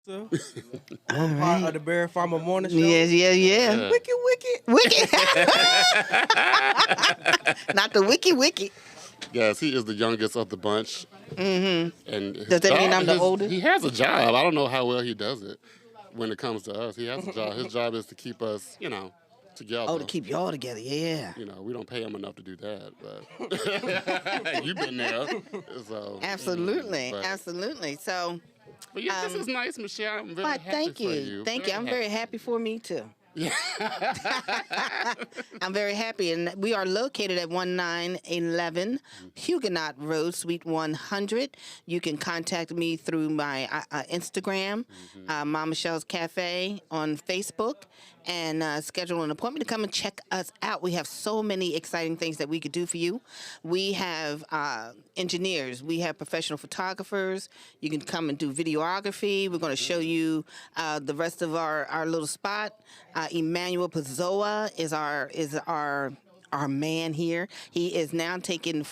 So, All one part of right. the Bear Farmer Morning Show. Yes, yeah, yeah. Yeah. Wicked, wicked. Wiki. Not the wiki wiki. Yes, he is the youngest of the bunch, and his Does that mean job, I'm the oldest? he has a job. I don't know how well he does it when it comes to us. He has a job. His job is to keep us, together. Oh, to keep y'all together. Yeah. We don't pay him enough to do that, but you've been there, so. Absolutely. But, Absolutely. So, but yeah, this is nice, Michelle. I'm very why, happy thank for you. you. Thank you. I'm very happy for me, too. Yeah. I'm very happy. And we are located at 1911 Huguenot Road, Suite 100. You can contact me through my Instagram, Mom Michelle's Cafe on Facebook, and schedule an appointment to come and check us out. We have so many exciting things that we could do for you. We have engineers. We have professional photographers. You can come and do videography. We're going to show you the rest of our little spot. Emmanuel Pizzoa is our man here. He is now taking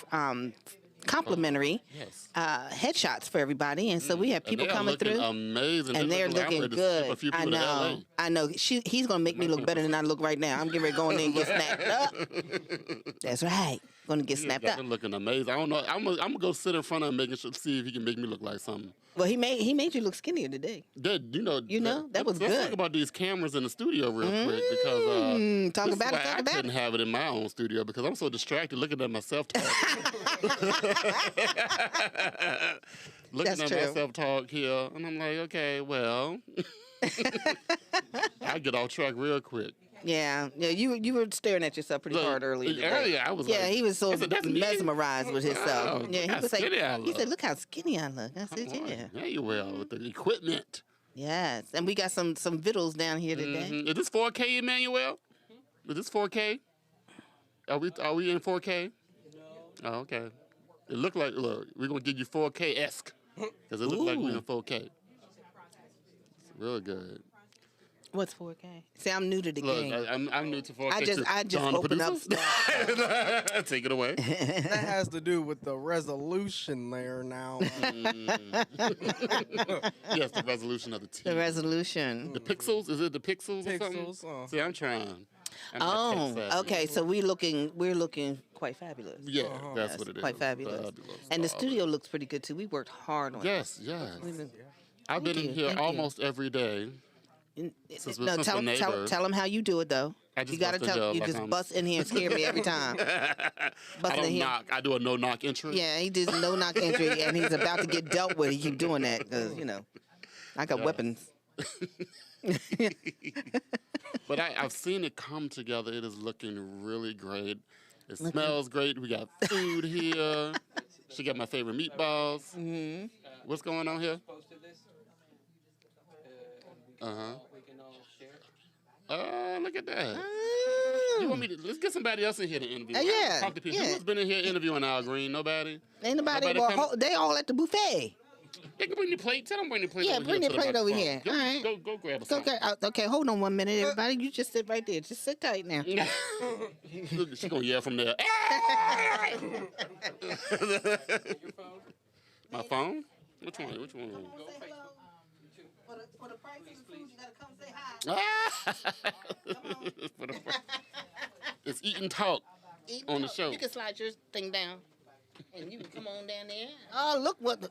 complimentary Yes. headshots for everybody, and so we have people And they are coming looking through. amazing. And they're looking like good. A few I people to know. LA. I know. He's gonna make me look better than I look right now. I'm getting ready to go in there and get snapped up. That's right. Gonna get snapped Got up. them looking amazing. I don't know. I'm gonna go sit in front of him, making sure, see if he can make me look like something. Well, he made you look skinnier today. That was let's good. talk about these cameras in the studio real quick because Talk this about is it. why Talk I about couldn't it. have it in my own studio because I'm so distracted looking at myself talk. Looking That's at true. myself talk here, and I'm like, okay, well, I get off track real quick. Yeah. You were staring at yourself pretty Look, hard earlier today. Earlier, I was Yeah, like, he was so I said, "That's me?" mesmerized with himself. Wow, Yeah, look he how was like, skinny I he look. said, "Look how skinny I look." I said, "Yeah, There you will with the equipment. yes." And we got some vittles down here today. Is this 4K, Emmanuel? Is this 4K? Are we in 4K? Oh, okay. It look we're gonna give you 4K esque because it look like we're in 4K. It's real good. What's 4K? See, I'm new to the Look, game. I'm new to 4K. I just John, the open up producer. stuff. Take it away. That has to do with the resolution there now. Yes, the resolution of the TV. The resolution. The pixels? Is it the pixels or something? Pixels, See, I'm trying. Oh, okay. So we're looking quite fabulous. Yeah, that's what it is. Quite fabulous. Fabulous. And the studio looks pretty good too. We worked hard on it. Yes, yes. I've been in you, here thank you. almost every day. Since we're tell neighbors. them how you do it though. I just You gotta bust a tell. job You like just I'm- bust in here and scare me every time. I Busting in don't here. knock. I do a no knock entry. Yeah, he does no knock entry, and he's about to get dealt with. He keep doing that because I got weapons. But I've seen it come together. It is looking really great. It smells great. We got food here. She got my favorite meatballs. Mm-hmm. What's going on here? Look at that. You want me to? Let's get somebody else in here to interview. Yeah, Talk to people. yeah. Who's been in here interviewing Al Green? Nobody. Ain't nobody. Nobody Well, they all at the buffet. They can bring the plate. Tell them bring the plate. Yeah, over bring here the to plate over microphone. here. Go, All right. go grab a something. Okay, hold on 1 minute, everybody. You just sit right there. Just sit tight now. Look, she gonna yell from there. My phone? Which one? Which one? For the price of the food, you gotta come say hi. For the first- It's eat and talk on the show. You can slide your thing down, and you can come on down there. Oh,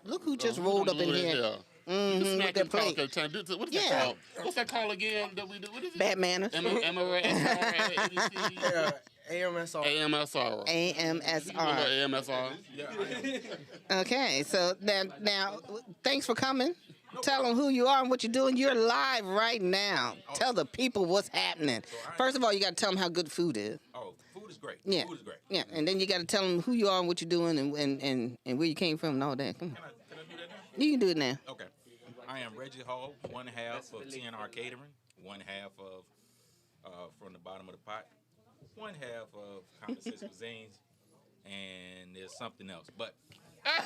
look who just rolled up in here. Mm-hmm. With Snack their and talk plate. at the time. What is Yeah. that called? What's that called again that we do? What is it? Bad manners. Yeah, AMSR. AMSR. AMSR. AMSR. Okay, so now, thanks for coming. Tell them who you are and what you're doing. You're live right now. Tell the people what's happening. First of all, you got to tell them how good food is. Oh, food is great. Yeah. Food is great. Yeah, and then you got to tell them who you are and what you're doing and where you came from and all that. Come on. Can I do that now? You can do it now. Okay. I am Reggie Hall, one half of TNR Catering, one half of From the Bottom of the Pot, one half of Common Sense Cuisines, and there's something else. But I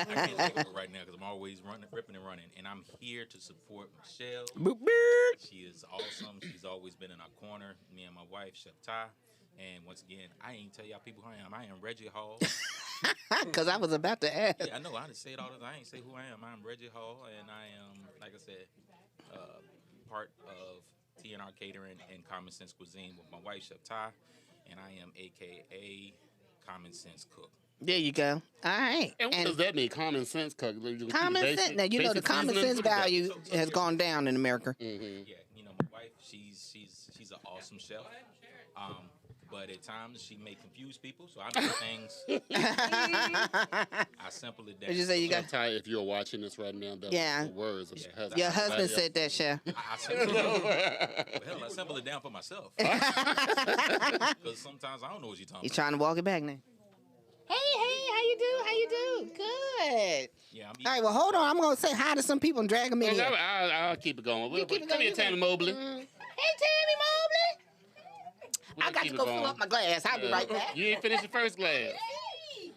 can't think of it right now because I'm always ripping and running. And I'm here to support Michele. She is awesome. She's always been in our corner. Me and my wife, Chef Ty. And once again, I ain't tell y'all people who I am. I am Reggie Hall. Because I was about to ask. Yeah, I know. I just say it all the time. I ain't say who I am. I'm Reggie Hall, and I am, like I said, part of TNR Catering and Common Sense Cuisine with my wife, Chef Ty, and I am AKA Common Sense Cook. There you go. All right. And what does that mean? Common sense, cook. Common sense. Now you know the common sense value has gone down in America. Yeah, my wife, she's an awesome chef. But at times she may confuse people, so I make things. I simple it down. Did you say you got? If you're watching this right now, the words of your husband. Your husband said that, chef. I simple it down for myself. Because sometimes I don't know what you're talking He's about. trying to walk it back now. Hey, how you do? How you do? Good. Yeah, All right, well, hold on. I'm going to say hi to some people and drag them in here. I'll keep it going. You keep it Come going. here, Tammy Mobley. Hey, Tammy Mobley. I got to go fill up my glass. I'll be right back. You ain't finished your first glass. Hey,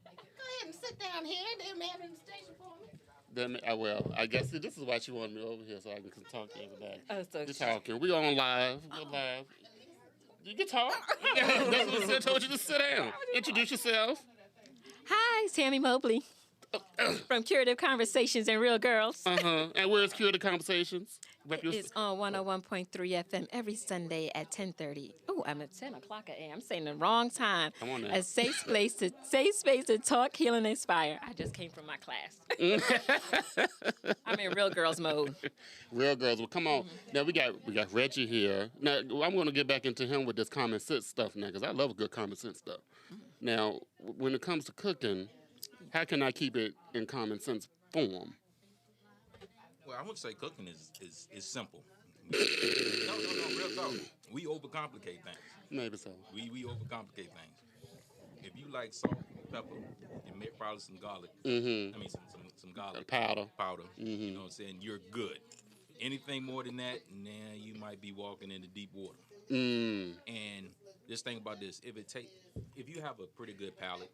go ahead and sit down here. They have an station for me. Well, I guess this is why she wanted me over here so I can talk to everybody. Oh, so Just talking. We on live. We're live. You can talk. That's what I told you to sit down. Introduce yourself. Hi, Tammy Mobley from Curative Conversations and Real Girls. And where's Curative Conversations? It's on 101.3 FM every Sunday at 10:30. Oh, I'm at 10 o'clock a.m. I'm saying the wrong time. Come on now. A safe space to talk, heal, and inspire. I just came from my class. I'm in Real Girls mode. Real Girls. Well, come on. Now we got Reggie here. Now I'm going to get back into him with this common sense stuff now because I love a good common sense stuff. Now, when it comes to cooking, how can I keep it in common sense form? Well, I would say cooking is simple. No, real talk. We overcomplicate things. Maybe so. We overcomplicate things. If you like salt, pepper, and probably some garlic, some garlic Powder. you know what I'm saying, you're good. Anything more than that, you might be walking into deep water. And just think about this. If you have a pretty good palate,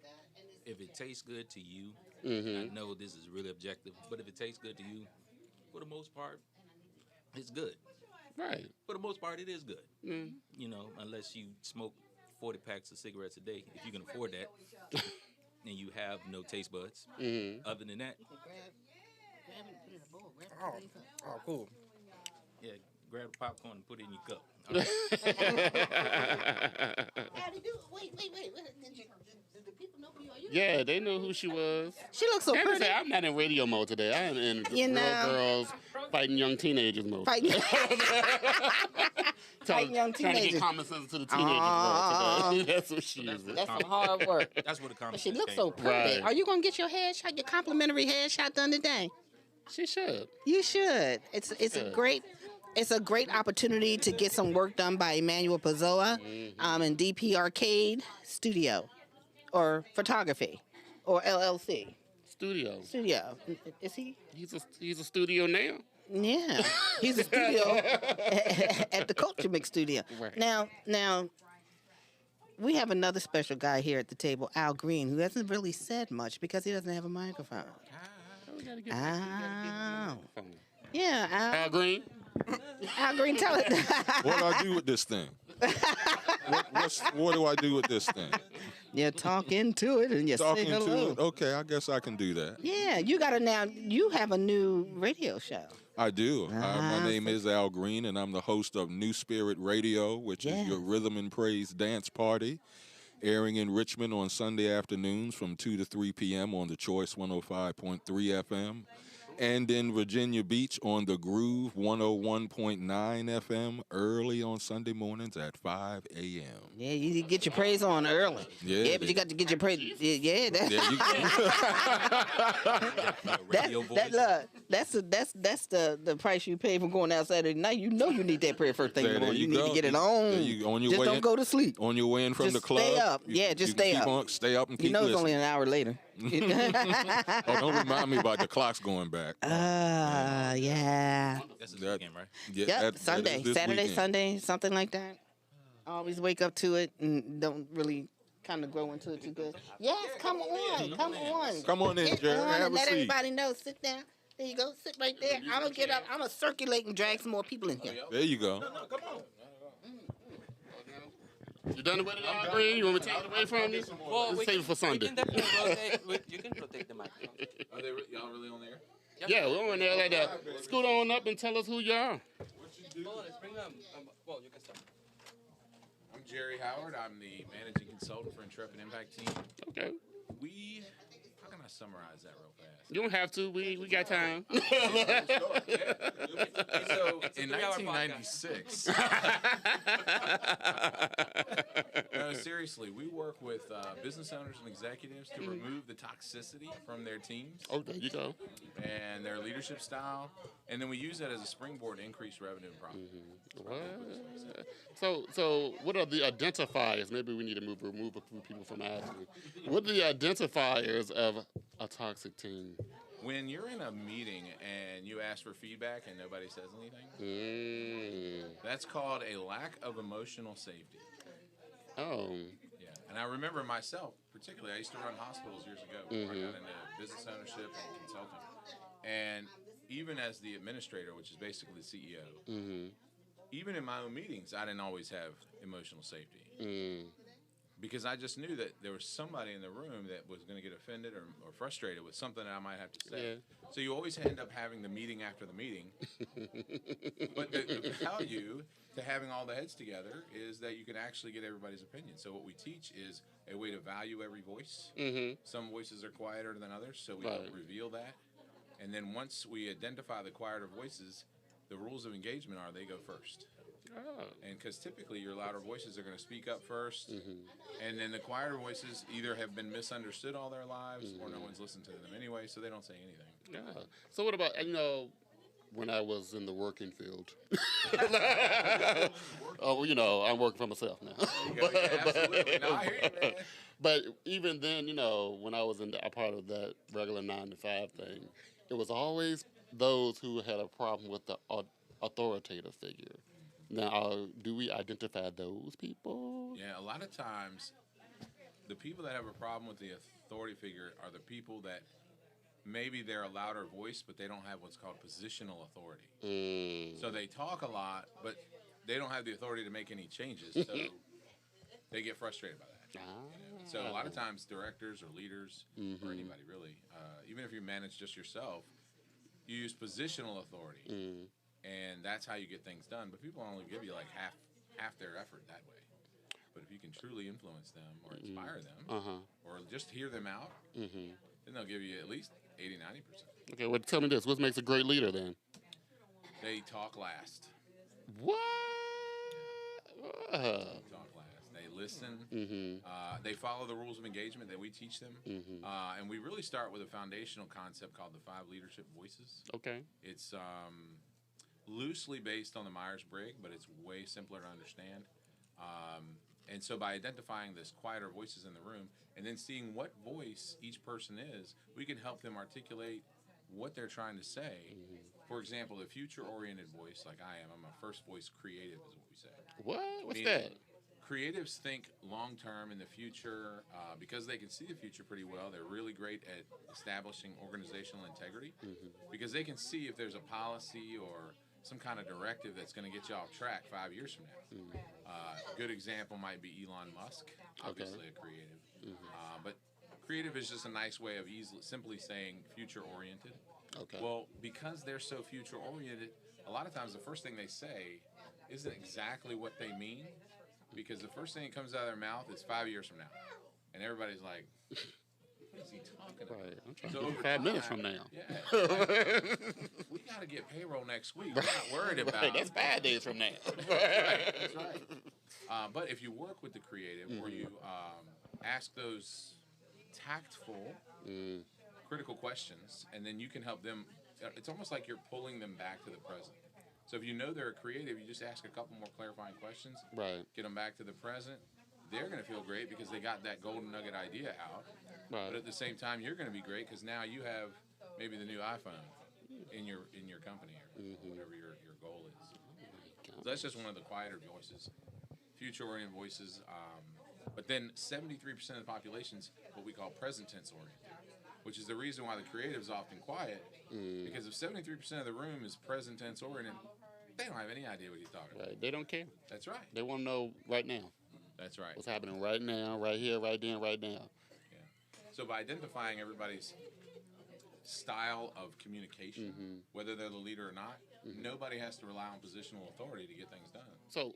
if it tastes good to you, I know this is really objective, but if it tastes good to you, for the most part, it's good. Right. For the most part, it is good. You know, unless you smoke 40 packs of cigarettes a day, if you can afford that, and you have no taste buds. Other than that, Oh, cool. yeah, grab the popcorn and put it in your cup. Wait. Did the people know who you are? Yeah, they knew who she was. She looks so pretty. I'm not in radio mode today. I am in Real Girls fighting young teenagers mode. Fighting young Trying to teenagers. get common sense to the teenagers mode today. That's what she is. That's some hard work. That's what the conversation. She looks so pretty. Right. Are you gonna get your headshot, your complimentary headshot done today? She should. You should. It's a great opportunity to get some work done by Emmanuel Pizzoa in dBArcade Studio or Photography or LLC. Studio. Is he? He's a studio now. Yeah, he's a studio at the Culture Mix Studio. Right. Now, we have another special guy here at the table, Al Green, who hasn't really said much because he doesn't have a microphone. Al. Yeah, Al Green. Al Green, tell it. What do I do with this thing? What do I do with this thing? You talk into it and you say Talking hello. to it? Okay, I guess I can do that. Yeah, you have a new radio show. I do. My name is Al Green, and I'm the host of New Spirit Radio, which is your rhythm and praise dance party, airing in Richmond on Sunday afternoons from 2 to 3 p.m. on the Choice 105.3 FM. And in Virginia Beach on the Groove 101.9 FM early on Sunday mornings at 5 a.m. Yeah, you get your praise on early. Yeah, but you got to get your praise. Yeah, There you go. that's the price you pay for going out Saturday night. You know you need that prayer first thing in the morning. You need to get it on. On your just way don't in, go to sleep. On your way in from Just the club. stay up. Stay up. Stay up and keep You know it's listening. only an hour later. Don't remind me about the clocks going back. Yeah. That's the weekend, right? Yeah, Yep, that Sunday, is this Saturday, weekend. Sunday, something like that. I always wake up to it and don't really kind of grow into it too good. Yes, come on. Come on in, Get Jerry. on Have and a let seat. everybody know. Sit down. There you go. Sit right there. I'm going to get up. I'm going to circulate and drag some more people in here. There you go. You done with it, Al Green? You want me to take it away from you? Well, Let's save it for Sunday. We can definitely rotate. You can rotate the microphone. Are y'all really on there? Yeah, we're in there like that. Scoot on up and tell us who you are. Well, you can start. I'm Jerry Howard. I'm the managing consultant for Intrepid Impact Team. Okay. How can I summarize that real fast? You don't have to. We got time. So in 1996, no, seriously, we work with business owners and executives to remove the toxicity from their teams Oh, there you go. and their leadership style, and then we use that as a springboard to increase revenue and profit. What? So what are the identifiers? Maybe we need to remove a few people from asking. What are the identifiers of a toxic team? When you're in a meeting and you ask for feedback and nobody says anything, that's called a lack of emotional safety. Oh. Yeah, and I remember myself, particularly, I used to run hospitals years ago before I got into business ownership and consulting. And even as the administrator, which is basically the CEO, even in my own meetings, I didn't always have emotional safety. Because I just knew that there was somebody in the room that was going to get offended or frustrated with something that I might have to say. Yeah. So you always end up having the meeting after the meeting. But the value to having all the heads together is that you can actually get everybody's opinion. So what we teach is a way to value every voice. Some voices are quieter than others, so we Right. reveal that. And then once we identify the quieter voices, the rules of engagement are they go first. Oh. And because typically your louder voices are going to speak up first, and then the quieter voices either have been misunderstood all their lives or no one's listened to them anyway, so they don't say anything. Yeah. So what about, when I was in the working field? Oh, I'm working for myself now. Yeah, absolutely. No, I hear you, man. But even then, when I was a part of that regular 9 to 5 thing, it was always those who had a problem with the authoritative figure. Now, do we identify those people? Yeah, a lot of times the people that have a problem with the authority figure are the people that maybe they're a louder voice, but they don't have what's called positional authority. So they talk a lot, but they don't have the authority to make any changes, so they get frustrated by that. So a lot of times directors or leaders or anybody really, even if you manage just yourself, you use positional authority. And that's how you get things done. But people only give you like half their effort that way. But if you can truly influence them or inspire them or just hear them out, then they'll give you at least 80, 90%. Okay, well, tell me this. What makes a great leader then? They talk last. What? They talk last. They listen. They follow the rules of engagement that we teach them. And we really start with a foundational concept called the 5 leadership voices. Okay. It's loosely based on the Myers-Briggs, but it's way simpler to understand. And so by identifying this quieter voices in the room and then seeing what voice each person is, we can help them articulate what they're trying to say. For example, a future-oriented voice like I am, I'm a first voice creative is what we say. What? What's Meaning, that? Creatives think long-term in the future because they can see the future pretty well. They're really great at establishing organizational integrity because they can see if there's a policy or some kind of directive that's going to get you off track 5 years from now. A good example might be Elon Musk, obviously a creative. But creative is just a nice way of simply saying future-oriented. Okay. Well, because they're so future-oriented, a lot of times the first thing they say isn't exactly what they mean because the first thing that comes out of their mouth is 5 years from now. And everybody's like, what is he talking about? Right. I'm trying So to over get 5 minutes time- from now. Yeah. Like, we got to get payroll next week. We're not worried about Right, that's 5 days from now. That's right. But if you work with the creative or you ask those tactful, critical questions, and then you can help them, it's almost like you're pulling them back to the present. So if you know they're a creative, you just ask a couple more clarifying questions, Right. get them back to the present. They're going to feel great because they got that golden nugget idea out. Right. But at the same time, you're going to be great because now you have maybe the new iPhone in your company or whatever your goal is. So that's just one of the quieter voices, future-oriented voices. But then 73% of the population's what we call present tense-oriented, which is the reason why the creative is often quiet. Because if 73% of the room is present tense-oriented, they don't have any idea what he's talking about. Right. They don't care. That's right. They want to know right now. That's right. What's happening right now, right here, right then, right now. So by identifying everybody's style of communication, whether they're the leader or not. Nobody has to rely on positional authority to get things done. So,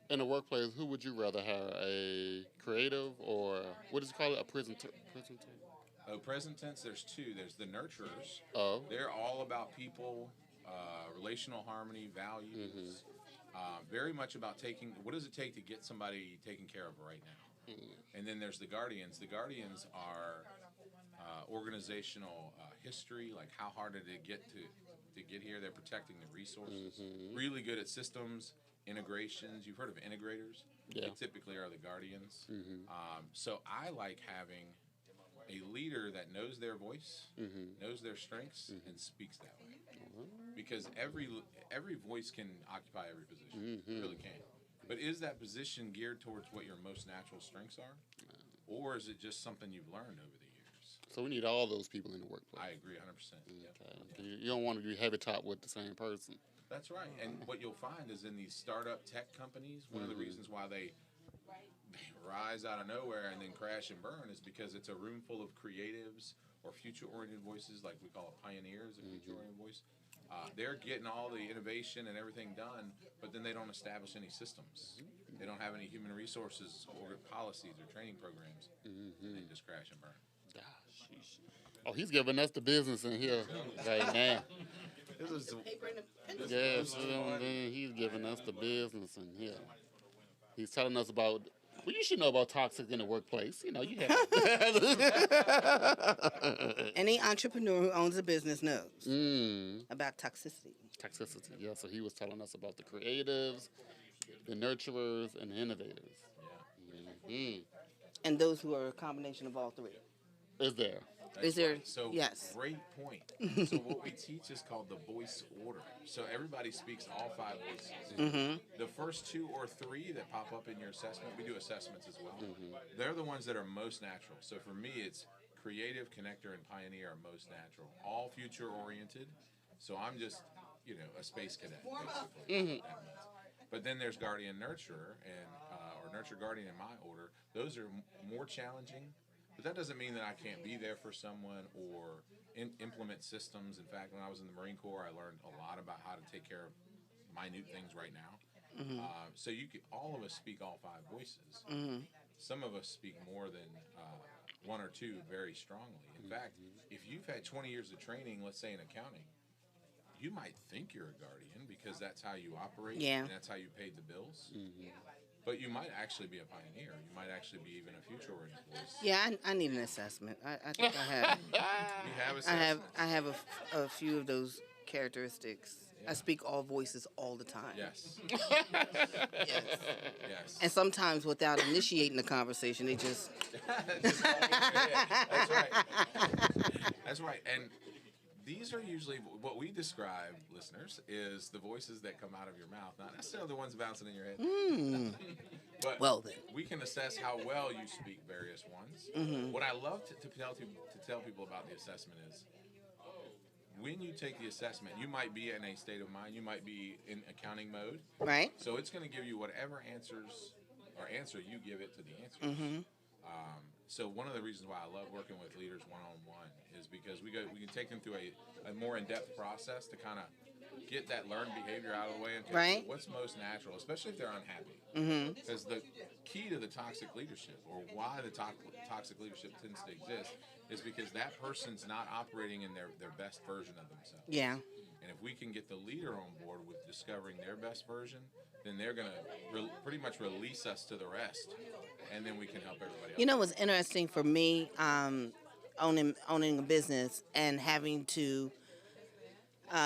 in the workplace, who would you rather have, a creative or what is it called, a presenter? Oh, present tense, there's two. There's the nurturers. Oh, They're all about people, relational harmony, values. Very much about what does it take to get somebody taken care of right now. And then there's the guardians. The guardians are organizational history, like how hard did it get to get here. They're protecting the resources. Really good at systems, integrations. You've heard of integrators? Yeah. They typically are the guardians. So I like having a leader that knows their voice, knows their strengths, and speaks that way. Because every voice can occupy every position. It really can. But is that position geared towards what your most natural strengths are? Or is it just something you've learned over the years? so we need all those people in the workplace. I agree 100%. Yep. Okay. You don't want to be heavy top with the same person. That's right. And what you'll find is in these startup tech companies, one of the reasons why they rise out of nowhere and then crash and burn is because it's a room full of creatives or future-oriented voices, like we call it pioneers, a future-oriented voice. They're getting all the innovation and everything done, but then they don't establish any systems. They don't have any human resources or policies or training programs. They just crash and burn. Gosh. Oh, he's giving us the business in here right now. This is Yes, he's giving us the business in here. He's telling us about. Well, you should know about toxic in the workplace. You know, you have. Any entrepreneur who owns a business knows about toxicity. Toxicity, yeah. So he was telling us about the creatives, the nurturers, and the innovators. And those who are a combination of all three. Is there? Is there? So Yes. great point. So what we teach is called the voice order. So everybody speaks all 5 voices. The first 2 or 3 that pop up in your assessment, we do assessments as well. They're the ones that are most natural. So for me, it's creative, connector, and pioneer are most natural. All future oriented. So I'm just, a space cadet. Basically. That means. But then there's guardian nurturer and or nurture guardian in my order. Those are more challenging. But that doesn't mean that I can't be there for someone or implement systems. In fact, when I was in the Marine Corps, I learned a lot about how to take care of minute things right now. So all of us speak all 5 voices. Some of us speak more than 1 or 2 very strongly. In fact, if you've had 20 years of training, let's say in accounting, you might think you're a guardian because that's how you operate and that's how you paid the bills. But you might actually be a pioneer. You might actually be even a future-oriented voice. Yeah, I need an assessment. I think I have. You have assessments? I have a few of those characteristics. I speak all voices all the time. Yes. Yes. Yes. And sometimes without initiating the conversation, they just. Just walk into your head. That's right. That's right. And these are usually what we describe, listeners, is the voices that come out of your mouth, not necessarily the ones bouncing in your head. But Well, then. we can assess how well you speak various ones. What I love to tell people about the assessment is when you take the assessment, you might be in a state of mind, you might be in accounting mode. Right? So it's going to give you whatever answer you give it to the answers. So one of the reasons why I love working with leaders one-on-one is because we can take them through a more in-depth process to kind of get that learned behavior out of the way and Right. what's most natural, especially if they're unhappy. Because the key to the toxic leadership, or why the toxic leadership tends to exist, is because that person's not operating in their best version of themselves. Yeah. And if we can get the leader on board with discovering their best version, then they're going to pretty much release us to the rest, and then we can help everybody else. You know what's interesting for me, owning a business and having to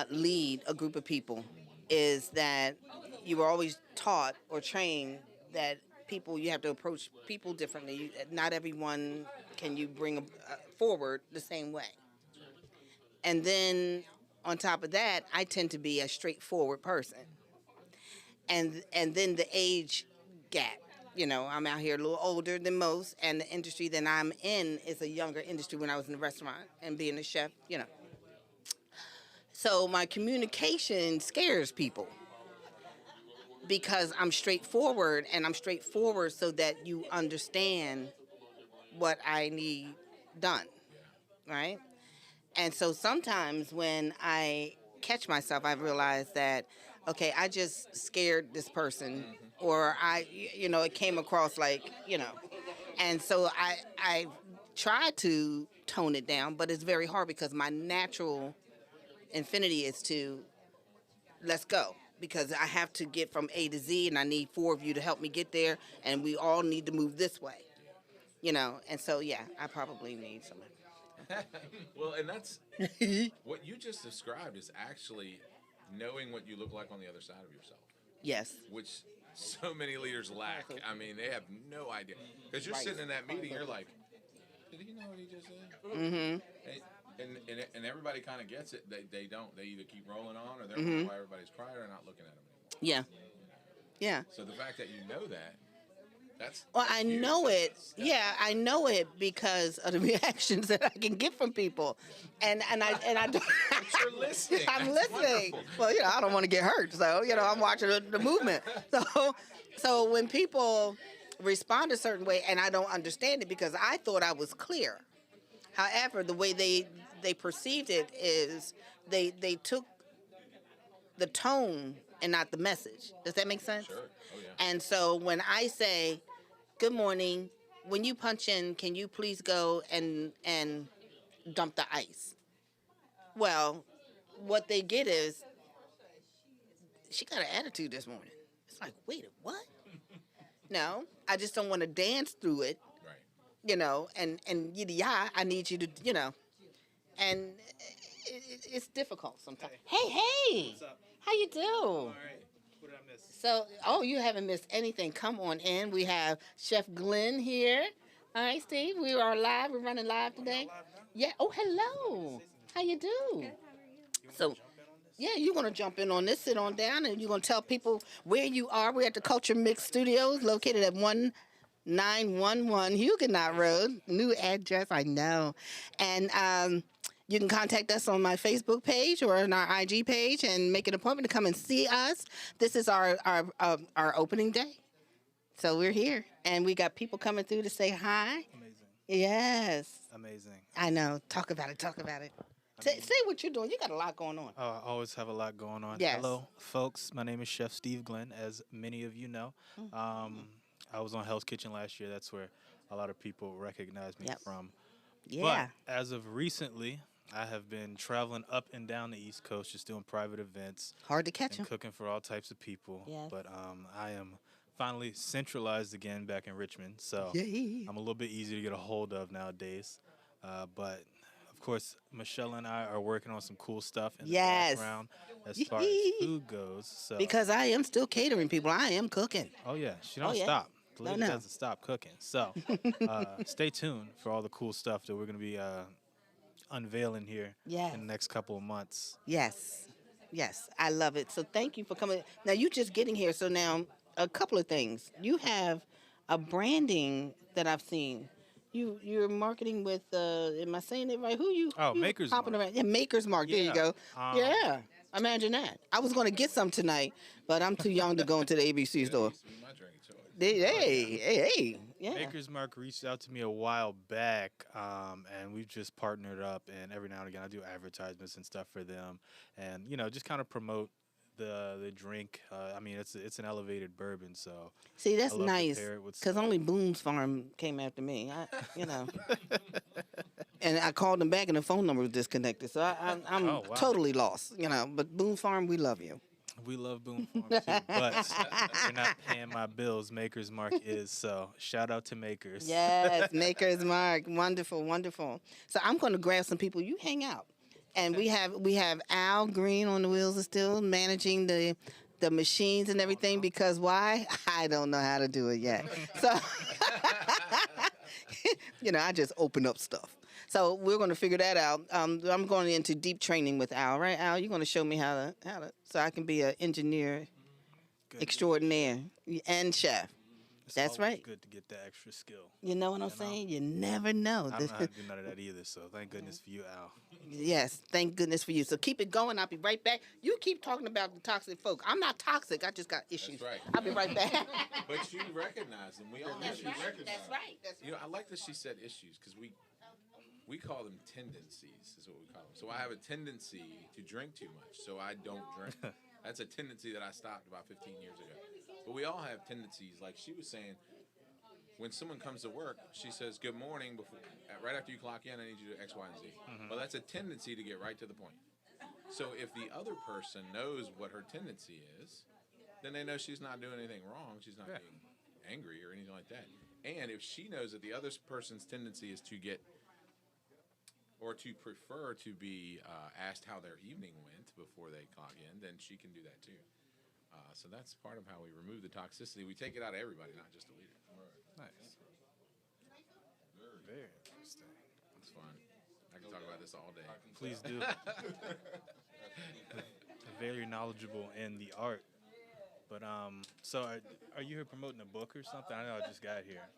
lead a group of people, is that you were always taught or trained that you have to approach people differently. Not everyone can you bring forward the same way. And then on top of that, I tend to be a straightforward person. And then the age gap. I'm out here a little older than most, and the industry that I'm in is a younger industry when I was in the restaurant and being a chef, So my communication scares people because I'm straightforward, and I'm straightforward so that you understand what I need done, right? And so sometimes when I catch myself, I realize that, okay, I just scared this person, or it came across like. And so I try to tone it down, but it's very hard because my natural infinity is to let's go, because I have to get from A to Z, and I need four of you to help me get there, and we all need to move this way. And so yeah, I probably need some. Well, and that's what you just described is actually knowing what you look like on the other side of yourself, Yes. which so many leaders lack. I mean, they have no idea because you're sitting in that meeting, you're like, did he know what he just said? Mm-hmm. And everybody kind of gets it. They don't. They either keep rolling on, or they're wondering why everybody's quiet, or not looking at them anymore. Yeah. Yeah. So the fact that you know that. That's I huge. know it. Yeah, I know it because of the reactions that I can get from people, and I don't. But you're listening. I'm That's listening. wonderful. Well, I don't want to get hurt, so I'm watching the movement. So when people respond a certain way, and I don't understand it because I thought I was clear. However, the way they perceived it is they took the tone and not the message. Does that make sense? Sure. Oh yeah. And so when I say, good morning, when you punch in, can you please go and dump the ice? Well, what they get is, she got an attitude this morning. It's like, wait, what? No, I just don't want to dance through it, Right. and yeah, I need you to, and it's difficult sometimes. Hey, What's up? how you do? All right. What did I miss? So, you haven't missed anything. Come on in. We have Chef Glenn here. All right, Steve, we are live. We're running live today. Yeah. Oh, hello. How you do? So, yeah, you're going to jump in on this, sit on down, and you're going to tell people where you are. We're at the Culture Mix Studios, located at 1911 Huguenot Road. New address, I know. And you can contact us on my Facebook page or on our IG page and make an appointment to come and see us. This is our opening day. So we're here, and we got people coming through to say hi. Amazing. Yes. Amazing. I know. Talk about it. Say what you're doing. You got a lot going on. I always have a lot going on. Yes. Hello, folks. My name is Chef Steve Glenn, as many of you know. I was on Hell's Kitchen last year. That's where a lot of people recognize me from. Yeah. But as of recently, I have been traveling up and down the East Coast, just doing private events. Hard to catch and them. cooking for all types of people. Yes. But I am finally centralized again back in Richmond, so Yay. I'm a little bit easier to get a hold of nowadays. But of course, Michele and I are working on some cool stuff in the background as far as food goes. So Because I am still catering people. I am cooking. oh yeah, she don't yeah. stop. The lady No. doesn't stop cooking. So stay tuned for all the cool stuff that we're gonna be unveiling here Yes. in the next couple of months. Yes. I love it. So thank you for coming. Now, you just getting here. So now, a couple of things. You have a branding that I've seen. You're marketing with, am I saying it right? Who Maker's hopping Mark. around? Yeah, Maker's Mark. There you Yeah. go. Yeah. Imagine that. I was going to get some tonight, but I'm too young to go into the ABC store. Used to be my drink of choice. Hey. Yeah. Maker's Mark reached out to me a while back, and we've just partnered up. And every now and again, I do advertisements and stuff for them, and just kind of promote the drink. I mean, it's an elevated bourbon, so See, that's I love to nice. pair it with Because some- only Boone's Farm came after me. And I called them back, and the phone number was disconnected. So I'm Oh, wow. totally lost. But Boone's Farm, we love you. we love Boone Farm too, but they're not paying my bills. Maker's Mark is, so shout out to Makers. Yes, Maker's Mark. Wonderful. So I'm going to grab some people. You hang out. And we have Al Green on the wheels of steel managing the machines and everything, because why? I don't know how to do it yet. So I just open up stuff. So we're going to figure that out. I'm going into deep training with Al, right? Al, you're going to show me how to so I can be an engineer Good. extraordinaire and chef. It's That's always right. Good to get that extra skill. You know what I'm saying? You never know. I don't know how to do none of that either, so thank goodness for you, Al. Yes, thank goodness for you. So keep it going. I'll be right back. You keep talking about the toxic folk. I'm not toxic. I just got issues. That's right. I'll be right back. But you recognize them. We all have That's issues. right. That's right. That's I like that she said issues because we we call them tendencies, is what we call them. So I have a tendency to drink too much, so I don't drink. That's a tendency that I stopped about 15 years ago. But we all have tendencies. Like she was saying, when someone comes to work, she says, "Good morning." Right after you clock in, I need you to do X, Y, and Z. Well, that's a tendency to get right to the point. So if the other person knows what her tendency is, then they know she's not doing anything wrong. She's not being angry or anything like that. And if she knows that the other person's tendency is to get or to prefer to be asked how their evening went before they clock in, then she can do that too. So that's part of how we remove the toxicity. We take it out of everybody, not just the leader. Nice. Very interesting. It's fun. I can talk about this all day. Please do. Very knowledgeable in the art. But so are you here promoting a book or something? I know I just got here,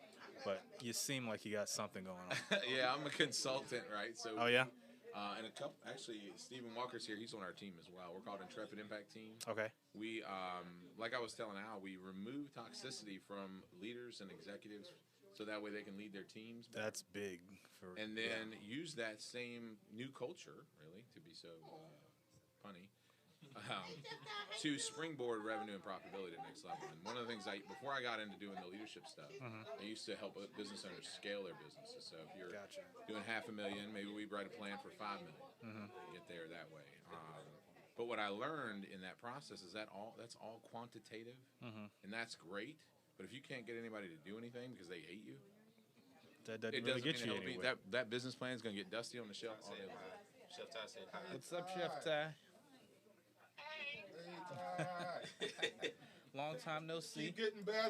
but you seem like you got something going on. Yeah, I'm a consultant, right? So Oh yeah. And actually, Stephen Walker's here. He's on our team as well. We're called Intrepid Impact Team. Okay. We, like I was telling Al, we remove toxicity from leaders and executives, so that way they can lead their teams better. That's big. And then use that same new culture, really, to be so punny, to springboard revenue and profitability to the next level. And one of the things before I got into doing the leadership stuff, I used to help business owners scale their businesses. So if you're doing $500,000, maybe we write a plan for $5 million. Get there that way. But what I learned in that process is that's all quantitative, and that's great. But if you can't get anybody to do anything because they hate you, that doesn't it really doesn't get mean you help me. anywhere. That business plan is going to get dusty on the shelf all day long. Chef Ty said hi. What's up, Chef Ty? Long time no see. Keep getting better. All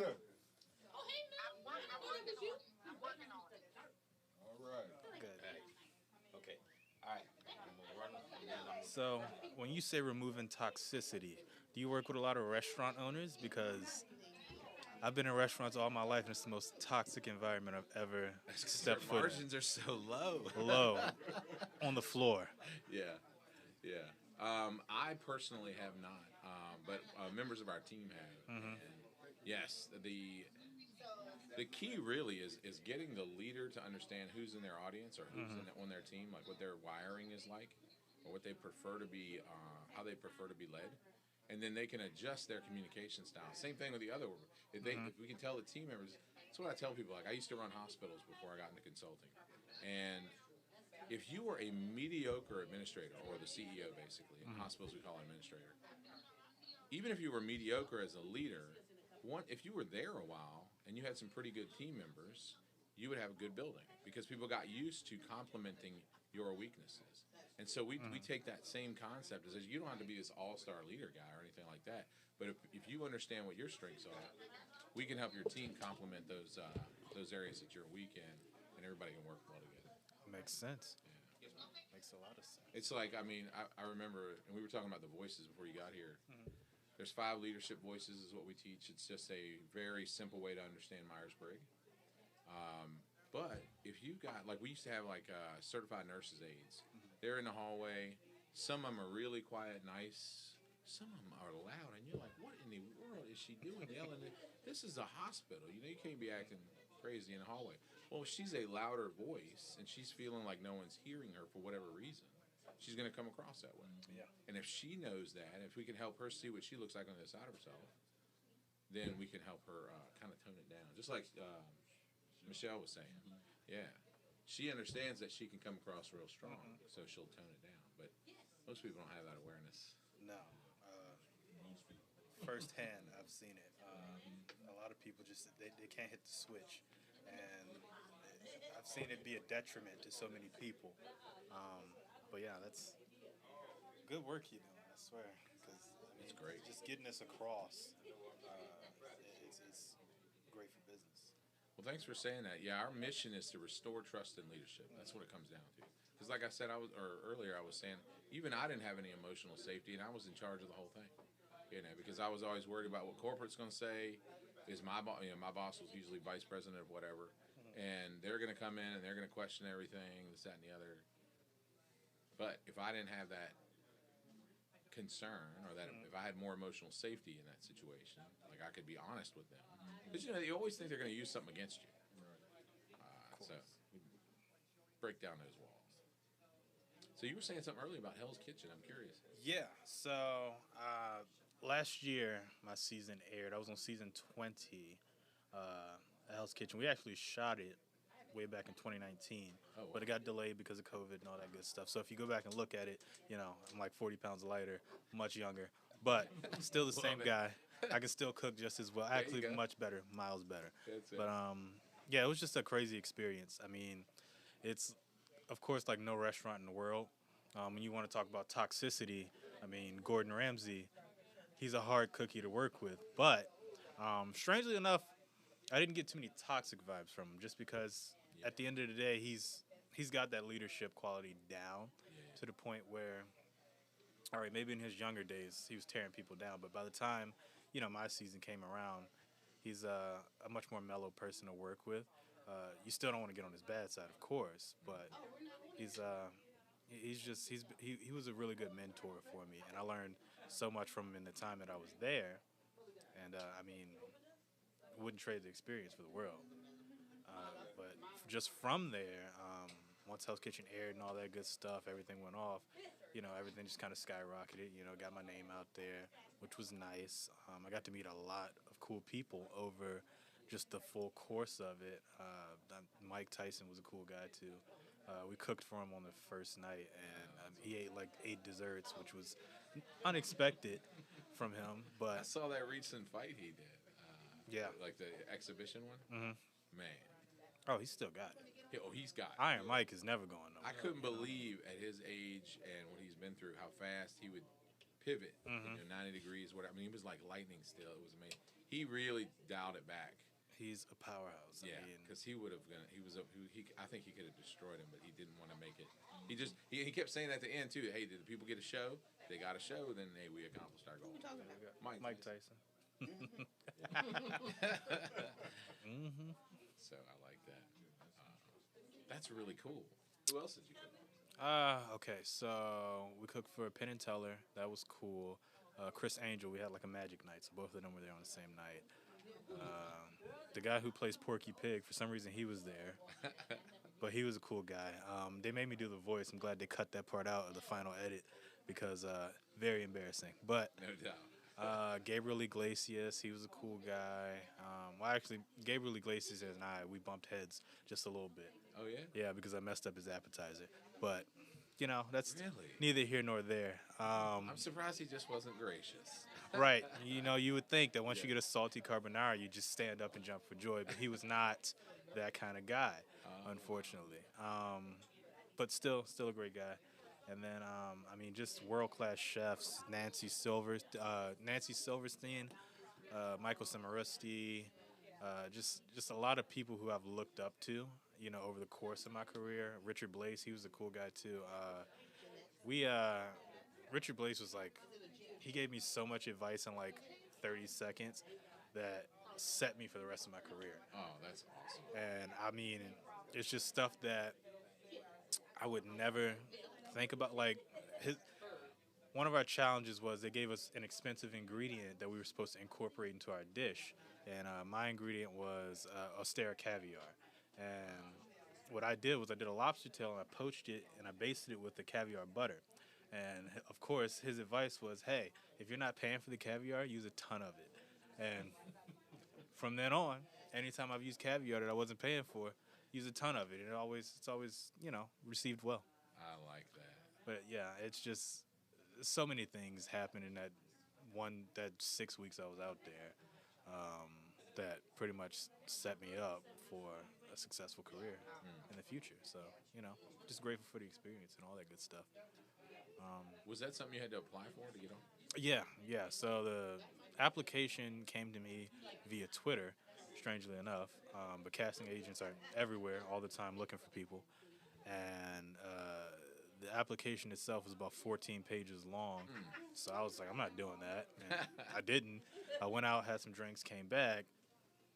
right. Good. Okay. All right. I'm gonna run and then I'm So when you say removing toxicity, do you work with a lot of restaurant owners? Because I've been in restaurants all my life, and it's the most toxic environment I've ever stepped foot in. Margins are so low. Low, on the floor. Yeah. I personally have not, but members of our team have. And yes, the key really is getting the leader to understand who's in their audience or who's on their team, like what their wiring is like, or what they prefer to be, how they prefer to be led, and then they can adjust their communication style. Same thing with the other. If we can tell the team members, that's what I tell people. Like I used to run hospitals before I got into consulting, and if you were a mediocre administrator, or the CEO basically, in hospitals we call administrator, even if you were mediocre as a leader, if you were there a while and you had some pretty good team members, you would have a good building because people got used to complimenting your weaknesses. And so we take that same concept as you don't have to be this all-star leader guy or anything like that, but if you understand what your strengths are, we can help your team complement those areas that you're weak in, and everybody can work well together. Makes sense. Makes a lot of sense. It's like, I remember, and we were talking about the voices before you got here. There's 5 leadership voices is what we teach. It's just a very simple way to understand Myers-Briggs. But if you've got, like we used to have like certified nurses aides. They're in the hallway. Some of them are really quiet, nice. Some of them are loud, and you're like, what in the world is she doing yelling? This is a hospital. You can't be acting crazy in the hallway. Well, if she's a louder voice and she's feeling like no one's hearing her for whatever reason, she's going to come across that way. Yeah. And if she knows that, if we can help her see what she looks like on the side of herself, then we can help her kind of tone it down. Just like Michele was saying. Yeah. She understands that she can come across real strong, so she'll tone it down. But most people don't have that awareness. No. Firsthand, I've seen it. A lot of people just, they can't hit the switch. And I've seen it be a detriment to so many people. But yeah, that's good work you're doing, I swear. Cause, It's great. Just getting this across, it's great for business. Well, thanks for saying that. Yeah, our mission is to restore trust in leadership. That's what it comes down to. Because like I said, earlier I was saying, even I didn't have any emotional safety, and I was in charge of the whole thing. Because I was always worried about what corporate's going to say. Is my boss? My boss was usually vice president of whatever, and they're going to come in and they're going to question everything, this, that, and the other. But if I didn't have that concern, or that if I had more emotional safety in that situation, like I could be honest with them, because you always think they're going to use something against you. So break down those walls. So you were saying something earlier about Hell's Kitchen. I'm curious. Yeah. So last year, my season aired. I was on season 20 at Hell's Kitchen. We actually shot it way back in 2019, but it got delayed because of COVID and all that good stuff. So if you go back and look at it, I'm like 40 pounds lighter, much younger, but still the same guy. I can still cook just as well. Actually, much better, miles better. That's it. But yeah, it was just a crazy experience. I mean, it's of course like no restaurant in the world. When you want to talk about toxicity, I mean, Gordon Ramsay, he's a hard cookie to work with. But strangely enough, I didn't get too many toxic vibes from him, just because at the end of the day, he's got that leadership quality down to the point where, all right, maybe in his younger days he was tearing people down, but by the time my season came around, he's a much more mellow person to work with. You still don't want to get on his bad side, of course, but he was a really good mentor for me, and I learned so much from him in the time that I was there. And I mean, wouldn't trade the experience for the world. But just from there, once Hell's Kitchen aired and all that good stuff, everything went off. Everything just kind of skyrocketed. Got my name out there, which was nice. I got to meet a lot of cool people over just the full course of it. Mike Tyson was a cool guy too. We cooked for him on the first night, and he ate like 8 desserts, which was unexpected from him. But I saw that recent fight he did. Yeah. Like the exhibition one? Mhm. Man. Oh, he's still got it. He's got it. Iron Mike is never going nowhere. I couldn't believe at his age and what he's been through how fast he would pivot, 90 degrees, whatever. I mean, he was like lightning still. It was amazing. He really dialed it back. He's a powerhouse. Yeah, because he would have. I think he could have destroyed him, but he didn't want to make it. He kept saying at the end too. Hey, did the people get a show? They got a show. Then hey, we accomplished our goal. Mike Tyson. So I like that. That's really cool. Who else did you cook? Okay, so we cooked for Penn and Teller. That was cool. Chris Angel, we had like a magic night, so both of them were there on the same night. The guy who plays Porky Pig, for some reason he was there, but he was a cool guy. They made me do the voice. I'm glad they cut that part out of the final edit because very embarrassing. But No doubt. Gabriel Iglesias, he was a cool guy. Well, actually, Gabriel Iglesias and I, we bumped heads just a little bit. Oh, yeah? Yeah, because I messed up his appetizer. But, that's Really? neither here nor there. I'm surprised he just wasn't gracious. Right. You would think that once you get a salty carbonara, you just stand up and jump for joy. But he was not that kind of guy, unfortunately. But still a great guy. And then, just world-class chefs, Nancy Silverstein, Michael Samarusti, just a lot of people who I've looked up to, over the course of my career. Richard Blaze, he was a cool guy too. Richard Blaze was like, he gave me so much advice in like 30 seconds that set me for the rest of my career. Oh, that's awesome. And it's just stuff that I would never think about. Like one of our challenges was they gave us an expensive ingredient that we were supposed to incorporate into our dish, and my ingredient was austere caviar. And what I did was I did a lobster tail and I poached it and I basted it with the caviar butter. And of course, his advice was, hey, if you're not paying for the caviar, use a ton of it. And from then on, anytime I've used caviar that I wasn't paying for, use a ton of it. It's always received well. I like that. But yeah, it's just so many things happened in that 6 weeks I was out there that pretty much set me up for a successful career in the future. So, just grateful for the experience and all that good stuff. Was that something you had to apply for to get on? Yeah. So the application came to me via Twitter, strangely enough. But casting agents are everywhere all the time looking for people. And the application itself was about 14 pages long. So I was like, I'm not doing that. And I didn't. I went out, had some drinks, came back,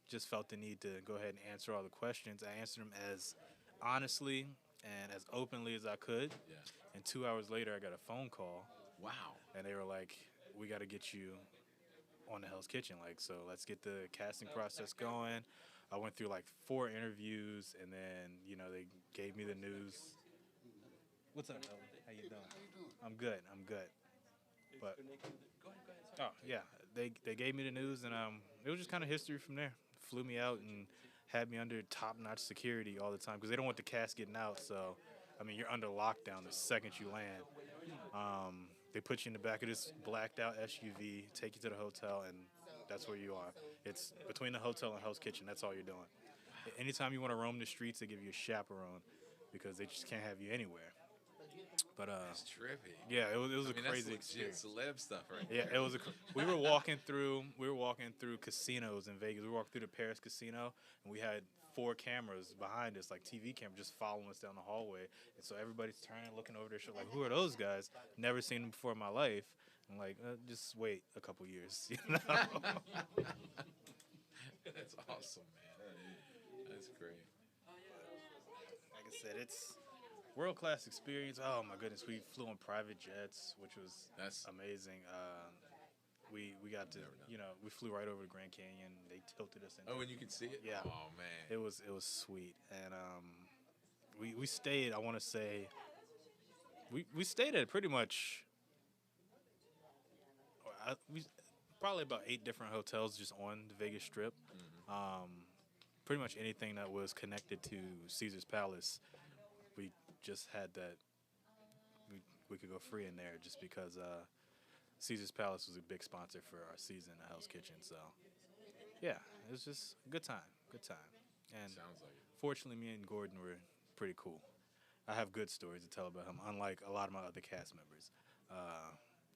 just felt the need to go ahead and answer all the questions. I answered them as honestly and as openly as I could. Yeah. And 2 hours later, I got a phone call. Wow. And they were like, we got to get you on the Hell's Kitchen. So let's get the casting process going. I went through like 4 interviews, and then they gave me the news. What's up, Ellen? How you doing? I'm good. I'm good. But oh yeah, they gave me the news, and it was just kind of history from there. Flew me out and had me under top-notch security all the time because they don't want the cast getting out. So, I mean, you're under lockdown the second you land. They put you in the back of this blacked-out SUV, take you to the hotel, and that's where you are. It's between the hotel and Hell's Kitchen. That's all you're doing. Anytime you want to roam the streets, they give you a chaperone because they just can't have you anywhere. But That's trippy. yeah, it was a that's crazy legit experience. celeb stuff right Yeah, there. it was. We were walking through casinos in Vegas. We walked through the Paris casino, and we had 4 cameras behind us, like TV cameras, just following us down the hallway. And so everybody's turning, looking over their shoulder, like, "Who are those guys? Never seen them before in my life." I'm like, "Just wait a couple years." That's awesome, man. That's great. Like I said, it's world-class experience. Oh my goodness, we flew on private jets, which was That's amazing. We got to, we flew right over the Grand Canyon. They tilted us in. Oh, and you can see it. Yeah. Oh man. It was sweet, and we stayed. I want to say we stayed at pretty much we probably about 8 different hotels just on the Vegas Strip. Pretty much anything that was connected to Caesar's Palace, we just had that. We could go free in there just because Caesar's Palace was a big sponsor for our season at Hell's Kitchen. So yeah, it was just a good time. Good time. And Sounds like it. fortunately, me and Gordon were pretty cool. I have good stories to tell about him, unlike a lot of my other cast members.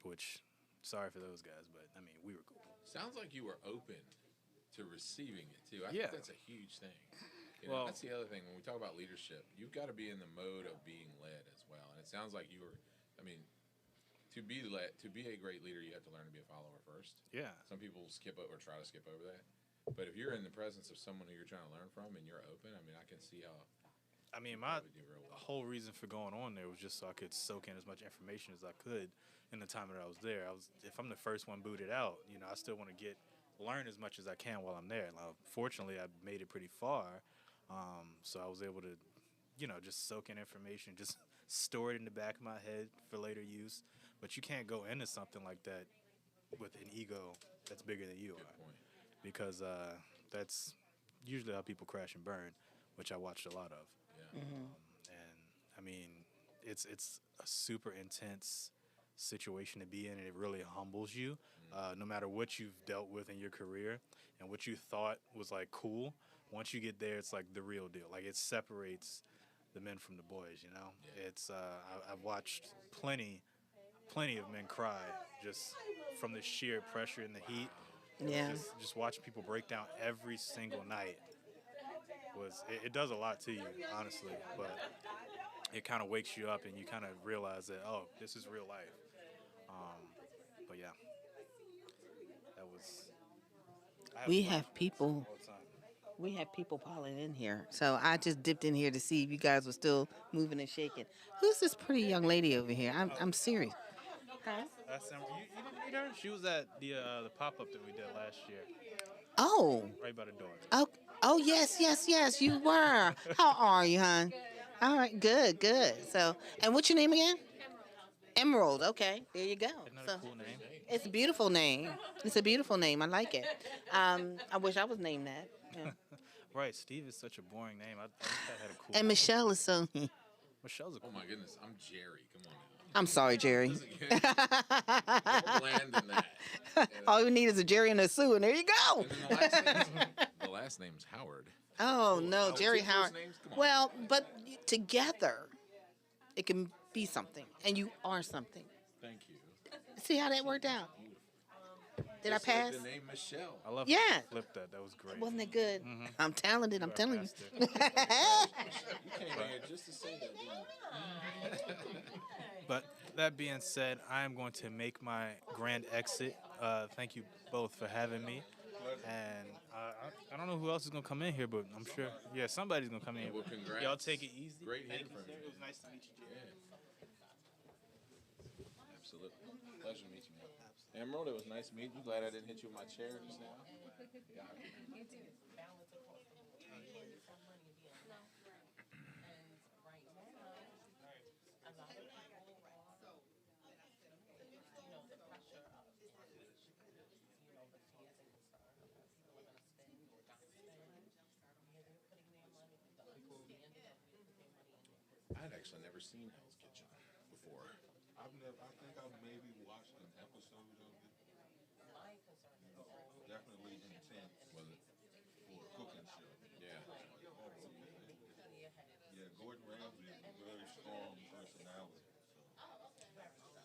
Which, sorry for those guys, but I mean, we were cool. Sounds like you were open to receiving it too. I Yeah. think that's a huge thing. Well- That's the other thing when we talk about leadership. You've got to be in the mode of being led as well. And it sounds like you were. I mean, to be a great leader, you have to learn to be a follower first. Yeah. Some people skip over or try to skip over that. But if you're in the presence of someone who you're trying to learn from and you're open, I mean, I can see how. I mean, my would do real well. whole reason for going on there was just so I could soak in as much information as I could in the time that I was there. If I'm the first one booted out, I still want to learn as much as I can while I'm there. Now, fortunately, I made it pretty far, so I was able to, just soak in information, just store it in the back of my head for later use. But you can't go into something like that with an ego that's bigger than you Good are, point. because that's usually how people crash and burn, which I watched a lot of. Yeah. And I mean, it's a super intense situation to be in, and it really humbles you. No matter what you've dealt with in your career and what you thought was like cool, once you get there, it's like the real deal. Like, it separates the men from the boys. Yeah. It's I've watched plenty of men cry just from the sheer pressure and the heat. Yeah. Just watching people break down every single night it does a lot to you, honestly, but it kind of wakes you up and you kind of realize that, oh, this is real life. But yeah, that was. We have people. All the time. We have people piling in here. So I just dipped in here to see if you guys were still moving and shaking. Who's this pretty young lady over here? I'm serious. Huh? That's you didn't meet her? She was at the pop-up that we did last year, Oh. right by the door. Oh, yes, you were. How are you, hon? All right, good. So, and what's your name again? Emerald. Okay, there you go. Isn't that a cool name? It's a beautiful name. It's a beautiful name. I like it. I wish I was named that. Yeah. Right, Steve is such a boring name. I wish I had a cool And Michelle is so. Michelle's a cool Oh my goodness, I'm Jerry. Come on now. I'm sorry, Jerry. Doesn't get more bland than that. All you need is a Jerry and a Sue, and there you go. And then the last name's Howard. Oh no, What's Jerry your first Howard. names? Come on. Well, but together, it can be something, and you are something. Thank you. See how that worked out? Did Just I pass? Like the name Michelle. I love Yeah. how you flipped that. That was great. Wasn't it good? I'm talented. I'm You are telling you. faster. You came in here just to say that, didn't you? But that being said, I am going to make my grand exit. Thank you both for having me. And I don't know who else is going to come in here, but I'm sure, somebody's going to come in here. Well, congrats. Y'all take it easy. Great Thank hearing from you. It was nice to meet you, Jay. Yeah. Absolutely. Pleasure to meet you, man. Emerald, it was nice meeting you. Glad I didn't hit you with my chair just now. Yeah. I'd actually never seen Hell's Kitchen before. I think I've maybe watched an episode of it. Definitely intense. Was it? For a cooking show. Yeah. Yeah, Gordon Ramsay is a very strong personality.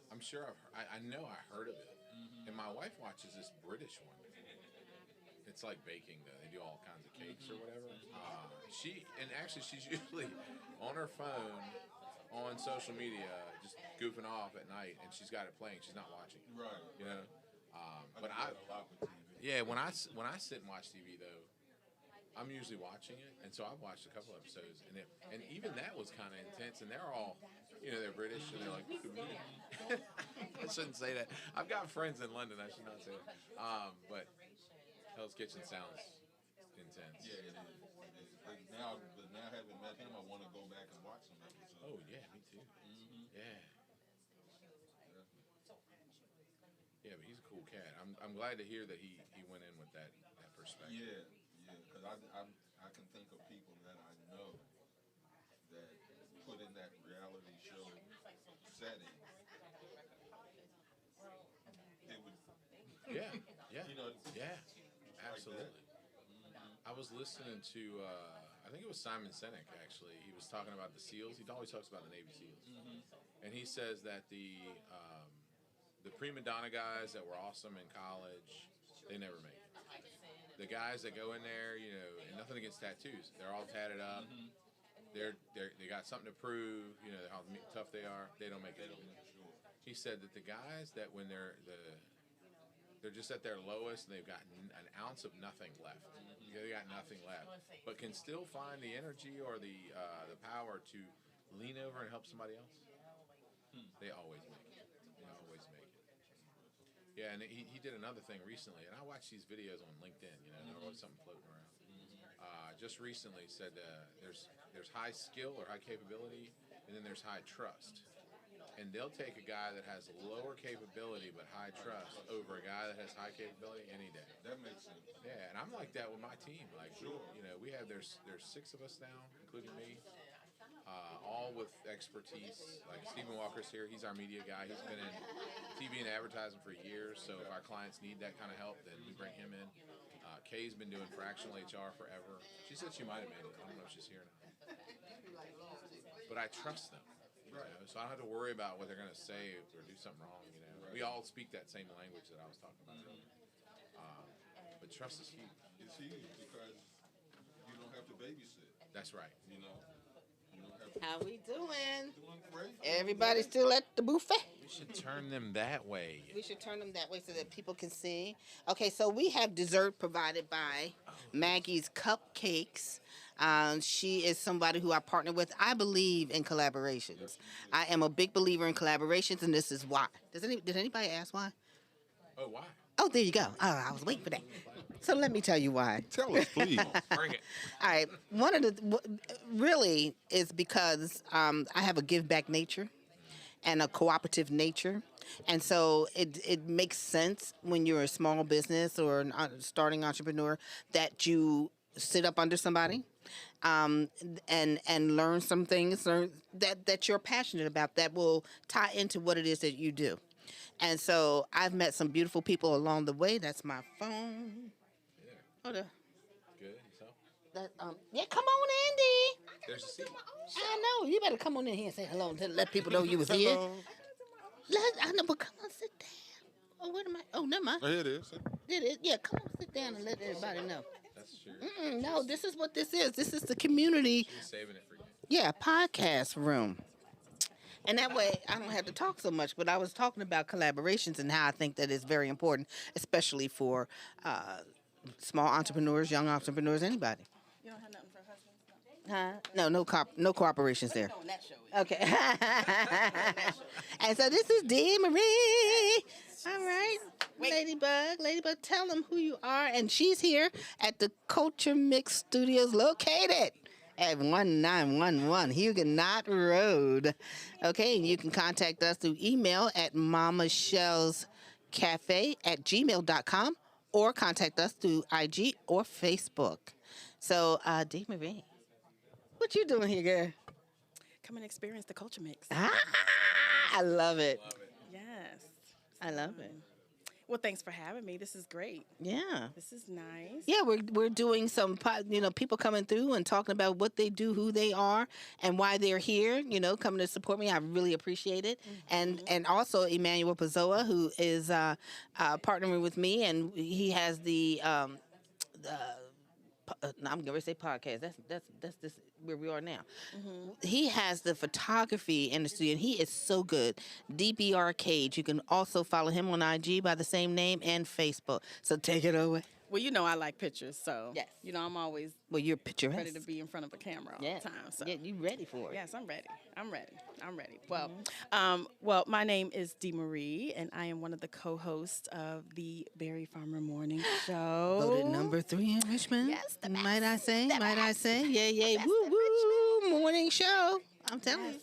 I'm sure I know I heard of it. And my wife watches this British one. It's like baking, though. They do all kinds of cakes or whatever. She's usually on her phone, on social media, just goofing off at night, and she's got it playing. She's not watching it. Right. You know. But I do that a lot with TV. yeah, when I sit and watch TV though, I'm usually watching it, and so I've watched a couple episodes, and even that was kind of intense. And they're all, they're British, and they're like, I shouldn't say that. I've got friends in London. I should not say that. But Hell's Kitchen sounds intense. Yeah, it is. But now having met him, I want to go back and watch some episodes. Oh yeah, me too. Yeah. Yeah, but he's a cool cat. I'm glad to hear that he went in with that perspective. Yeah, because I can think of people that I know that put in that reality show setting. It would. Yeah. Yeah. Absolutely. I was listening to, I think it was Simon Sinek, actually. He was talking about the SEALs. He always talks about the Navy SEALs. And he says that the prima donna guys that were awesome in college, they never make it. The guys that go in there, and nothing against tattoos. They're all tatted up. They got something to prove, how tough they are. They don't make it. He said that the guys that when they're just at their lowest and they've got an ounce of nothing left. They got nothing left, but can still find the energy or the power to lean over and help somebody else. They always make it. They always make it. Yeah, and he did another thing recently, and I watch these videos on LinkedIn. There's always something floating around. Just recently said there's high skill or high capability, and then there's high trust. And they'll take a guy that has lower capability but high trust over a guy that has high capability any day. That makes sense. Yeah, and I'm like that with my team. Like, we have there's 6 of us now, including me, all with expertise. Like Stephen Walker's here. He's our media guy. He's been in TV and advertising for years. So if our clients need that kind of help, then we bring him in. Kay's been doing fractional HR forever. She said she might have made it. I don't know if she's here now. But I trust them. So I don't have to worry about what they're going to say or do something wrong. We all speak that same language that I was talking about earlier. But trust is huge. It's huge because you don't have to babysit. That's right. You don't have to. How we doing? Doing great. Everybody still at the buffet? We should turn them that way. We should turn them that way so that people can see. Okay, so we have dessert provided by Maggie's Cupcakes. She is somebody who I partner with. I believe in collaborations. I am a big believer in collaborations, and this is why. Did anybody ask why? Oh, why? Oh, there you go. Oh, I was waiting for that. So let me tell you why. Tell us, please. Bring it. All right. One of the really is because I have a give back nature and a cooperative nature. And so it makes sense when you're a small business or a starting entrepreneur that you sit up under somebody and learn some things that you're passionate about that will tie into what it is that you do. And so I've met some beautiful people along the way. That's my phone. Yeah. Hold on. Good. Yourself? Yeah, come on, Andy. There's a seat. I know. You better come on in here and say hello to let people know you was here. I know, but come on, sit down. Oh, wait a minute. Oh, never mind. Oh, here it is. It is. Yeah, come on, sit down and let everybody know. That's true. No, this is what this is. This is the community. She's saving it for you. Yeah, podcast room. And that way, I don't have to talk so much. But I was talking about collaborations and how I think that is very important, especially for small entrepreneurs, young entrepreneurs, anybody. You don't have nothing for husbands? Huh? No cooperations there. On that show. Okay. And so this is dBArcade. All right. Ladybug, tell them who you are. And she's here at the Culture Mix Studios located at 1911 Huguenot Road. Okay, and you can contact us through email at mamashellscafe@gmail.com or contact us through IG or Facebook. So, D. Marie, what you doing here, girl? Come and experience the culture mix. Ah, I love it. Yes. I love it. Well, thanks for having me. This is great. Yeah. This is nice. Yeah, we're doing some, people coming through and talking about what they do, who they are, and why they're here. Coming to support me. I really appreciate it. And also Emmanuel Pazzoa, who is partnering with me, and he has the no, I'm gonna say podcast. That's this where we are now. He has the photography industry, and he is so good. dBArcade. You can also follow him on IG by the same name and Facebook. So take it away. Well, I like pictures, so Yes. I'm always You're picturesque. ready to be in front of a camera all the time. So Yeah, you ready for it? yes, I'm ready. Well, my name is Dee Marie, and I am one of the co-hosts of the Berry Farmer Morning Show. Voted number 3 in Richmond. Yes, the Might I best. say? The Might I best. say? Yeah, yeah. best Woo in woo! Morning show. I'm telling you.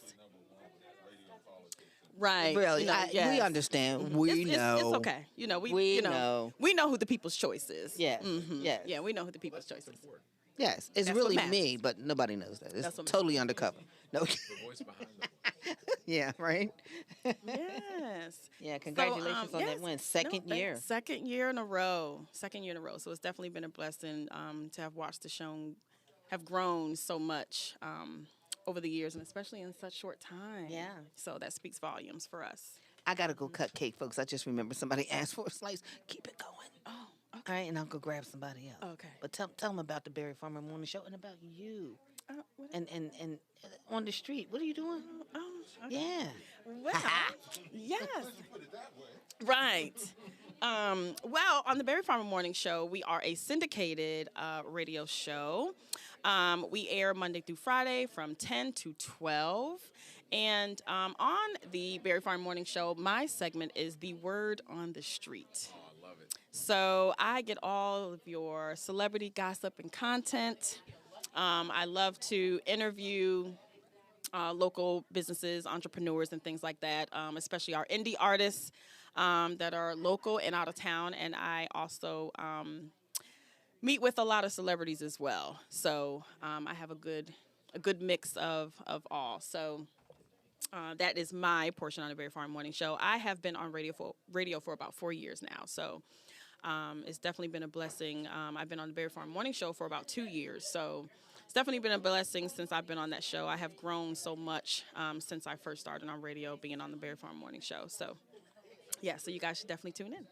Right. Really, yes. we understand. We know. It's okay. We We know. we know who the people's choice is. Yes. Yes. Yeah, we know who the people's choice is. Yes, it's That's what really matters. me, but nobody knows that. It's That's what totally undercover. No. The voice behind the Yeah, right. Yes. Yeah, congratulations on that win. Second year. Second year in a row. So it's definitely been a blessing to have watched the show have grown so much over the years, and especially in such short time. Yeah. So that speaks volumes for us. I gotta go cut cake, folks. I just remember somebody asked for a slice. Keep it going. Oh, All right, and I'll go grab somebody else. okay. But tell them about the Berry Farmer Morning Show and about you. What- And on the street, what are you doing? oh, okay. Yeah. Well, yes. Right. Well, on the Berry Farmer Morning Show, we are a syndicated radio show. We air Monday through Friday from 10 to 12. And on the Berry Farm Morning Show, my segment is The Word on the Street. Oh, I love it. So I get all of your celebrity gossip and content. I love to interview local businesses, entrepreneurs, and things like that, especially our indie artists that are local and out of town. And I also meet with a lot of celebrities as well. So I have a good mix of all. So that is my portion on the Berry Farm Morning Show. I have been on radio for about 4 years now. So it's definitely been a blessing. I've been on the Berry Farm Morning Show for about 2 years. So it's definitely been a blessing since I've been on that show. I have grown so much since I first started on radio, being on the Berry Farm Morning Show. So, yeah, so you guys should definitely tune in.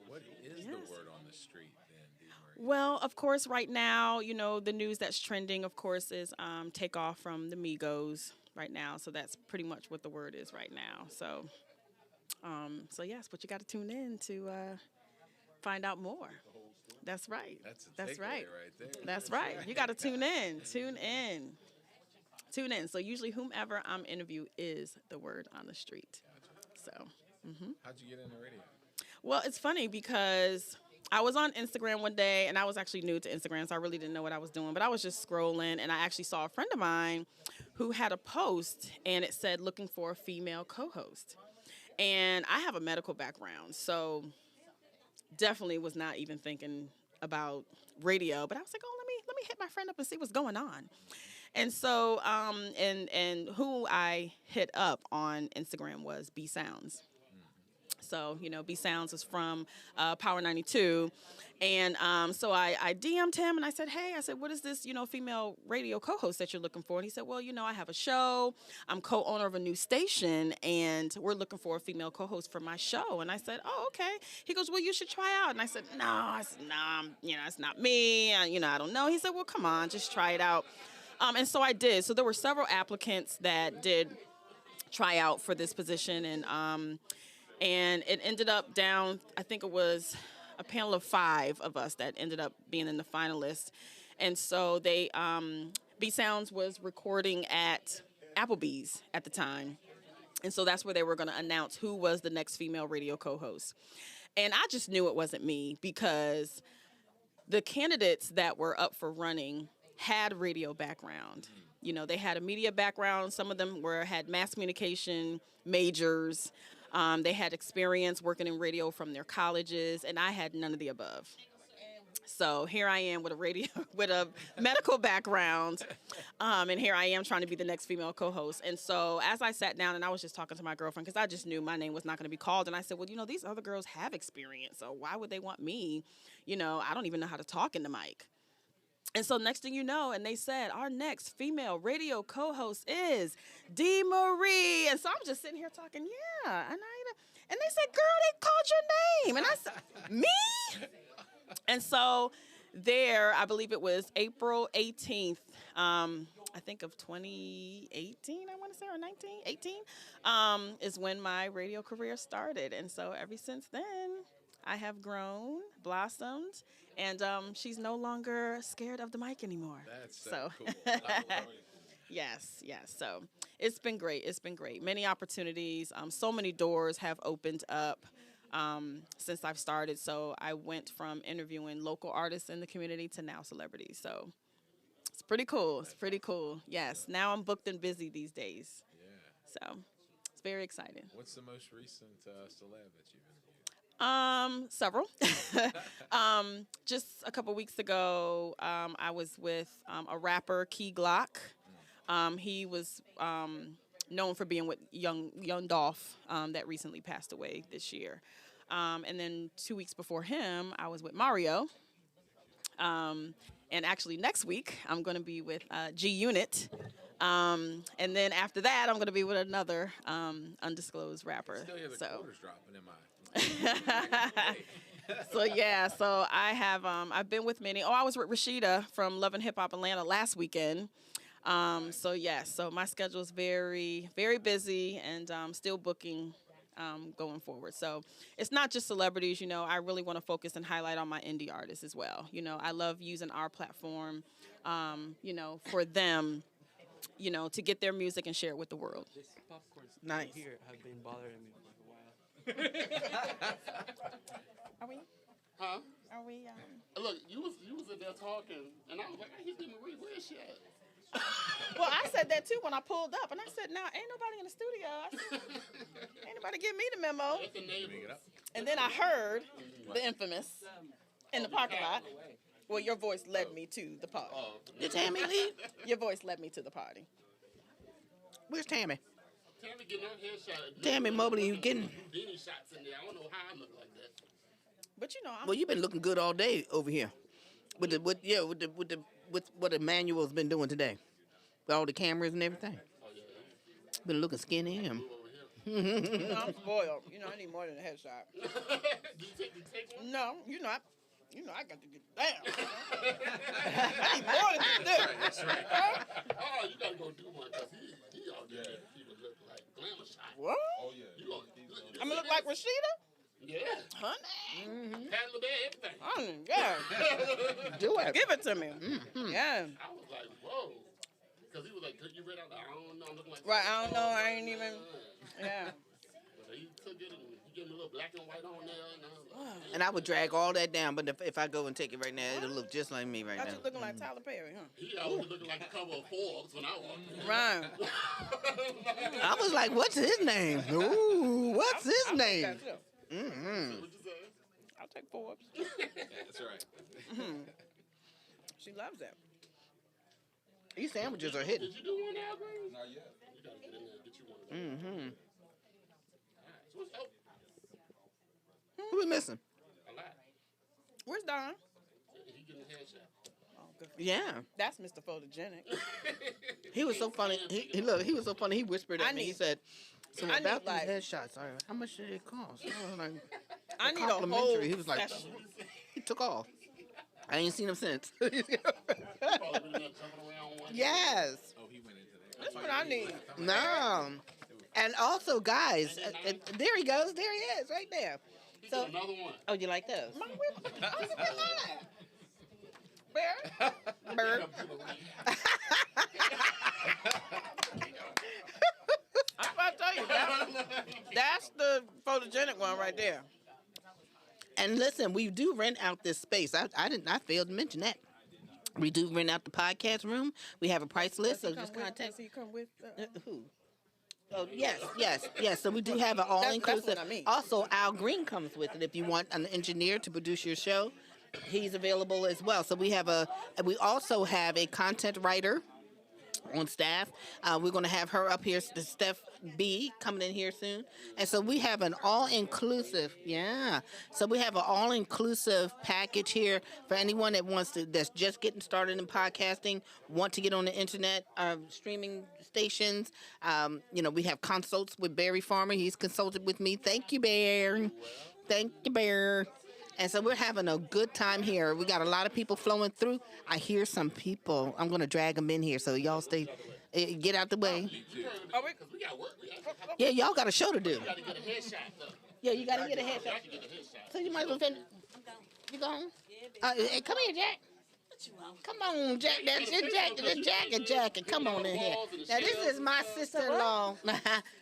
What is the word on the street then, Dee Marie? Well, of course, right now, the news that's trending, of course, is Takeoff from the Migos right now. So that's pretty much what the word is right now. So, yes, but you got to tune in to find out more. That's right. That's a takeaway right there. That's right. You got to tune in. So usually whomever I'm interview is the word on the street. So. How'd you get into radio? Well, it's funny because I was on Instagram one day, and I was actually new to Instagram, so I really didn't know what I was doing. But I was just scrolling, and I actually saw a friend of mine who had a post, and it said, looking for a female co-host. And I have a medical background, so definitely was not even thinking about radio. But I was like, oh, let me hit my friend up and see what's going on. And so, and who I hit up on Instagram was B Sounds. So, B Sounds is from Power 92. And so I DM'd him and I said, what is this, female radio co-host that you're looking for? And he said, well, I have a show. I'm co-owner of a new station and we're looking for a female co-host for my show. And I said, oh, okay. He goes, well, you should try out. And I said, no, it's not me. I don't know. He said, well, come on, just try it out. And so I did. So there were several applicants that did try out for this position. And it ended up down, I think it was a panel of 5 of us that ended up being in the finalists. And so they, B Sounds was recording at Applebee's at the time. And so that's where they were going to announce who was the next female radio co-host. And I just knew it wasn't me because the candidates that were up for running had radio background. You know, they had a media background. Some of them had mass communication majors. They had experience working in radio from their colleges, and I had none of the above. So here I am with a medical background, and here I am trying to be the next female co-host. And so as I sat down and I was just talking to my girlfriend because I just knew my name was not going to be called, and I said, well, you know, these other girls have experience, so why would they want me? You know, I don't even know how to talk in the mic. And so next thing you know, and they said, our next female radio co-host is dMarie. And so I'm just sitting here talking, yeah. And they said, girl, they called your name. And I said, me? And so there, I believe it was April 18th, I think of 2018, I want to say, or 18, is when my radio career started. And so ever since then, I have grown, blossomed, and she's no longer scared of the mic anymore. That's so cool. yes. So it's been great. It's been great. Many opportunities. So many doors have opened up since I've started. So I went from interviewing local artists in the community to now celebrities. So it's pretty cool. It's pretty cool. Yes. Now I'm booked and busy these days. Yeah. So it's very exciting. What's the most recent celeb that you've interviewed? Several. Just a couple weeks ago, I was with a rapper, Key Glock. He was known for being with Young Dolph, that recently passed away this year. And then 2 weeks before him, I was with Mario. And actually next week, I'm going to be with G Unit. And then after that, I'm going to be with another undisclosed rapper. Still hear the quarters dropping in my. So I have I've been with many. I was with Rashida from Love and Hip Hop Atlanta last weekend. So my schedule is very, very busy, and still booking going forward. So it's not just celebrities, you know. I really want to focus and highlight on my indie artists as well. You know, I love using our platform, you know, for them, you know, to get their music and share it with the world. This popcorn's Nice. here have been bothering me for a while. Are we? Huh? Are we? Look, you was in there talking, and I was like, I hear dMarie, where is she at? Well, I said that too when I pulled up, and I said, "Now, ain't nobody in the studio. I said, ain't nobody give me the memo." That's the neighbors. And then I heard the infamous in the parking lot. Well, your voice led me to the party. Did Tammy leave? Your voice led me to the party. Where's Tammy? Tammy getting her headshot. Tammy Mobley, you getting? Beanie shots in there. I don't know how I look like that. But you know, I'm Well, you've been looking good all day over here. With what Emmanuel's been doing today. With all the cameras and everything. Been looking skinny and I'm spoiled. You know, I need more than a headshot. Do you take one? No, I got to get down. I need more than this. That's right. Oh, you gotta go do one because he out there making people look like glamour shots. What? Oh yeah. You gonna, I'm gonna look like Rashida? Yeah. Honey. Pat LeBear, everything. Yeah. do it. Give it to me. Yeah. I was like, whoa. Because he was like, you read out, I don't know, I'm looking like. Right, I don't know, I ain't even. Yeah. But he took it and he gave me a little black and white on there. And I was like, And I would drag all that down, but if I go and take it right now, it'll look just like me right Got now. you looking like Tyler Perry, huh? he always looking like the cover of Forbes when I walked in. Right. I was like, what's his name? Ooh, what's his I'll take name? that, too. Mm-hmm. What you say? I'll take Forbes. That's right. She loves that. These sandwiches are hitting. Did you do one now, Grace? Not yet. You gotta get in there and get you one of those. Mm-hmm. Alright, so what's up? Who we missing? A lot. Where's Don? He getting a headshot. Oh, good for Yeah. That's Mr. Photogenic. He was so funny. He was so funny. He whispered I at me. He need- said, "So I about need, these like- headshots, how much did it cost?" I was like, I need a whole complimentary. He was like, session. he took off. I ain't seen him since. Probably been there jumping around one. Yes. Oh, he went into that. That's what I need. No. And also, guys, there he goes. There he is, right there. He So, got another one. oh, you like those? Mom, where's mine? Bear? Bird. I'm about to tell you. That's the photogenic one right there. And listen, we do rent out this space. I failed to mention that. We do rent out the podcast room. We have a price list, so just contact. Does he come with? Who? Oh, yes. So we do have an all-inclusive. what I mean. Also, Al Green comes with it. If you want an engineer to produce your show, he's available as well. So we also have a content writer on staff. We're going to have her up here, Steph B, coming in here soon. And so we have an all-inclusive, So we have an all-inclusive package here for anyone that's just getting started in podcasting, want to get on the internet, streaming stations. We have consults with Barry Farmer. He's consulted with me. Thank you, Bear. Thank you, Bear. And so we're having a good time here. We got a lot of people flowing through. I hear some people. I'm going to drag them in here, so y'all get out the way. Yeah, y'all got a show to do. Yeah, you got to get a headshot. So you might as well finish. You going? Hey, come here, Jack. Come on, Jack. That's Jack. Come on in here. Now, this is my sister-in-law.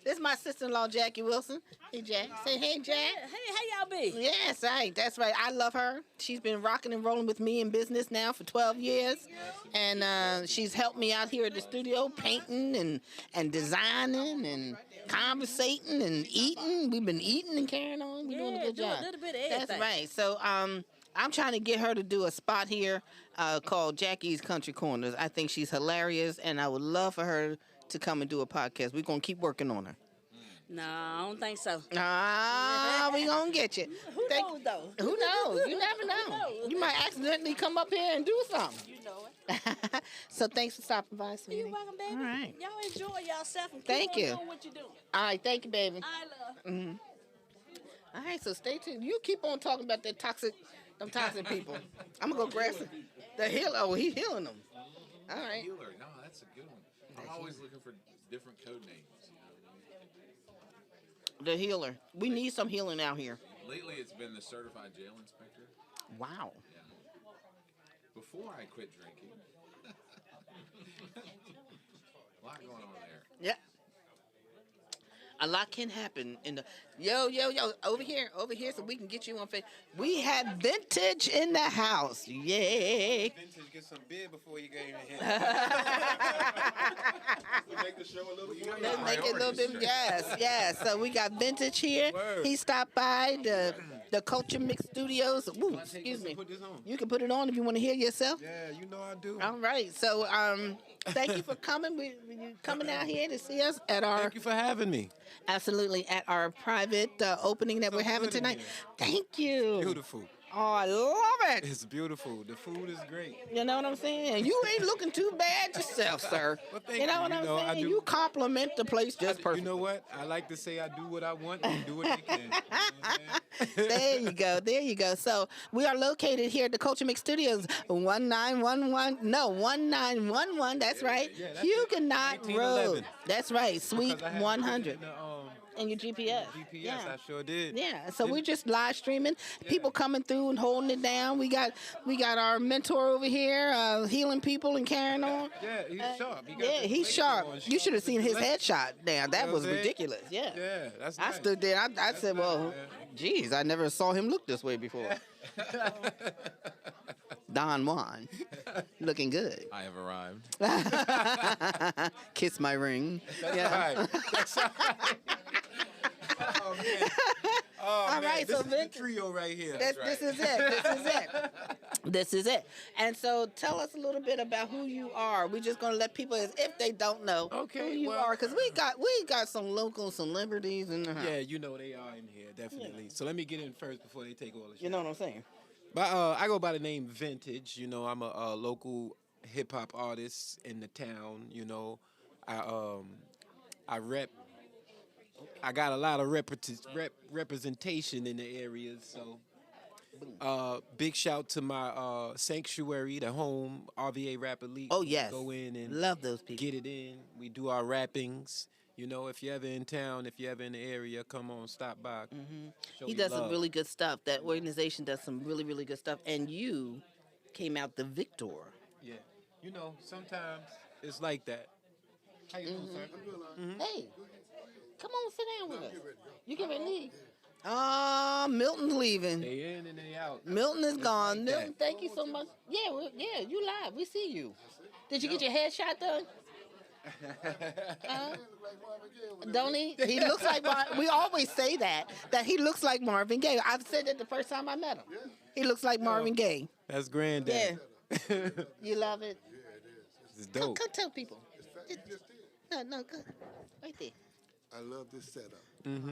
This is my sister-in-law, Jackie Wilson. Hey, Jack. Say, hey, Jack. Hey, how y'all be? Yes, right. That's right. I love her. She's been rocking and rolling with me in business now for 12 years. And she's helped me out here at the studio, painting and designing and conversating and eating. We've been eating and carrying on. We're doing a good job. A little bit of everything. That's right. So, I'm trying to get her to do a spot here called Jackie's Country Corners. I think she's hilarious, and I would love for her to come and do a podcast. We're going to keep working on her. No, I don't think so. We going to get you. Who knows, though? Who knows? You never know. You might accidentally come up here and do something. You know it. So thanks for stopping by, sweetie. You're welcome, baby. All right. Y'all enjoy yourself and keep Thank on you. doing what you're doing. All right. Thank you, baby. I love. All right. So stay tuned. You keep on talking about them toxic people. I'm going to go grab some. The healer. Oh, he's healing them. All right. Healer. No, that's a good one. I'm always looking for different code names. The healer. We need some healing out here. Lately, it's been the certified jail inspector. Wow. Yeah. Before I quit drinking. A lot going on there. Yeah. A lot can happen in the yo over here so we can get you on Facebook. We have Vintage in the house. Yay. Vintage, get some beer before you get in here. Make the show a little more. Let's make it a little bit. Yes. So we got Vintage here. He stopped by the Culture Mix Studios. Ooh, excuse me. Put this on. You can put it on if you want to hear yourself. Yeah, you know I do. All right. So thank you for coming. You coming out here to see us at our. Thank you for having me. Absolutely, at our private opening that we're having good in tonight. here. Thank you. Beautiful. Oh, I love it. It's beautiful. The food is great. You know what I'm saying? You ain't looking too bad yourself, sir. Well, thank You know you. what You I'm know, I saying? do- You compliment the place just You perfect. know what? I like to say I do what I want and do what they can. You know what I'm saying? There you go. So we are located here at the Culture Mix Studios, 1911. That's right. Yeah, that's it. Huguenot 1911. Road. That's right. Suite Because I had 100. in the, And your GPS. GPS, I sure did. Yeah, so we're just live streaming. People coming through and holding it down. We got our mentor over here, healing people and carrying on. Yeah, he's sharp. He got Yeah, the he's laser sharp. on, You should have seen his Laser. headshot. Damn, that You know was what I'm saying? ridiculous. Yeah. Yeah, that's I nice. stood there. I said, well, geez, I never saw him look this way before. Don Juan, looking good. I have arrived. Kiss my ring. That's right. That's right. Oh, man. Oh, All man. right, this so is the Vintage- trio right here. This is it. And so tell us a little bit about who you are. We're just going to let people, as if they don't know Okay, who you well- are, because we got some local celebrities in the house. Yeah, you know they are in here, definitely. So let me get in first before they take all the shit. You know what I'm saying? But I go by the name Vintage. You know, I'm a local hip hop artist in the town. You know, I rep. I got a lot of representation in the areas. So, big shout to my sanctuary, the home RVA Rap Elite. Oh, yes. Go in and Love those people. get it in. We do our rappings. You know, if you're ever in town, if you're ever in the area, come on, stop by. Show He your does some love. really good stuff. That organization does some really, really good stuff. And you came out the victor. Yeah. You know, sometimes it's like that. How you doing, sir? Hey. Come on, sit down with us. You get ready to leave. Milton's leaving. They in and they out. Milton is gone. like Milton, that. thank you so much. Yeah, yeah, you live. We see you. Did you get your headshot done? Don't he? He looks like we always say that he looks like Marvin Gaye. I've said that the first time I met him. He looks like Marvin Gaye. That's granddad. Yeah. You love it? It's dope. Come tell people. No, go. Right there. I love this setup. Mm-hmm.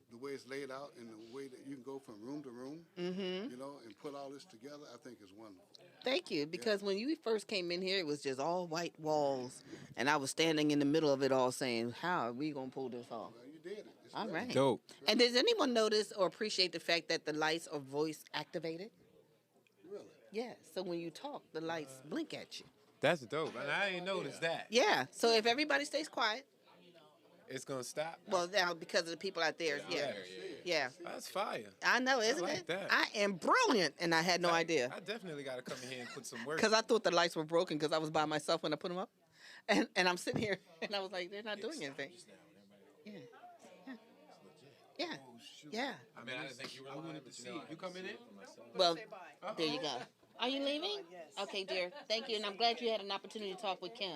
The way it's laid out and the way that you can go from room to room, Mm-hmm. you know, and put all this together, I think is wonderful. Thank you, because when you first came in here, it was just all white walls, and I was standing in the middle of it all saying, how are we going to pull this off? Well, you did it. It's All great. right. Dope. And does anyone notice or appreciate the fact that the lights are voice activated? Really? Yeah, so when you talk, the lights blink at you. That's dope. And I ain't noticed that. Yeah, so if everybody stays quiet, It's gonna stop. well, now because of the people out there, yeah. That's fire. I know, isn't like it? that. I am brilliant, and I had no idea. I definitely gotta come in here and put some work. Because I thought the lights were broken because I was by myself when I put them up. And I'm sitting here, and I was like, they're not doing anything. Yeah. Yeah. Yeah. I mean, I didn't think you were. I wanted to see it. You coming in? Well, there you go. Are you leaving? Okay, dear. Thank you. And I'm glad you had an opportunity to talk with Kim.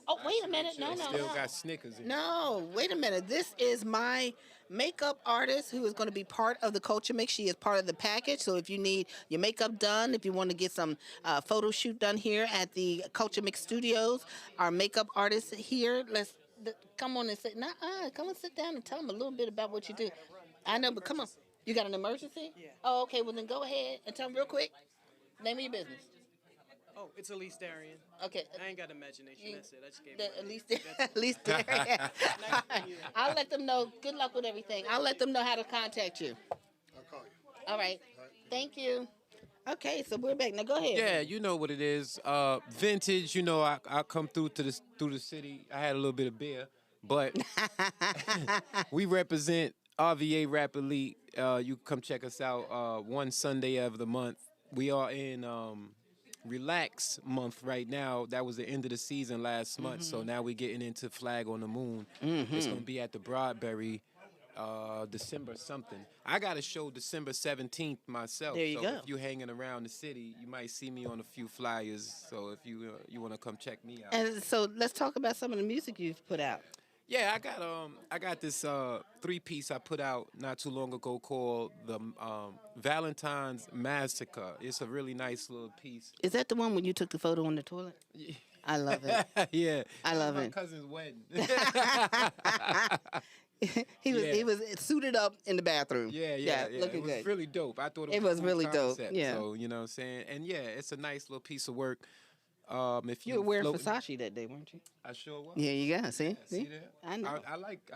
Oh, wait a minute. No. Still got Snickers in. No, wait a minute. This is my makeup artist who is going to be part of the Culture Mix. She is part of the package. So if you need your makeup done, if you want to get some photo shoot done here at the Culture Mix Studios, our makeup artist here, come on and sit. Come and sit down and tell them a little bit about what you do. I know, but come on. You got an emergency? Yeah. Oh, okay. Well, then go ahead and tell them real quick. Name of your business. Oh, it's Elise Darian. Okay. I ain't got imagination. That's it. I just gave At least there. I'll let them know. Good luck with everything. I'll let them know how to contact you. I'll call you. All right. Thank you. Okay, so we're back. Now go ahead. Yeah, you know what it is. Vintage. You know, I come through the city. I had a little bit of beer, but we represent RVA Rap Elite. You come check us out one Sunday of the month. We are in Relax month right now. That was the end of the season last month, so now we're getting into Flag on the Moon. It's gonna be at the Broadberry, December something. I got a show December 17th myself. There you so go. if you're hanging around the city, you might see me on a few flyers. So if you want to come check me out. And so let's talk about some of the music you've put out. Yeah, I got this 3-piece I put out not too long ago called the Valentine's Massacre. It's a really nice little piece. Is that the one when you took the photo on the toilet? I love it. Yeah, I love my it. cousin's wedding. He was suited up in the bathroom. Yeah. Looking It was good. really dope. I thought It was was a cool really dope, concept. yeah. So you know what I'm saying, and yeah, it's a nice little piece of work. If You were wearing floating- Versace that day, weren't you? I sure was. Yeah, you got. See that? I know.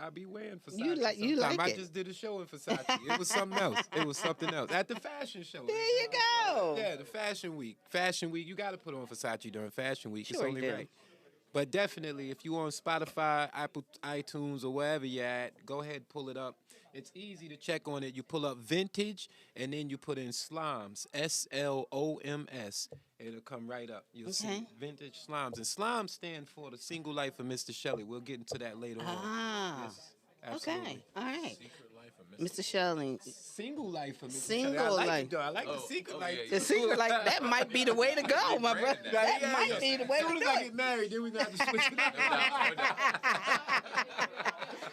I be wearing Versace. You like sometime. I it. just did a show in Versace. It was something else. It was something else at the fashion show. There you go. Yeah, the Fashion Week. Fashion Week. You got to put on Versace during Fashion Week. Sure It's you only do. right. But definitely, if you on Spotify, Apple, iTunes, or wherever you're at, go ahead, pull it up. It's easy to check on it. You pull up Vintage, and then you put in Slimes, SLOMS. It'll come right up. You'll see Vintage Slimes. And Slimes stand for the Single Life of Mr. Shelley. We'll get into that later on. Yes, absolutely. Okay. All right. Secret life of Mr. Shelley. Single Life of Mr. Single Shelley. I like life. it, though. I like the Secret Life. The secret, like that might be the way to go, my brother. That might be the way As to soon as do I it. get married, then we're going to have to switch it up.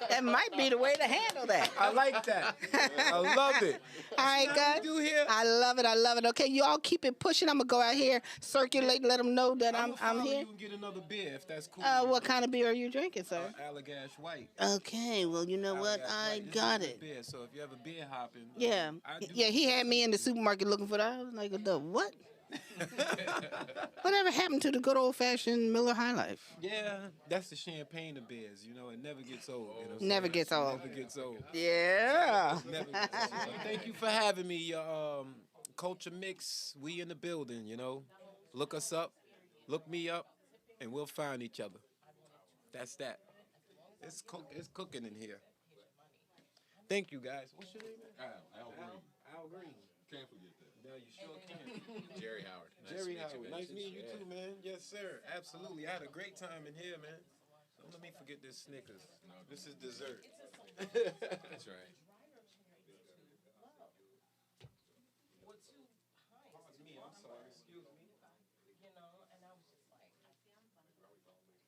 That might be the way to handle that. I like that. I love it. All right, See how guys. we do here? I love it. I love it. Okay, you all keep it pushing. I'm gonna go out here, circulate, let them know that I'm here. You can get another beer if that's cool. What kind of beer are you drinking, sir? Allagash White. Okay. Well, you know what? Allagash I White. This got is a it. Beer. So if you ever beer hopping, Yeah. I do- Yeah. He had me in the supermarket looking for that. I was like, the what? Whatever happened to the good old fashioned Miller High Life? Yeah, that's the champagne of beers. You know, it never gets old. You know what I'm Never saying? gets old. Never gets old. Yeah. Never gets old. Thank you for having me. Your Culture Mix. We in the building. You know, look us up, look me up, and we'll find each other. That's that. It's cooking in here. Thank you guys. What's your name? Al Green. Al Green. Can't forget that. No, you sure can. Jerry Howard. Nice Jerry to meet Howard. you, Nice man. meeting you too, man. Yes, sir. Absolutely. I had a great time in here, man. So Let me forget this Snickers. No, this is dessert. That's right. Pardon me, I'm sorry. Excuse me. You know, and I was just like,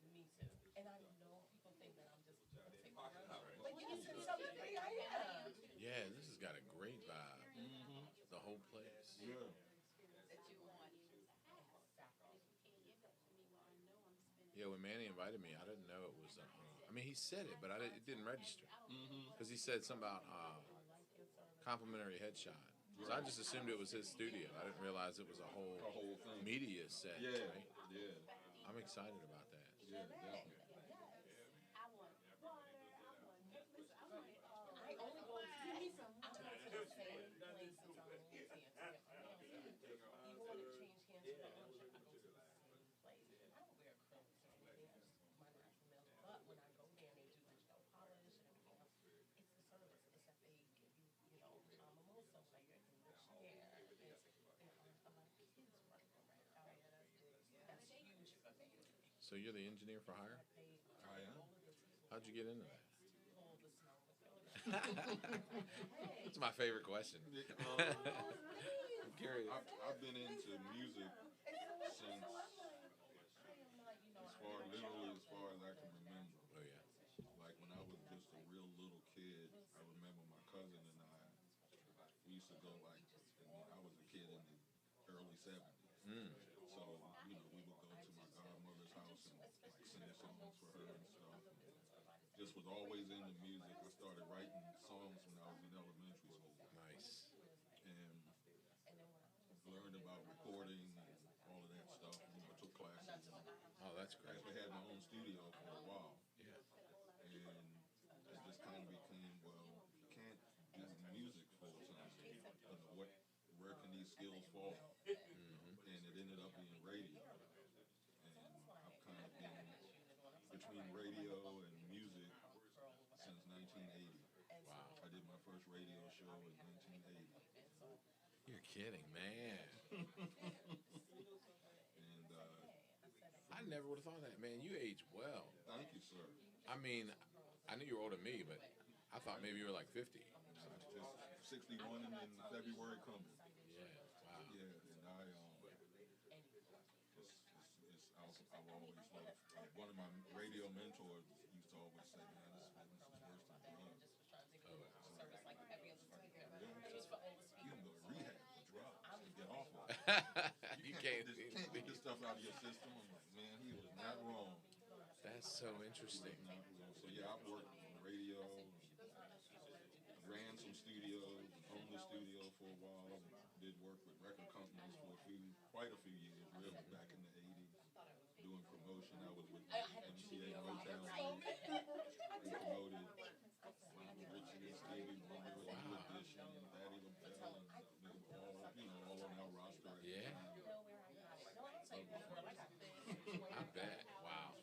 me too. And I know people think that I'm just taking but you said something great. I am. Yeah, this has got a great vibe. The whole place. Yeah. Yeah, when Manny invited me, I didn't know it was. I mean, he said it, but it didn't register because he said something about complimentary headshot. So I just assumed it was his studio. I didn't realize it was a whole thing. media set. Yeah, right? yeah. I'm excited about that. Yeah, definitely. I only go to give me some. I'm not to the same place since I'm in Even when it changed hands for the ownership, I go to the same place. And I don't wear acrylics or anything. I just my natural nails. But when I go there and they do the gel polish and everything else, it's the service. It's that they give you, mimosa when you're in the chair. There are a lot of kids running around. That's huge for me. So you're the engineer for hire? I am. How'd you get into that? That's my favorite question. I'm curious. I've been into music since literally as far as I can remember. Oh yeah. Like when I was just a real little kid, I remember my cousin and we used to go I was a kid in the early 70s. So, we would go to my godmother's house and sing songs for her and stuff. Just was always into music. I started writing songs when I was in elementary school. Nice. And learned about recording and all of that stuff. Took classes. Oh, that's great. Actually had my own studio for a while. Yeah. And it just kind of became, well, you can't do music full time. Where can these skills fall? And it ended up being radio. And I've kind of been between radio and music since 1980. Wow. I did my first radio show in 1980. You're kidding, man. And I never would have thought that, man. You age well. Thank you, sir. I mean, I knew you were older than me, but I thought maybe you were like 50. Just 61 and then February coming. Yeah, wow. Yeah, and I've always loved, one of my radio mentors used to always say, man, this business is worse than drugs. You can go to rehab for drugs and get off of it. You can't get this stuff out of your system. I'm like, man, he was not wrong. That's so interesting. So yeah, I've worked on radio, ran some studios, owned the studio for a while, did work with record companies for quite a few years, really back in the 80s, doing promotion. I was with MCA Motown. We promoted Richie and Stevie Wonder, New Edition, and Patti LaBelle, and they were all on our roster at the time. I bet. Wow.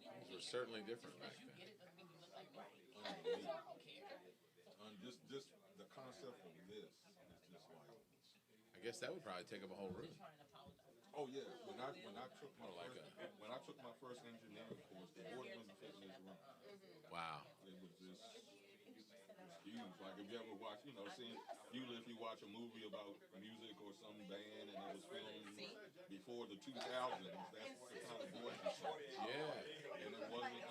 Things were certainly different back then. Just the concept of this is just like. I guess that would probably take up a whole room. Oh yeah, when I took my first engineering course, the board wouldn't fit in this room. Wow. It was just huge. Like if you ever watch, usually if you watch a movie about music or some band and it was filmed before the 2000s, that's the kind of board you saw. Yeah. And it wasn't,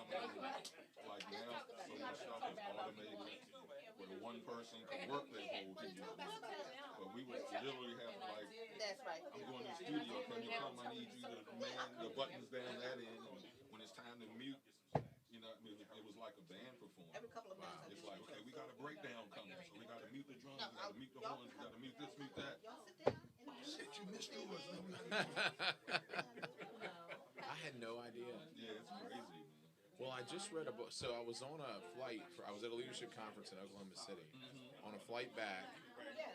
like now, so much stuff is automated where one person can work that whole video. But we would literally have That's right. I'm going to the studio, can you come? I need you to man the buttons down that end, and when it's time to mute, it was like a band performance. Every couple of minutes. It's like, okay, we got a breakdown coming, so we got to mute the drums, we got to mute the horns, we got to mute this, mute that. Shit, you missed yours. I had no idea. Yeah, it's crazy, man. Well, I just read a book. So I was on a flight. I was at a leadership conference in Oklahoma City. On a flight back,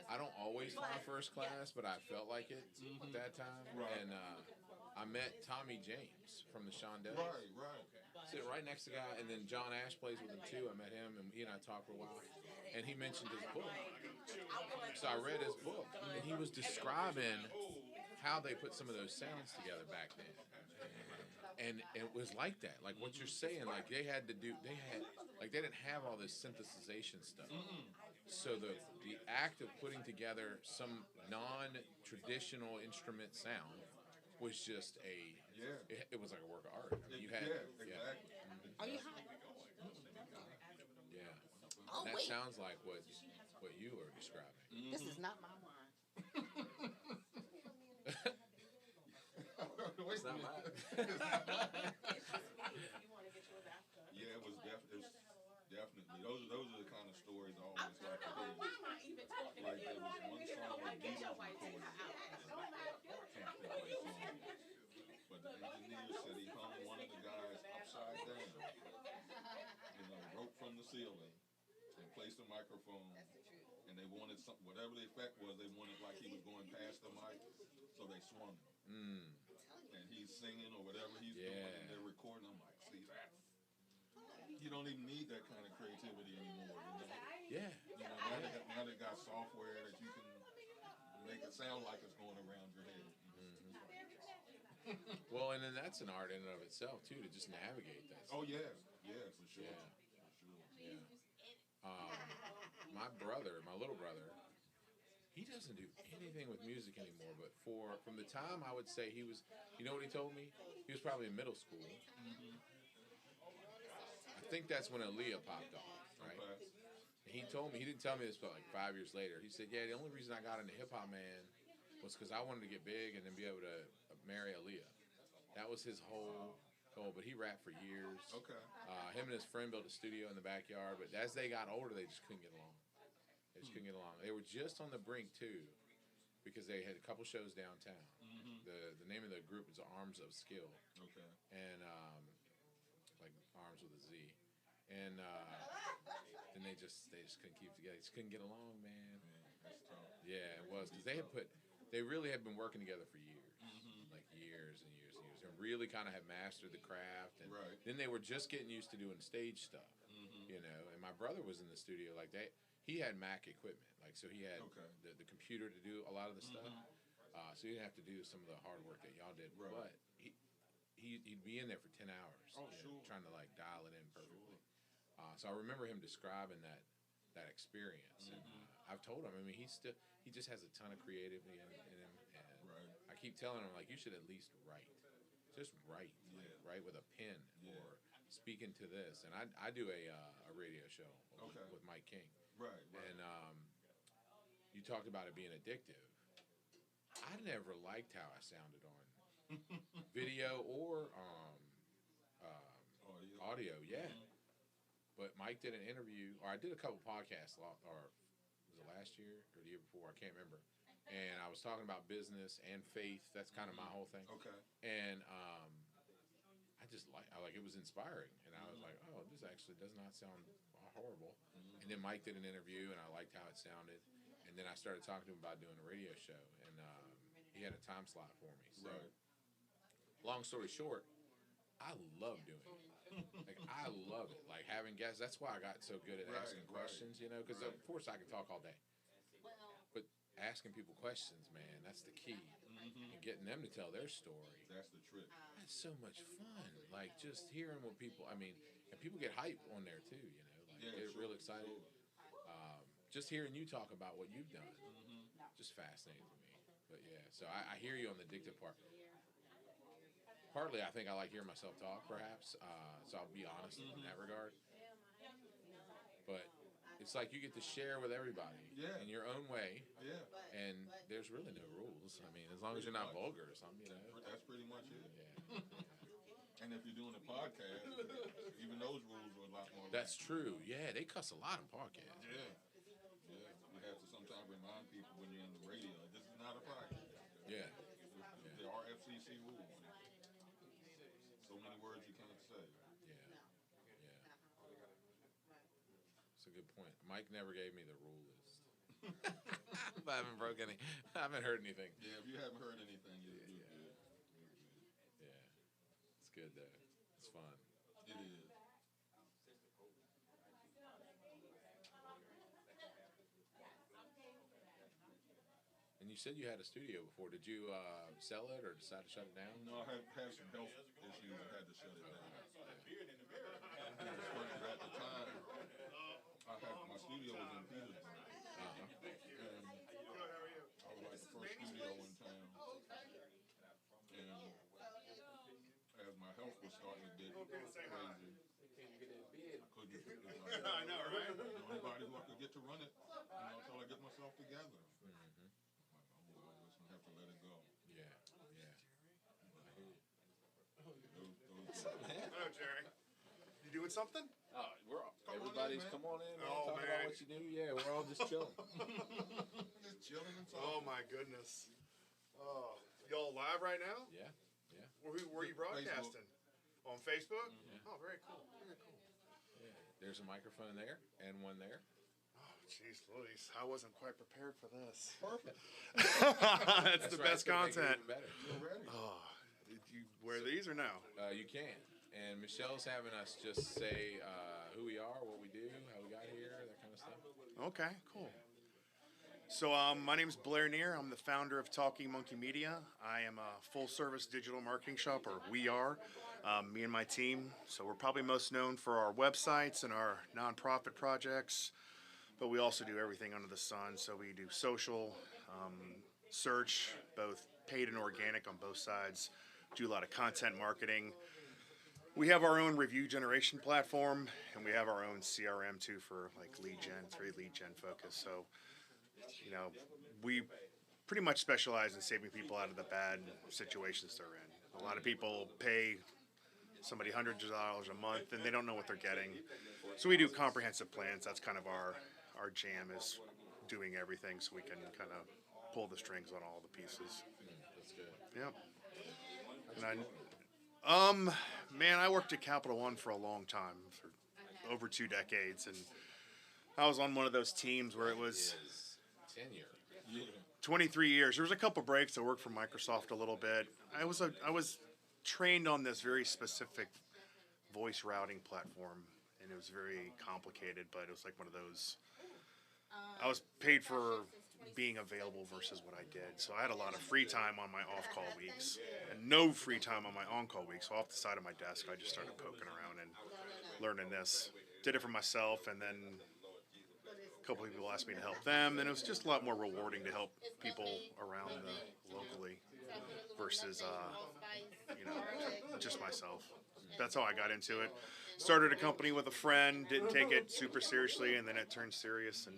I don't always fly first class, but I felt like it at that time. Right. And I met Tommy James from the Shondells. Right. Sitting right next to the guy, and then John Ash plays with him too. I met him, and he and I talked for a while. And he mentioned his book. So I read his book, and he was describing how they put some of those sounds together back then. and it was like that. Like what you're saying, like they didn't have all this synthesization stuff. So the act of putting together some non-traditional instrument sound was just it was like a work of art. I mean, you had exactly. Are you hot? yeah. Oh, And that wait. sounds like what you were describing. This is not my wine. It's not mine. Yeah, it was definitely. Those are the kind of stories I always like to hear. Like there was one song that Beatles recorded. Can't think of the song. But the engineer said he hung one of the guys upside down, rope from the ceiling, and placed a microphone. And they wanted something, whatever the effect was, they wanted like he was going past the mic, so they swung him. And he's singing or whatever he's doing, and they're recording. I'm like, see that? You don't even need that kind of creativity anymore. Yeah. Now they got software that you can make it sound like it's going around your head. Well, and then that's an art in and of itself too, to just navigate that. Oh yeah, for sure. Yeah. My little brother, he doesn't do anything with music anymore. But from the time I would say he was, you know what he told me? He was probably in middle school. I think that's when Aaliyah popped off, right? Okay. And he told me, he didn't tell me this, but like 5 years later, he said, yeah, the only reason I got into hip hop, man, was because I wanted to get big and then be able to marry Aaliyah. That was his whole goal. But he rapped for years. Okay. Him and his friend built a studio in the backyard. But as they got older, they just couldn't get along. They were just on the brink too, because they had a couple shows downtown. The name of the group is Arms of Skill. Okay. And like arms with a Z. And then they just couldn't keep together. They just couldn't get along, man. That's tough. Yeah, it was, because they really had been working together for years, like years and years and years, and really kind of had mastered the craft. And then they were just getting used to doing stage stuff, And my brother was in the studio like that. He had Mac equipment, like so he had the computer to do a lot of the stuff, so he didn't have to do some of the hard work that y'all did. Right. But he'd be in there for 10 hours, trying to like dial it in perfectly. So I remember him describing that experience, and I've told him. I mean, he just has a ton of creativity in him, and I keep telling him like you should at least write, just write, like, write with a pen or speak into this. And I do a radio show with Mike King, and you talked about it being addictive. I never liked how I sounded on video or audio, But Mike did an interview, or I did a couple podcasts, or was it last year or the year before? I can't remember. And I was talking about business and faith. That's kind of my whole thing. Okay. And I just it was inspiring, and I was like, oh, this actually does not sound horrible. And then Mike did an interview, and I liked how it sounded. And then I started talking to him about doing a radio show, and he had a time slot for me. So, long story short, I love doing it. Like, I love it. Like, having guests. That's why I got so good at asking questions, because of course I could talk all day. But asking people questions, man, that's the key. And getting them to tell their story. That's the trick. That's so much fun. Like, just hearing what people, and people get hype on there too, Like, get real excited. Just hearing you talk about what you've done, just fascinating to me. But yeah, so I hear you on the addictive part. Partly, I think I like hearing myself talk, perhaps. So I'll be honest in that regard. But it's like you get to share with everybody in your own way. Yeah. And there's really no rules. I mean, as long as you're not vulgar or something, That's pretty much it. Yeah. And if you're doing a podcast, even those rules are a lot more. That's true. Yeah, they cuss a lot in podcasts. Yeah. You have to sometimes remind people when you're in the radio, this is not a podcast. Yeah. There are FCC rules. So many words you can't say. Yeah. It's a good point. Mike never gave me the rule list. I haven't broke any. I haven't heard anything. Yeah, if you haven't heard anything, you're good. Yeah. It's good though. It's fun. It is. And And you said you had a studio before. Did you sell it or decide to shut it down? No, I had some health issues and had to shut it down. It was funny, at the time, my studio was in Petersburg. And I was like the first studio in town. And as my health was starting to get crazy, I couldn't. I know, right? Nobody who I could get to run it, until I get myself together. I have to let it go. Yeah. Hello, Jerry. You doing something? Everybody's come on in, man. Oh, Talk man. about what you do. Yeah, we're all just chilling. Just chilling and Oh, my goodness. Oh, y'all live right now? Yeah. Where are you broadcasting? On Facebook? Yeah. Oh, very cool. Very cool. Yeah. There's a microphone there and one there. Oh, jeez, Louise. I wasn't quite prepared for this. Perfect. That's the right. best It's gonna make it content. even better. Oh, did you wear these or no? You can. And Michelle's having us just say who we are, what we do, how we got here, that kind of stuff. Okay, cool. So my name is Blair Neer. I'm the founder of Talking Monkey Media. I am a full-service digital marketing shop, or we are, me and my team. So we're probably most known for our websites and our nonprofit projects, but we also do everything under the sun. So we do social, search, both paid and organic on both sides. Do a lot of content marketing. We have our own review generation platform, and we have our own CRM too for like lead gen, very lead gen focused. So, we pretty much specialize in saving people out of the bad situations they're in. A lot of people pay somebody hundreds of dollars a month, and they don't know what they're getting. So we do comprehensive plans. That's kind of our jam, is doing everything so we can kind of pull the strings on all the pieces. That's good. Yep. And I worked at Capital One for a long time, for over 2 decades, and I was on one of those teams where it was 10 years. 23 years. There was a couple breaks. I worked for Microsoft a little bit. I was trained on this very specific voice routing platform, and it was very complicated, but it was like one of those. I was paid for being available versus what I did. So I had a lot of free time on my off-call weeks and no free time on my on-call weeks. So off the side of my desk, I just started poking around and learning this. Did it for myself, and then a couple of people asked me to help them, and it was just a lot more rewarding to help people around locally versus just myself. That's how I got into it. Started a company with a friend, didn't take it super seriously, and then it turned serious, and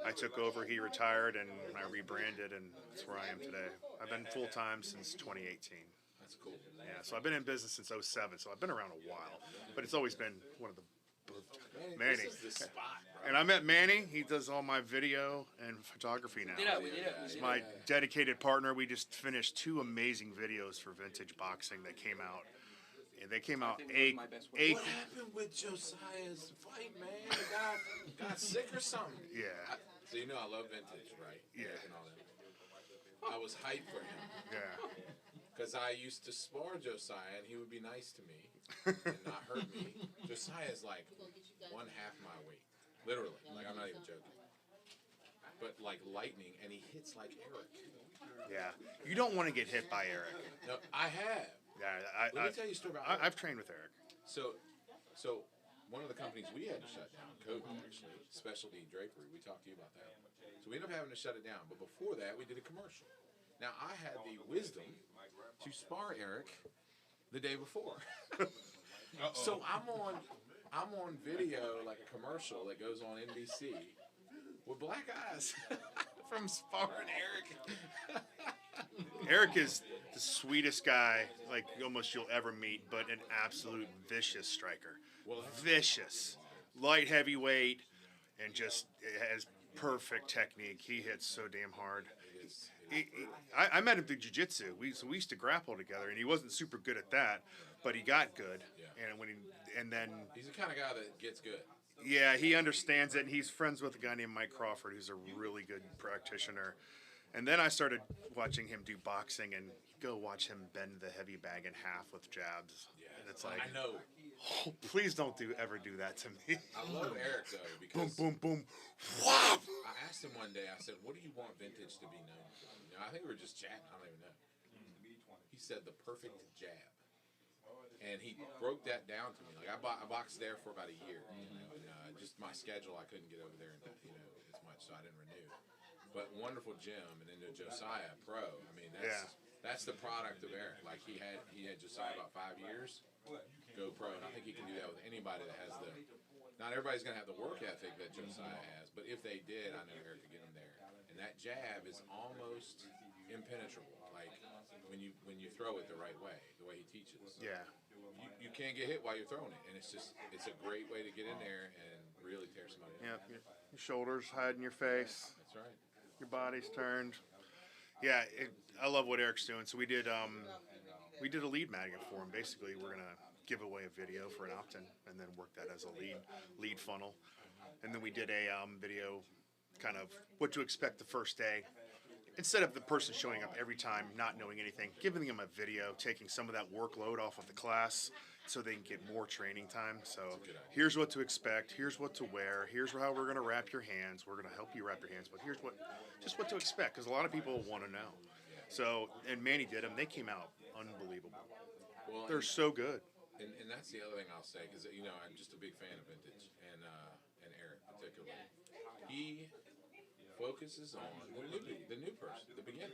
I took over. He retired, and I rebranded, and that's where I am today. I've been full-time since 2018. That's cool. Yeah, so I've been in business since 2007, so I've been around a while, but it's always been one of the Manny. This is the spot, bro. And I met Manny. He does all my video and photography now. He's my dedicated partner. We just finished 2 amazing videos for Vintage Boxing that came out. And they came out What happened with Josiah's fight, man? The guy got sick or something? Yeah. So you know I love vintage, right? Yeah. And all that. I was hyped for him. Yeah. Because I used to spar Josiah, and he would be nice to me and not hurt me. Josiah's like 1/2 my weight. Literally. Like, I'm not even joking. But like lightning, and he hits like Eric. Yeah. You don't want to get hit by Eric. No, I have. Yeah, Let me tell you a story about Eric. I've trained with Eric. So one of the companies we had to shut down, Cody actually, Specialty Drapery, we talked to you about that. So we ended up having to shut it down. But before that, we did a commercial. Now, I had the wisdom to spar Eric the day before. So I'm on video, like a commercial that goes on NBC with black eyes from sparring Eric. Eric is the sweetest guy, like almost you'll ever meet, but an absolute vicious striker. Vicious. Light heavyweight, and just has perfect technique. He hits so damn hard. I met him through jiu-jitsu. We used to grapple together, and he wasn't super good at that, but he got good. Yeah. And then He's the kind of guy that gets good. yeah, he understands it, and he's friends with a guy named Mike Crawford, who's a really good practitioner. And then I started watching him do boxing, and go watch him bend the heavy bag in half with jabs. Yeah, and it's like, I know. Oh, please don't ever do that to me. I love Eric though Boom, because boom, boom. Whop! I asked him one day. I said, "What do you want vintage to be known for?" No, I think we were just chatting. I don't even know. He said the perfect jab. And he broke that down to me. Like I boxed there for about a year, and just my schedule, I couldn't get over there, and as much, so I didn't renew. But wonderful gym, and then the Josiah Pro. I mean, that's the product of Eric. Like he had Josiah about 5 years, go pro, and I think he can do that with anybody that has the. Not everybody's gonna have the work ethic that Josiah has, but if they did, I know Eric could get them there. And that jab is almost impenetrable. Like when you throw it the right way, the way he teaches. Yeah. You can't get hit while you're throwing it, and it's a great way to get in there and really tear somebody Yeah, up. your shoulders hiding your face. That's right. Your body's turned. Yeah, I love what Eric's doing. So we did a lead magnet for him. Basically, we're gonna give away a video for an opt-in, and then work that as a lead funnel. And then we did a video, kind of what to expect the first day. Instead of the person showing up every time, not knowing anything, giving them a video, taking some of that workload off of the class so they can get more training time. So here's what to expect, here's what to wear, here's how we're going to wrap your hands. We're going to help you wrap your hands, but here's what to expect, because a lot of people want to know. So, and Manny did them. They came out unbelievable. Well, they're so good. And that's the other thing I'll say, because I'm just a big fan of vintage, and Eric particularly. He focuses on the new person, the beginner.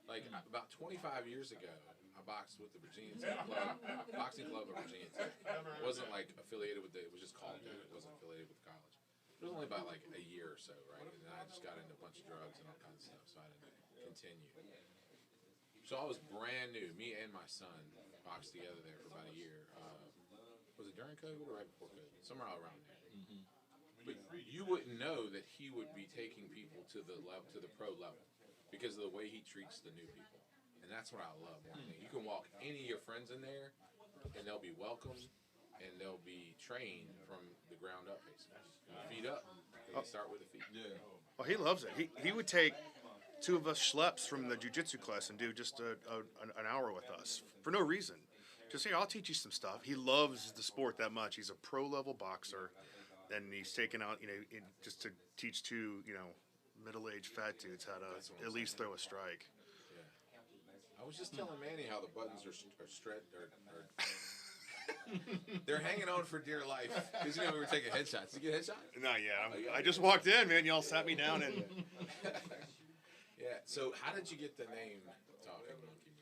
Like about 25 years ago, I boxed with the Virginia Tech Club, boxing club of Virginia Tech. It wasn't like affiliated with it was just called that. It wasn't affiliated with the college. It was only about like a year or so, right? And then I just got into a bunch of drugs and all kinds of stuff, so I didn't continue. So I was brand new. Me and my son boxed together there for about a year. Was it during COVID or right before COVID? Somewhere around there. But you wouldn't know that he would be taking people to the pro level because of the way he treats the new people, and that's what I love more than anything. You can walk any of your friends in there, and they'll be welcomed, and they'll be trained from the ground up, basically. Feet up. They start with the feet. Yeah. Well, he loves it. He would take two of us schleps from the jiu-jitsu class and do just an hour with us for no reason. Just here, I'll teach you some stuff. He loves the sport that much. He's a pro-level boxer. And he's taken out, just to teach two, middle-aged fat dudes how to at least throw a strike. Yeah. I was just telling Manny how the buttons are stretched. They're hanging on for dear life. Because, we were taking headshots. Did you get a headshot? Not yet. I just walked in, man. Y'all sat me down and... Yeah. So how did you get the name Talking Monkey?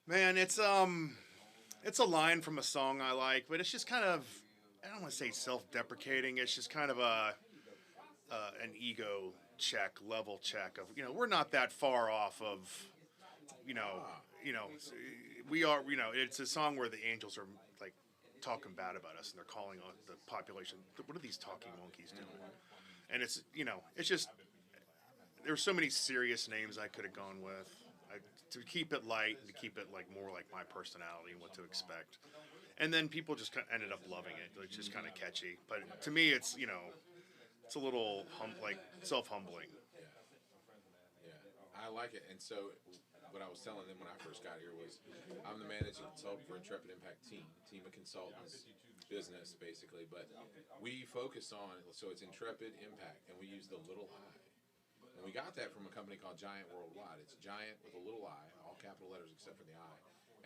Man, it's a line from a song I like, but it's just kind of... I don't want to say self-deprecating. It's just kind of an ego check, level check of we're not that far off of we are it's a song where the angels are like talking bad about us and they're calling on the population. What are these talking monkeys doing? And it's it's just there's so many serious names I could have gone with to keep it light and to keep it like more like my personality and what to expect. And then people just kind of ended up loving it. It's just kind of catchy. But to me, it's, it's a little self-humbling. Yeah, I like it. And so what I was telling them when I first got here was I'm the managing consultant for Intrepid Impact team of consultants, business basically. But we focus on, so it's Intrepid Impact, and we use the little I. And we got that from a company called Giant Worldwide. It's Giant with a little I, all capital letters except for the I.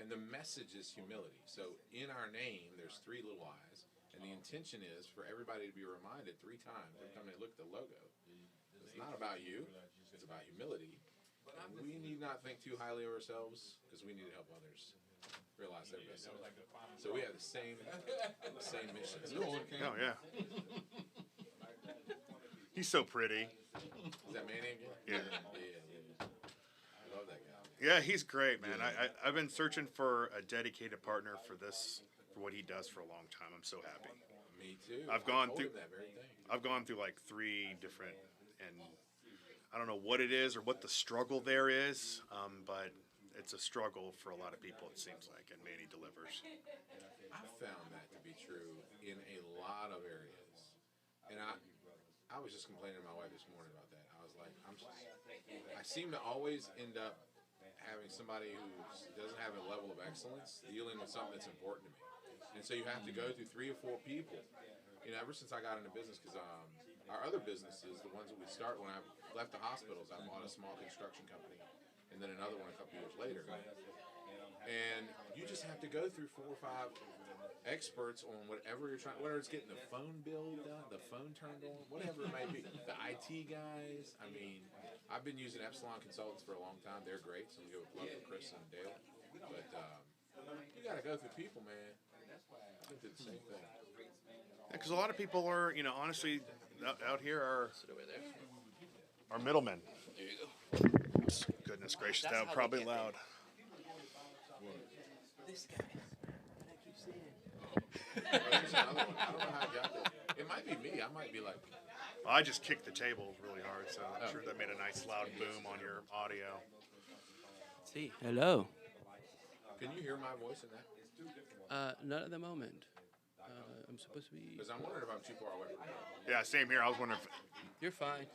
And the message is humility. So in our name, there's 3 little I's, and the intention is for everybody to be reminded 3 times every time they look at the logo. It's not about you, it's about humility. And we need not think too highly of ourselves, because we need to help others realize their best self. So we have the same mission. Oh, yeah. He's so pretty. Is that Manny again? Yeah. I love that guy. Yeah, he's great, man. I've been searching for a dedicated partner for what he does for a long time. I'm so happy. Me too. I've gone through that very thing. I've gone through like 3 different, and I don't know what it is or what the struggle there is, but it's a struggle for a lot of people, it seems like, and Manny delivers. I found that to be true in a lot of areas, and I was just complaining to my wife this morning about that. I was like, I seem to always end up having somebody who doesn't have a level of excellence dealing with something that's important to me. And so you have to go through 3 or 4 people. Ever since I got into business, because our other businesses, the ones that we start when I left the hospitals, I bought a small construction company and then another one a couple years later. And you just have to go through 4 or 5 experts on whatever you're trying, whether it's getting the phone bill done, the phone turned on, whatever it may be. The IT guys, I mean, I've been using Epsilon Consultants for a long time. They're great, so we go with love with Chris and Dale. But you got to go through people, man. I did the same thing. Because a lot of people are, honestly, out here are middlemen. There you go. Goodness gracious, that was probably loud. This guy. I don't know how I got that. It might be me. I might be like. I just kicked the table really hard, so I'm sure that made a nice loud boom on your audio. See, hello. Can you hear my voice in that? Not at the moment. I'm supposed to be. Because I'm wondering if I'm too far away from you. Yeah, same here. I was wondering if. You're fine.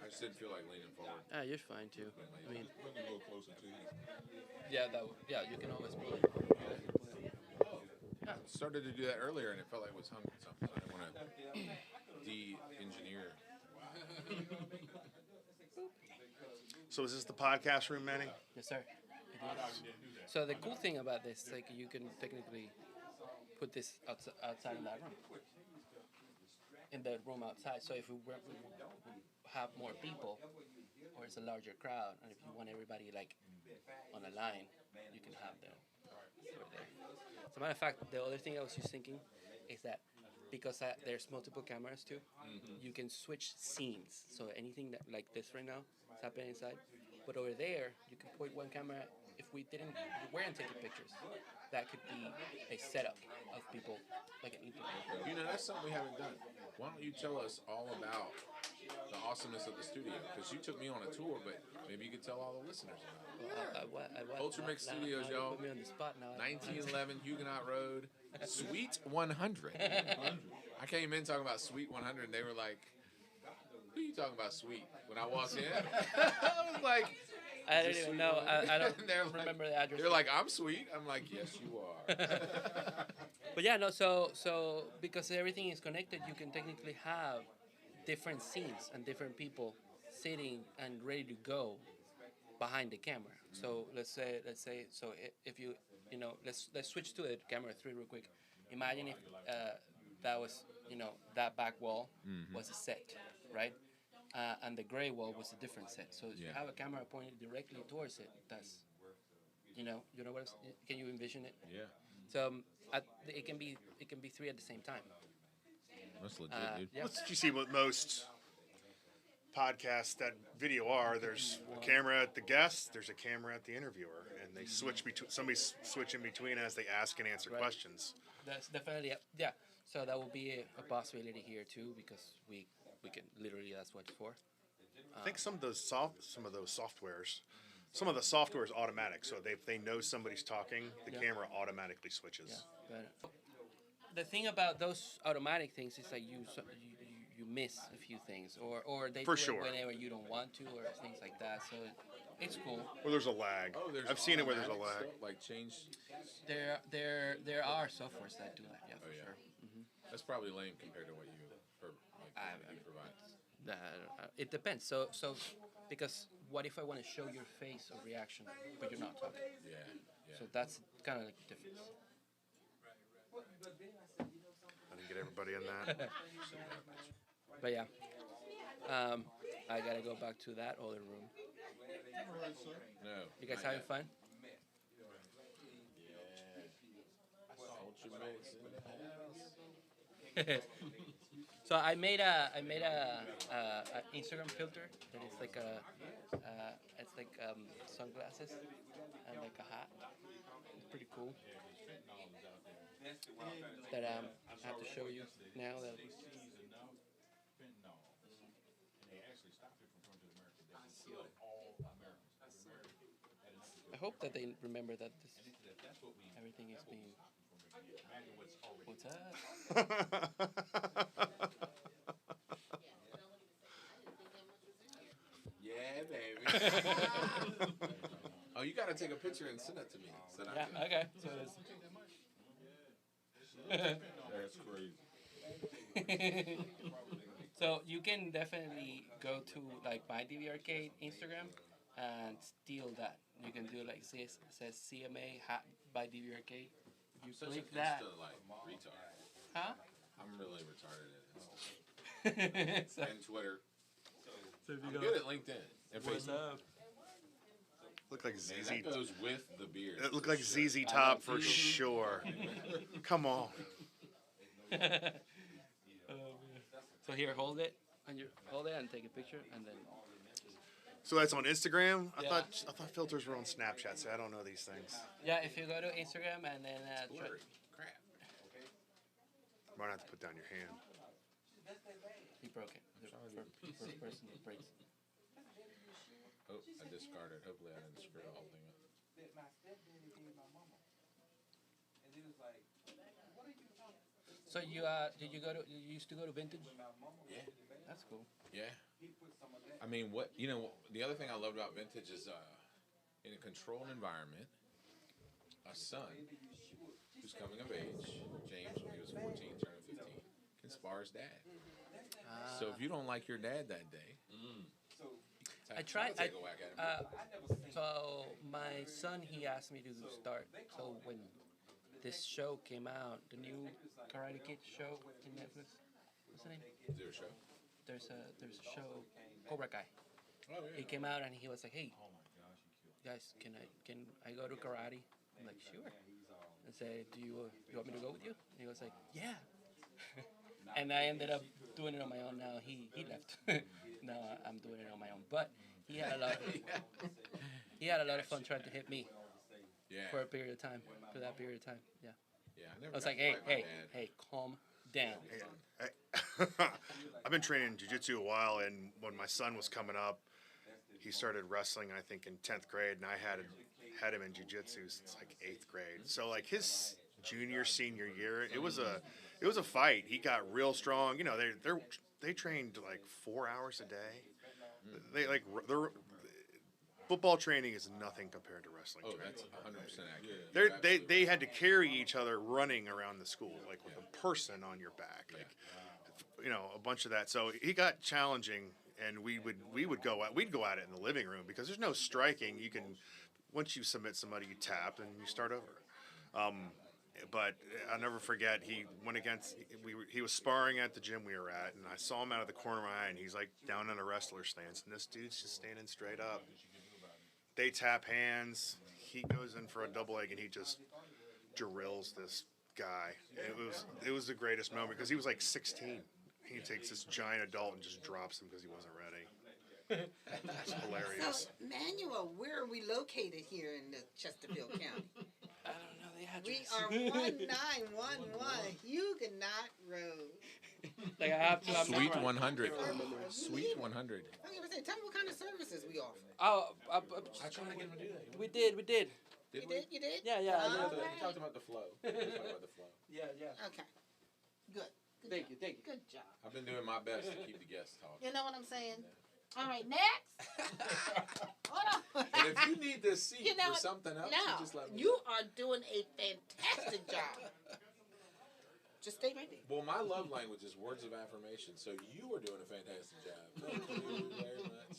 I just didn't feel like leaning forward. You're fine too. I mean, a little closer to you. Yeah, you can always pull it. I started to do that earlier, and it felt like it was hung with something. I didn't want to de-engineer. So is this the podcast room, Manny? Yes, sir. So the cool thing about this, like, you can technically put this outside in that room, in the room outside. So if we have more people, or it's a larger crowd, and if you want everybody like on a line, you can have them over there. As a matter of fact, the other thing I was just thinking is that because there's multiple cameras too, you can switch scenes. So anything that like this right now is happening inside, but over there you can point one camera. If we weren't taking pictures, that could be a setup of people like an interview. You know, that's something we haven't done. Why don't you tell us all about the awesomeness of the studio? Because you took me on a tour, but maybe you could tell all the listeners about it. Ultramix Studios, y'all. Put me on the spot now. 1911 Huguenot Road, Suite 100. I came in talking about Suite 100, and they were like, "Who are you talking about, Suite?" When I walked in, I was like, I don't even know. I don't remember the address. They're like, "I'm Sweet." I'm like, "Yes, you are." But yeah, no. So because everything is connected, you can technically have different scenes and different people sitting and ready to go behind the camera. So let's say so if you let's switch to the camera 3 real quick. Imagine if that was that back wall was a set, right? And the gray wall was a different set. So if you have a camera pointed directly towards it, that's you know what can you envision it? Yeah. So it can be 3 at the same time. That's legit, dude. Yeah. What you see with most podcasts that video are, there's a camera at the guest, there's a camera at the interviewer, and they switch between. Somebody's switching between as they ask and answer questions. That's definitely So that will be a possibility here too, because we can literally, that's what it's for. I think some of the software is automatic. So if they know somebody's talking, the camera automatically switches. Yeah, but the thing about those automatic things is like you miss a few things, or they For do sure. it whenever you don't want to, or things like that. So it's cool. Or there's a lag. Oh, I've seen it where there's a lag. Stuff, like change. There are softwares that do that. Yeah, for sure. That's probably lame compared to what you provide. It depends. So because what if I want to show your face or reaction, but you're not talking? Yeah. So that's kind of like the difference. I didn't get everybody in that. But yeah, I gotta go back to that other room. No. You guys having fun? So I made a Instagram filter that is like sunglasses and like a hat. It's pretty cool. That I have to show you now. That I hope that they remember that everything is being. What's up? Yeah, baby. Oh, you gotta take a picture and send it to me. Okay. So That's crazy. So you can definitely go to like my dBArcade Instagram and steal that. You can do like says CMA hat by dBArcade. You Such click an that. Insta, like, retard. Huh? I'm really retarded at Insta. And Twitter. So if you I'm go- good at LinkedIn and What's Facebook. up? Look like Man, ZZ. that goes with the beard. It looked for like sure. ZZ Top for sure. Come on. So here, hold it, and you hold it and take a picture, and then. So that's on Instagram. I Yeah. thought filters were on Snapchat. So I don't know these things. Yeah, if you go to Instagram and then try. Crap. Might have to put down your hand. He broke it. The first person that breaks. Oh, I discarded. Hopefully I didn't screw the whole thing up. So you did you used to go to Vintage? Yeah. That's cool. Yeah. I mean, the other thing I loved about Vintage is in a controlled environment, a son who's coming of age, James, when he was 14, turning 15, can spar his dad. So if you don't like your dad that day, I tried. take a whack at him. So my son, he asked me to start. So when this show came out, the new Karate Kid show in Netflix, what's the name? Is there a show? There's a show, Cobra Kai. Oh, yeah. He came out and he was like, "Hey, guys, can I go to karate?" I'm like, "Sure." I said, "Do you want me to go with you?" And he was like, "Yeah." And I ended up doing it on my own. Now he left. Now I'm doing it on my own. But he had a lot. He had a lot of fun trying to hit me. Yeah. For a period of time. For that period of time. Yeah. Yeah. I was like, hey, calm down. I've been training jiu-jitsu a while, and when my son was coming up, he started wrestling, I think, in 10th grade, and I had him in jiu-jitsu since like 8th grade. So like his junior, senior year, it was a fight. He got real strong. You know, they trained like 4 hours a day. They like their football training is nothing compared to wrestling Oh, training. that's 100% accurate. They had to carry each other running around the school, like with a person on your back, like a bunch of that. So he got challenging, and we'd go at it in the living room because there's no striking. You can once you submit somebody, you tap and you start over. But I'll never forget, he went against, he was sparring at the gym we were at, and I saw him out of the corner of my eye, and he's like down in a wrestler stance, and this dude's just standing straight up. They tap hands, he goes in for a double leg, and he just drills this guy. It was the greatest moment, because he was like 16. He takes this giant adult and just drops him because he wasn't ready. It's hilarious. So, Manuel, where are we located here in the Chesterfield County? I don't know the We address. are 1911 Huguenot Road. Like I have to. I'm Sweet not- 100. Sweet 100. I was gonna say, tell me what kind of services we offer. Oh, I tried to get him to do that. we did. You did? Yeah, yeah. I know. We talked about the flow. Yeah, yeah. Okay. Good. Thank you. Good job. I've been doing my best to keep the guests talking. You know what I'm saying? All right, next. Hold on. And if you need this seat You know for what? something else, No, you just let me you know. are doing a fantastic job. Just stay right there. Well, my love language is words of affirmation, so you are doing a fantastic job. Thank you very much.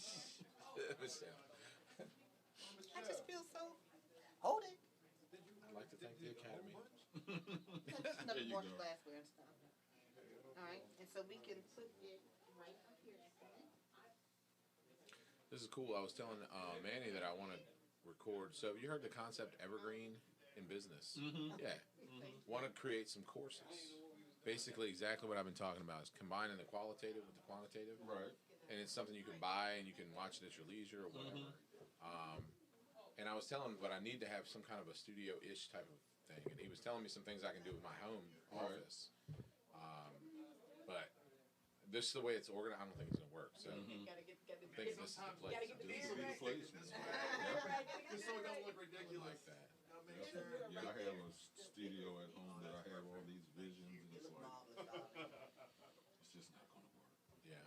Michele. I just feel so. Hold it. I'd like to thank the Academy. Another more glassware and stuff. All right, and so we can put it right up here. This is cool. I was telling Manny that I want to record. So you heard the concept evergreen in business? Mm-hmm. Yeah. Want to create some courses. Basically, exactly what I've been talking about is combining the qualitative with the quantitative. Right. And it's something you can buy and you can watch it at your leisure or whatever. And I was telling him, but I need to have some kind of a studio-ish type of thing. And he was telling me some things I can do with my home office. But this is the way it's organized. I don't think it's going to work. So I think this is the place to do it. Just so it don't look ridiculous. Like that. Yeah, I have a studio at home that I have all these visions, and it's like, it's just not gonna work. Yeah.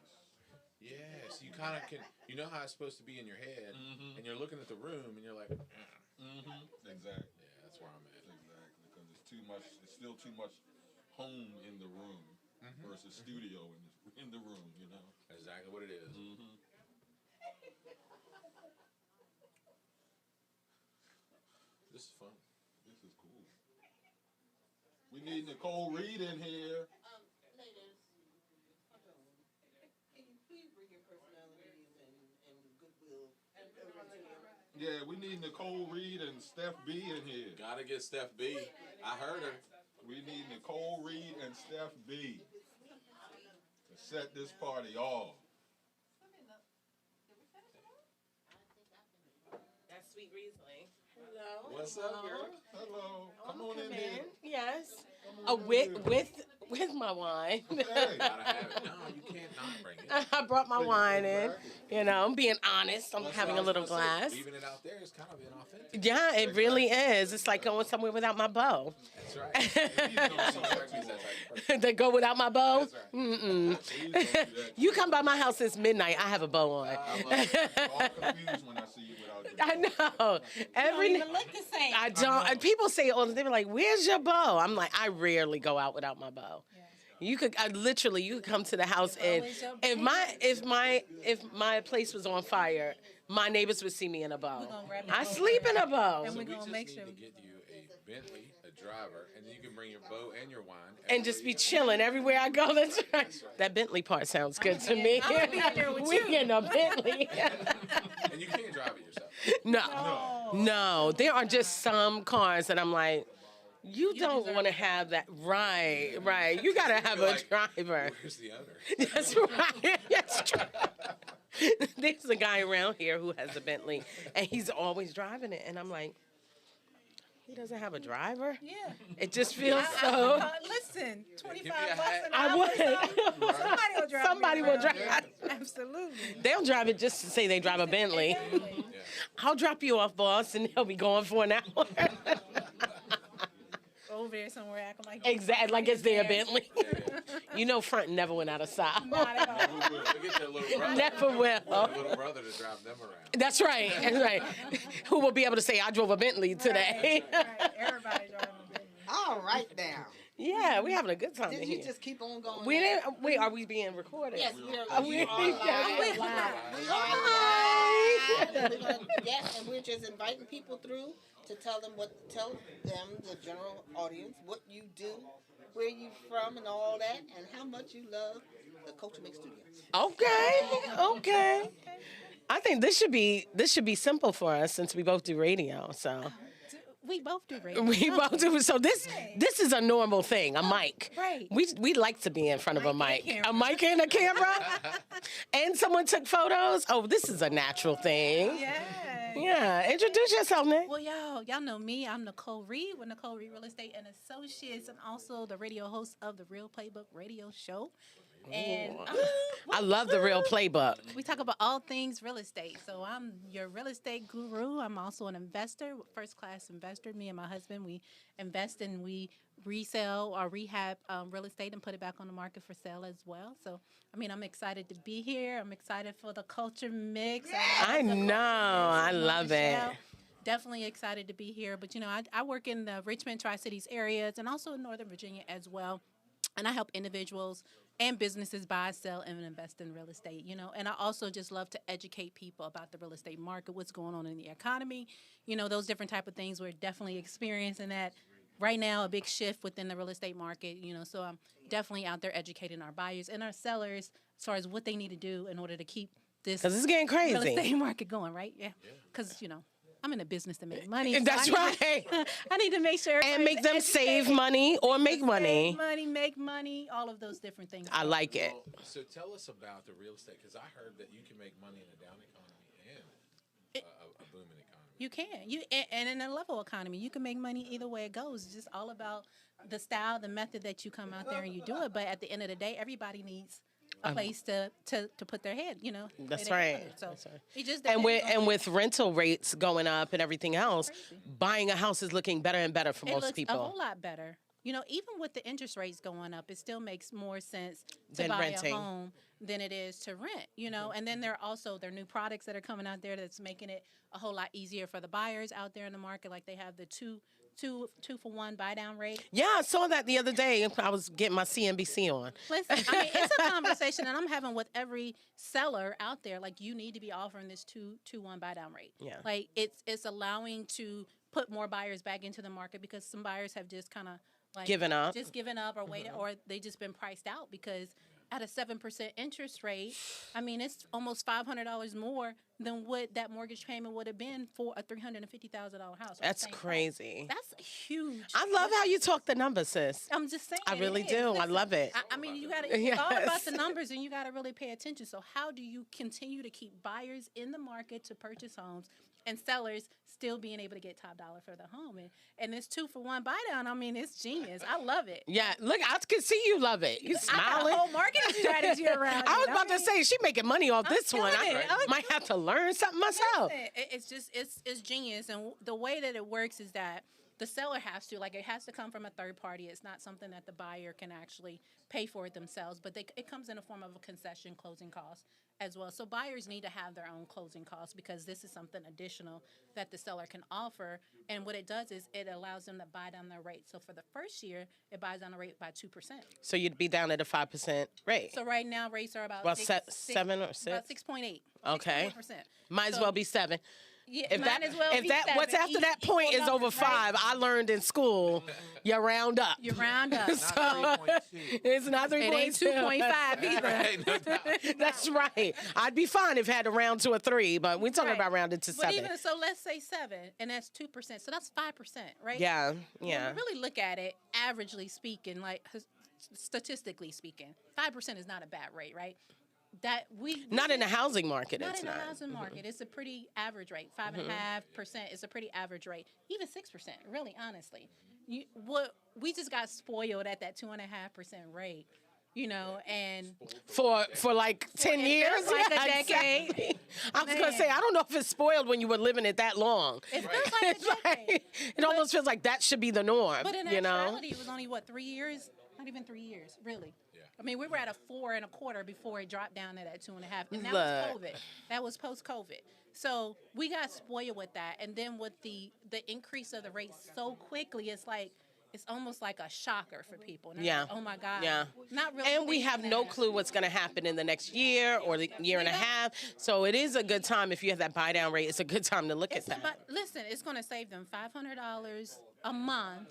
Yes, you kind of can. You know how it's supposed to be in your head, and you're looking at the room, and you're like, Exactly. yeah, that's where I'm at. Exactly, because it's too much. It's still too much home in the room versus studio in the room. You know. Exactly what it is. This is fun. This is cool. We need Nicole Reed in here. Ladies, can you please bring your personalities and goodwill over to him? Yeah, we need Nicole Reed and Steph B in here. Gotta get Steph B. I heard her. We need Nicole Reed and Steph B to set this party off. That's Sweet Riesling. Hello. What's up, girl? Hello. Come on in here. Yes. With my wine. Gotta have it. No, you can't not bring it. I brought my wine in. You know, I'm being honest. I'm having a little glass. Leaving it out there is kind of inauthentic. Yeah, it really is. It's like going somewhere without my bow. That's right. They go without my bow? That's right. Mm-mm. You come by my house since midnight, I have a bow on. I'm all confused when I see you without your I know. You don't even look the same. I don't. And people say it all the time. They're like, "Where's your bow?" I'm like, I rarely go out without my bow. You could literally, you could come to the house and if my place was on fire, my neighbors would see me in a bow. I sleep in a bow. And we're gonna make sure to get you a Bentley, a driver, and then you can bring your bow and your wine. And just be chilling everywhere I go. That's right. That Bentley part sounds good to me. I'm gonna be in there with We you. in a Bentley. And you can't drive it yourself. No. There are just some cars that I'm like, you don't want to have that. Right. You got to have a driver. Where's the owner? That's right. That's true. There's a guy around here who has a Bentley, and he's always driving it. And I'm like, he doesn't have a driver? Yeah. It just feels so. Listen, $25 an I hour. would. Somebody will drive. Somebody will drive. Absolutely. They'll drive it just to say they drive a Bentley. I'll drop you off, boss, and they'll be going for an hour. Over there somewhere acting like Exactly, like it's their Bentley. You know, front never went out of style. Not at all. They get their little brother. Never will. Their little brother to drive them around. That's right. Who will be able to say, I drove a Bentley today? Right. Everybody driving a Bentley. All right now. Yeah, we having a good time Did in you here. just keep on going? We didn't. Wait, are we being recorded? Yes, we are live. live. We are live. Yes, and we're just inviting people through to tell them, the general audience, what you do, where you from, and all that, and how much you love the Culture Mix Studios. Okay. I think this should be simple for us since we both do radio. So We both do radio. we both do. So this is a normal thing. A mic. Right. We like to be in front of a mic. A mic and a camera. And someone took photos. Oh, this is a natural thing. Yeah. Introduce yourself, Nick. Well, y'all know me. I'm Nicole Reed with Nicole Reed Real Estate and Associates, and also the radio host of the Real Playbook Radio Show. And I love the Real Playbook. we talk about all things real estate. So I'm your real estate guru. I'm also an investor, first-class investor. Me and my husband, we invest and we resell or rehab real estate and put it back on the market for sale as well. So, I mean, I'm excited to be here. I'm excited for the culture mix. I know. I love it. Definitely excited to be here. But, you know, I work in the Richmond, Tri-Cities areas and also in Northern Virginia as well. And I help individuals and businesses buy, sell, and invest in real estate, you know. And I also just love to educate people about the real estate market, what's going on in the economy, you know, those different type of things. We're definitely experiencing that right now, a big shift within the real estate market, you know. So I'm definitely out there educating our buyers and our sellers as far as what they need to do in order to keep this 'Cause it's getting crazy. real estate market going, right? Yeah. Because, you know, I'm in a business to make money. So That's right. I need to make sure. And make them save money or make money. Make money, all of those different things. I like it. So tell us about the real estate, because I heard that you can make money in a down economy and a booming economy. You can. And in a level economy, you can make money either way it goes. It's just all about the style, the method that you come out there and you do it. But at the end of the day, everybody needs a place to put their head, you know. That's right. So it just And depends on with rental rates going up and everything else, buying a house is looking better and better for it most looks people. a whole lot better. You know, even with the interest rates going up, it still makes more sense to Than buy renting. a home than it is to rent, you know. And then there are new products that are coming out there that's making it a whole lot easier for the buyers out there in the market. Like they have the two for one buy down rate. Yeah, I saw that the other day. I was getting my CNBC on. Listen, I mean, it's a conversation that I'm having with every seller out there. Like, you need to be offering this 2-1 buy down rate. Yeah. Like, it's allowing to put more buyers back into the market because some buyers have just kind of like Given up. just given up or waited, or they just been priced out because at a 7% interest rate, I mean, it's almost $500 more than what that mortgage payment would have been for a $350,000 house. That's crazy. That's huge. I love how you talk the numbers, sis. I'm just saying. I really it is. do. I Listen, love it. I mean, you got to. It's all about Yes. the numbers, and you got to really pay attention. So, how do you continue to keep buyers in the market to purchase homes, and sellers still being able to get top dollar for the home? And this 2-for-1 buy down. I mean, it's genius. I love it. Yeah, look, I can see you love it. You I got smiling. a whole marketing strategy around I was it. about to say she making money off this one. killing I it. might have to learn something myself. It's just it's genius, and the way that it works is that the seller has to, like, it has to come from a third party. It's not something that the buyer can actually pay for it themselves, but it comes in a form of a concession closing cost as well. So buyers need to have their own closing costs because this is something additional that the seller can offer. And what it does is it allows them to buy down their rate. So for the first year, it buys down the rate by 2%. So you'd be down at a 5% rate. So right now, rates are about About 7 or About 6? 6.8. Okay. 6.8%. Might as So- well be 7. Yeah, If might that, as well if be that, 7. what's after that point is over 5, I learned in school, you round up. You round up. So, it's not 3.2. It ain't 2.5 either. That's right. I'd be fine if I had to round to a 3, but we're talking about rounded to 7. But even so, let's say 7, and that's 2%. So that's 5%, right? Yeah, When yeah. you really look at it, averagely speaking, like statistically speaking, 5% is not a bad rate, right? That we Not in the housing market, Not it's in not. the housing market. It's a pretty average rate. 5.5% is a pretty average rate. Even 6%, really, honestly. We just got spoiled at that 2.5% rate, you know, and For like 10 it years? feels like a Yeah, decade. exactly. I was going to Man. say, I don't know if it's spoiled when you were living it that long. It feels like a decade. It almost feels like that should be the norm, But in you know? actuality, it was only, 3 years? Not even 3 years, really. Yeah. I mean, we were at a 4.25 before it dropped down to that 2.5, and that was Look. COVID. That was post-COVID. So we got spoiled with that, and then with the increase of the rate so quickly, it's almost like a shocker for people. And they're Yeah. like, oh my God. Yeah. Not really. And we have no clue what's going to happen in the next year or the year and a half. So it is a good time if you have that buy down rate. It's a good time to look at that. But listen, it's going to save them $500 a month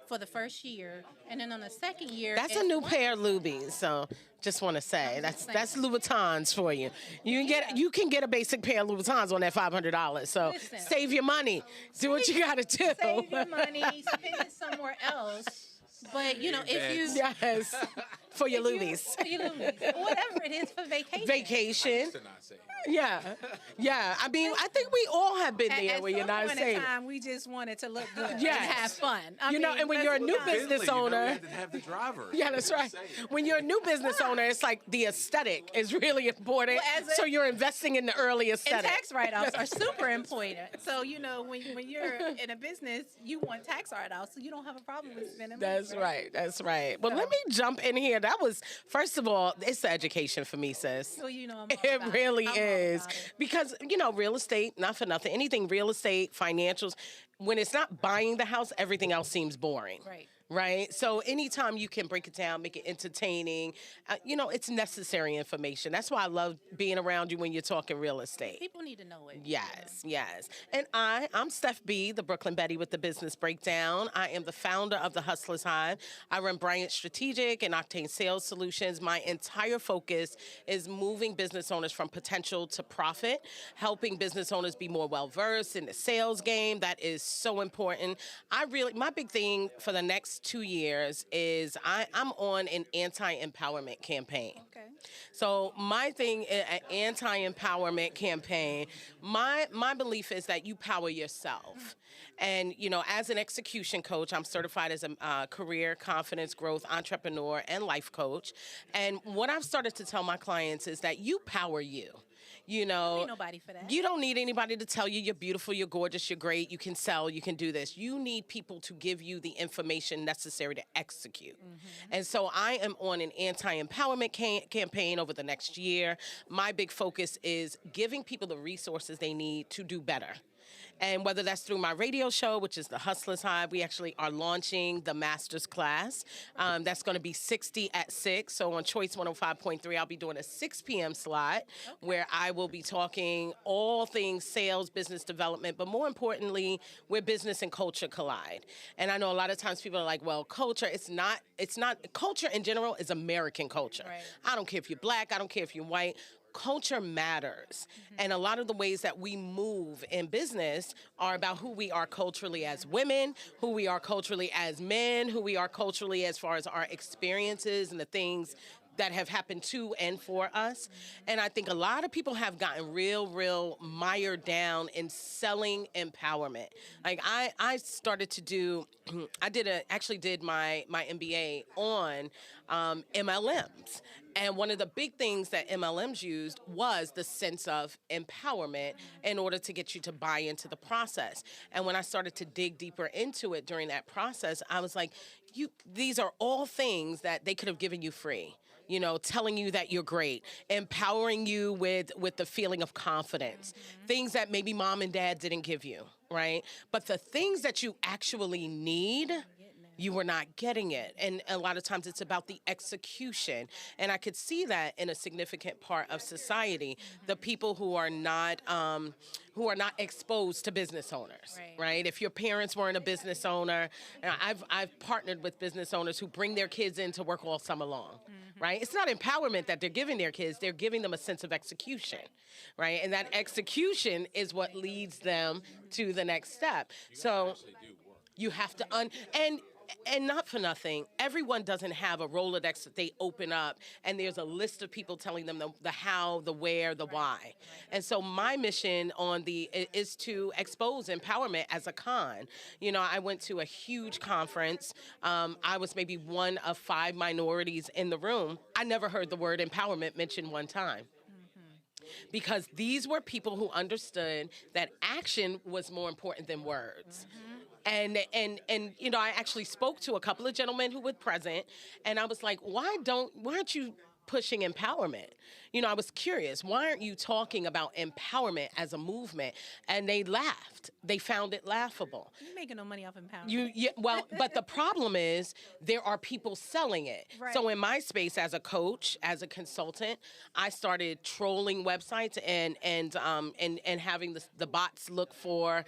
for the first year, and then on the second year, That's a it's new one- pair of Lubies. So just want to say that's Louboutins for you. You can get a basic pair of Louboutins on that $500. So Listen. save your money. Do what you got to do. Save your money, spend it somewhere else. But you know, if you Yes. For your if you- Lubies. for your Lubies, whatever it is for vacation. Vacation. Yeah. Yeah. I mean, I think we all have been there where you're not At saving. time, we just wanted to look good Yes. and have fun. You know, and when you're a new business owner, have the driver. yeah, that's right. When you're a new business owner, it's like the aesthetic is really important. Well, So you're investing in the early And aesthetic. tax write-offs are super important. So you know, when you're in a business, you want tax write-offs, so you don't have a problem with spending money. That's right. That's right. Well, let me jump in here. That was, first of all, it's the education for me, sis. So you know, I'm all It about really I'm all is. about it. Because, you know, real estate, not for nothing, anything real estate, financials, when it's not buying the house, everything else seems boring. Right. Right? So anytime you can break it down, make it entertaining, you know, it's necessary information. That's why I love being around you when you're talking real estate. People need to know it. Yes, yes. And I'm Steph B., the Brooklyn Betty with the Business Breakdown. I am the founder of the Hustlers Hive. I run Bryant Strategic and Octane Sales Solutions. My entire focus is moving business owners from potential to profit, helping business owners be more well-versed in the sales game. That is so important. My big thing for the next 2 years is I'm on an anti-empowerment campaign. Okay. So my thing, an anti-empowerment campaign, my belief is that you power yourself. And, you know, as an execution coach, I'm certified as a career, confidence, growth, entrepreneur, and life coach. And what I've started to tell my clients is that you power you. You know, Ain't nobody for that. you don't need anybody to tell you you're beautiful, you're gorgeous, you're great, you can sell, you can do this. You need people to give you the information necessary to execute. And so I am on an anti-empowerment campaign over the next year. My big focus is giving people the resources they need to do better. And whether that's through my radio show, which is the Hustlers Hive, we actually are launching the master's class. That's going to be 60 at 6. So on Choice 105.3, I'll be doing a 6 p.m. slot where I will be talking all things sales, business development, but more importantly, where business and culture collide. And I know a lot of times people are like, well, culture, it's not, culture in general is American culture. Right. I don't care if you're black, I don't care if you're white. Culture matters. And a lot of the ways that we move in business are about who we are culturally as women, who we are culturally as men, who we are culturally as far as our experiences and the things that have happened to and for us. And I think a lot of people have gotten real mired down in selling empowerment. Like I started to do, actually did my MBA on MLMs. And one of the big things that MLMs used was the sense of empowerment in order to get you to buy into the process. And when I started to dig deeper into it during that process, I was like, these are all things that they could have given you free. You know, telling you that you're great, empowering you with the feeling of confidence, things that maybe mom and dad didn't give you, right? But the things that you actually need, you were not getting it. And a lot of times it's about the execution. And I could see that in a significant part of society, the people who are not exposed to business owners, right? If your parents weren't a business owner, and I've partnered with business owners who bring their kids in to work all summer long, right? It's not empowerment that they're giving their kids, they're giving them a sense of execution, right? And that execution is what leads them to the next step. So you have to, and not for nothing, everyone doesn't have a Rolodex that they open up and there's a list of people telling them the how, the where, the why. And so my mission is to expose empowerment as a con. You know, I went to a huge conference. I was maybe one of 5 minorities in the room. I never heard the word empowerment mentioned one time. Because these were people who understood that action was more important than words. And you know, I actually spoke to a couple of gentlemen who were present, and I was like, why aren't you pushing empowerment? You know, I was curious, why aren't you talking about empowerment as a movement? And they laughed. They found it laughable. You're making no money off empowerment. Well, but the problem is there are people selling it. Right. So in my space as a coach, as a consultant, I started trolling websites and having the bots look for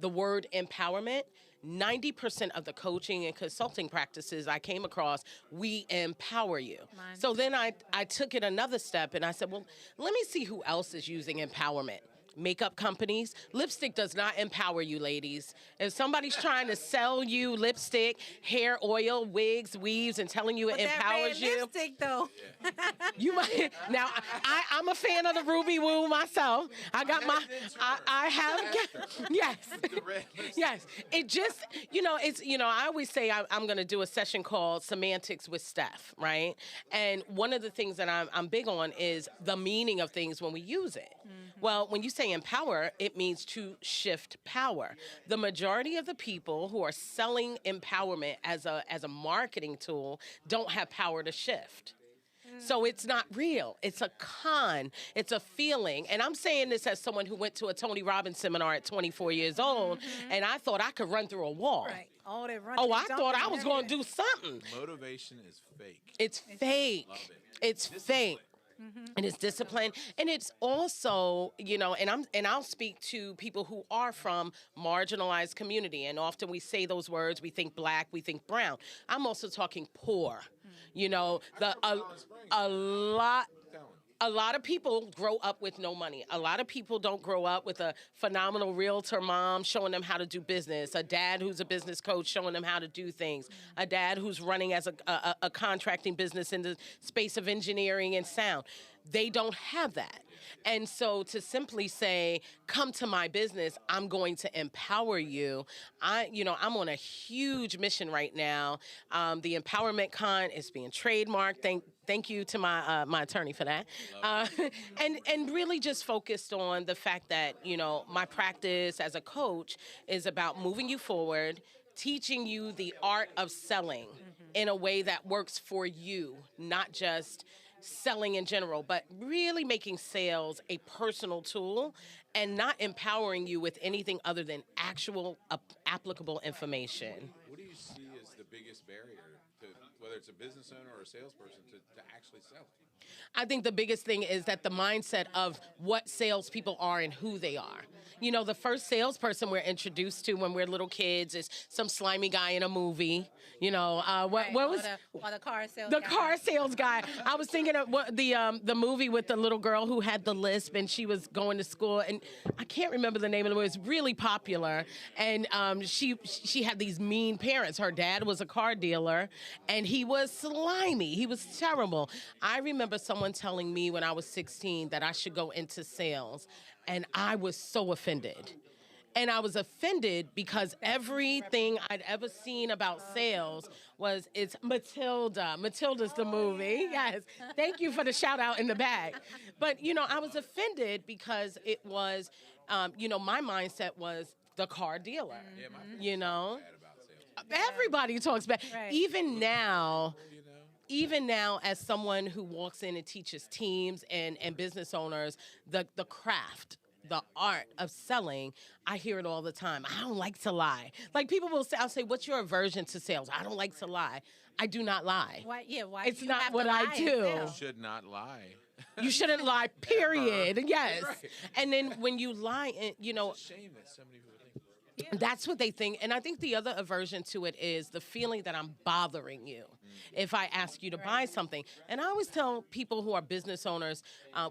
the word empowerment. 90% of the coaching and consulting practices I came across, we empower you. So then I took it another step and I said, well, let me see who else is using empowerment. Makeup companies. Lipstick does not empower you, ladies. If somebody's trying to sell you lipstick, hair oil, wigs, weaves, and telling you it empowers you. Lipstick, though. You might. Now, I'm a fan of the Ruby Woo myself. I have, yes. Yes. It just, I always say I'm going to do a session called Semantics with Steph, right? And one of the things that I'm big on is the meaning of things when we use it. Well, when you say empower, it means to shift power. The majority of the people who are selling empowerment as a marketing tool don't have power to shift. So it's not real. It's a con. It's a feeling. And I'm saying this as someone who went to a Tony Robbins seminar at 24 years old, and I thought I could run through a wall. Right. Oh, I thought I was going to do something. Motivation is fake. It's fake. Love it. It's fake. And it's discipline, and it's also, and I'll speak to people who are from marginalized community, and often we say those words, we think black, we think brown. I'm also talking poor. A lot of people grow up with no money. A lot of people don't grow up with a phenomenal realtor mom showing them how to do business, a dad who's a business coach showing them how to do things, a dad who's running as a contracting business in the space of engineering and sound. They don't have that. And so to simply say, come to my business, I'm going to empower you. I'm on a huge mission right now. The Empowerment Con is being trademarked. Thank you to my attorney for that. And really just focused on the fact that, my practice as a coach is about moving you forward, teaching you the art of selling in a way that works for you, not just selling in general, but really making sales a personal tool and not empowering you with anything other than actual applicable information. What do you see as the biggest barrier to whether it's a business owner or a salesperson to actually sell? I think the biggest thing is that the mindset of what salespeople are and who they are. You know, the first salesperson we're introduced to when we're little kids is some slimy guy in a movie. You know, what was or the car sales the guy. car sales guy? I was thinking of what the movie with the little girl who had the lisp and she was going to school, and I can't remember the name of the movie. It was really popular, and she had these mean parents. Her dad was a car dealer, and he was slimy. He was terrible. I remember someone telling me when I was 16 that I should go into sales, and I was so offended. And I was offended because everything I'd ever seen about sales was, it's Matilda. Matilda's the movie. Yes. Thank you for the shout out in the back. But, you know, I was offended because it was, you know, my mindset was the car dealer. You know? Everybody talks bad. Right. Even now, as someone who walks in and teaches teams and business owners the craft, the art of selling, I hear it all the time. I don't like to lie. Like people will say, I'll say, what's your aversion to sales? I don't like to lie. I do not lie. Why? Yeah. Why? It's do you not have what to I lie do. and You sell? should not lie. You shouldn't lie, period. Yes. Right. And then when you lie, you know, It's a shame that so many people think. that's what they think. And I think the other aversion to it is the feeling that I'm bothering you if I ask you to buy something. And I always tell people who are business owners,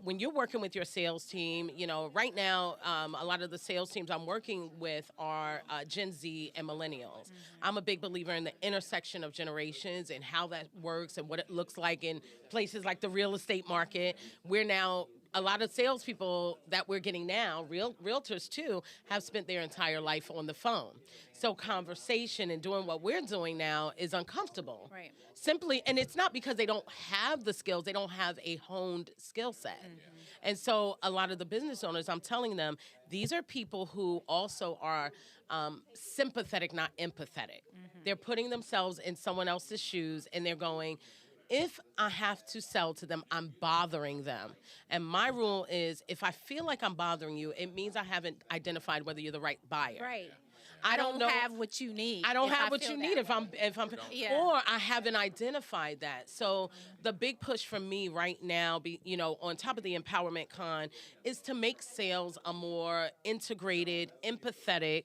when you're working with your sales team, you know, right now, a lot of the sales teams I'm working with are Gen Z and millennials. I'm a big believer in the intersection of generations and how that works and what it looks like in places like the real estate market. We're now a lot of salespeople that we're getting now, realtors too, have spent their entire life on the phone. So conversation and doing what we're doing now is uncomfortable. Right. Simply, and it's not because they don't have the skills, they don't have a honed skill set. And so a lot of the business owners, I'm telling them, these are people who also are sympathetic, not empathetic. They're putting themselves in someone else's shoes and they're going, if I have to sell to them, I'm bothering them. And my rule is if I feel like I'm bothering you, it means I haven't identified whether you're the right buyer. Right. I don't know. have what you need. I don't if have what feel you that need way. if I'm Yeah. or I haven't identified that. So the big push for me right now, you know, on top of the Empowerment Con, is to make sales a more integrated, empathetic,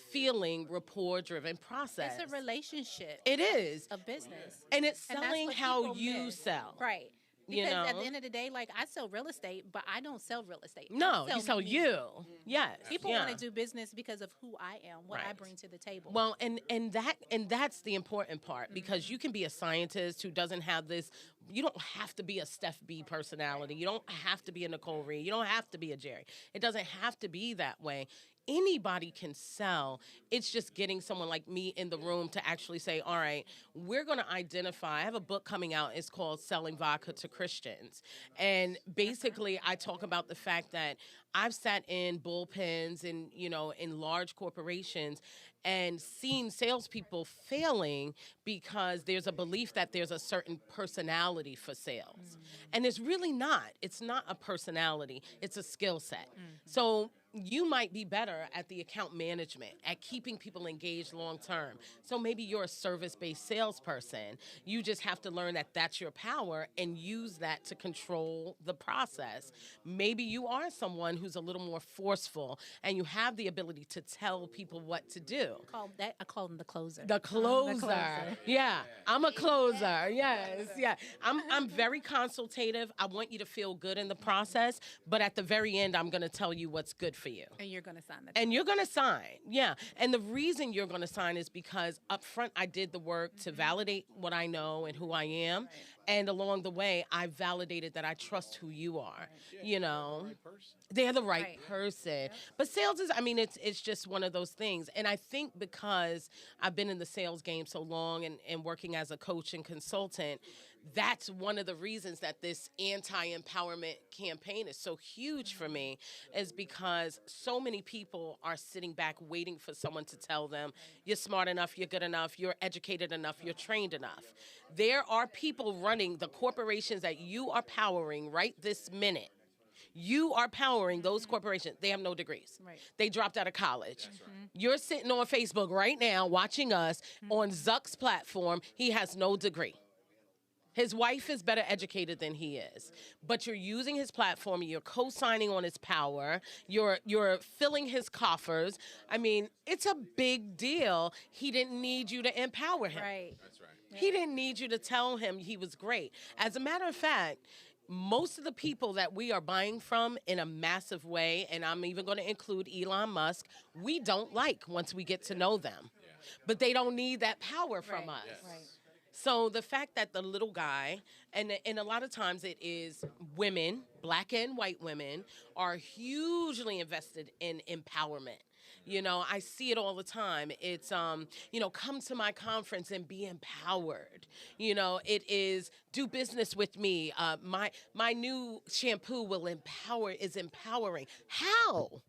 feeling, rapport-driven process. It's a relationship. It is. A business. And it's And that's selling what how people you miss. sell. Right. You Because at know? the end of the day, like I sell real estate, but I don't sell real estate. I No, you sell me. you. Yes. People yeah. want to do business because of who I am, what I Right. bring to the table. Well, and that's the important part because you can be a scientist who doesn't have this. You don't have to be a Steph B personality. You don't have to be a Nicole Reed. You don't have to be a Jerry. It doesn't have to be that way. Anybody can sell. It's just getting someone like me in the room to actually say, all right, we're going to identify. I have a book coming out. It's called Selling Vodka to Christians. And basically, I talk about the fact that I've sat in bullpens and, you know, in large corporations and seen salespeople failing because there's a belief that there's a certain personality for sales. And it's really not. It's not a personality. It's a skill set. So you might be better at the account management, at keeping people engaged long term. So maybe you're a service-based salesperson. You just have to learn that that's your power and use that to control the process. Maybe you are someone who's a little more forceful and you have the ability to tell people what to do. I call them the closer. The closer. Yeah, I'm a closer. Yes, yeah. I'm very consultative. I want you to feel good in the process, but at the very end, I'm going to tell you what's good for you. And you're going to sign that. And you're going to sign, yeah. And the reason you're going to sign is because up front I did the work to validate what I know and who I am. Right. And along the way, I validated that I trust who you are. Right. You know, they're the right person. But sales is, I mean, it's just one of those things. And I think because I've been in the sales game so long and working as a coach and consultant, that's one of the reasons that this anti-empowerment campaign is so huge for me, is because so many people are sitting back waiting for someone to tell them, you're smart enough, you're good enough, you're educated enough, you're trained enough. There are people running the corporations that you are powering right this minute. You are powering those corporations. They have no degrees. Right. They dropped out of college. You're sitting on Facebook right now watching us on Zuck's platform. He has no degree. His wife is better educated than he is. But you're using his platform, you're co-signing on his power, you're filling his coffers. I mean, it's a big deal. He didn't need you to empower him. Right. That's right. He didn't need you to tell him he was great. As a matter of fact, most of the people that we are buying from in a massive way, and I'm even going to include Elon Musk, we don't like once we get to know them. But they don't need that power from us. Right. So the fact that the little guy, and a lot of times it is women, black and white women, are hugely invested in empowerment. You know, I see it all the time. It's, you know, come to my conference and be empowered. You know, it is do business with me. My new shampoo is empowering. How?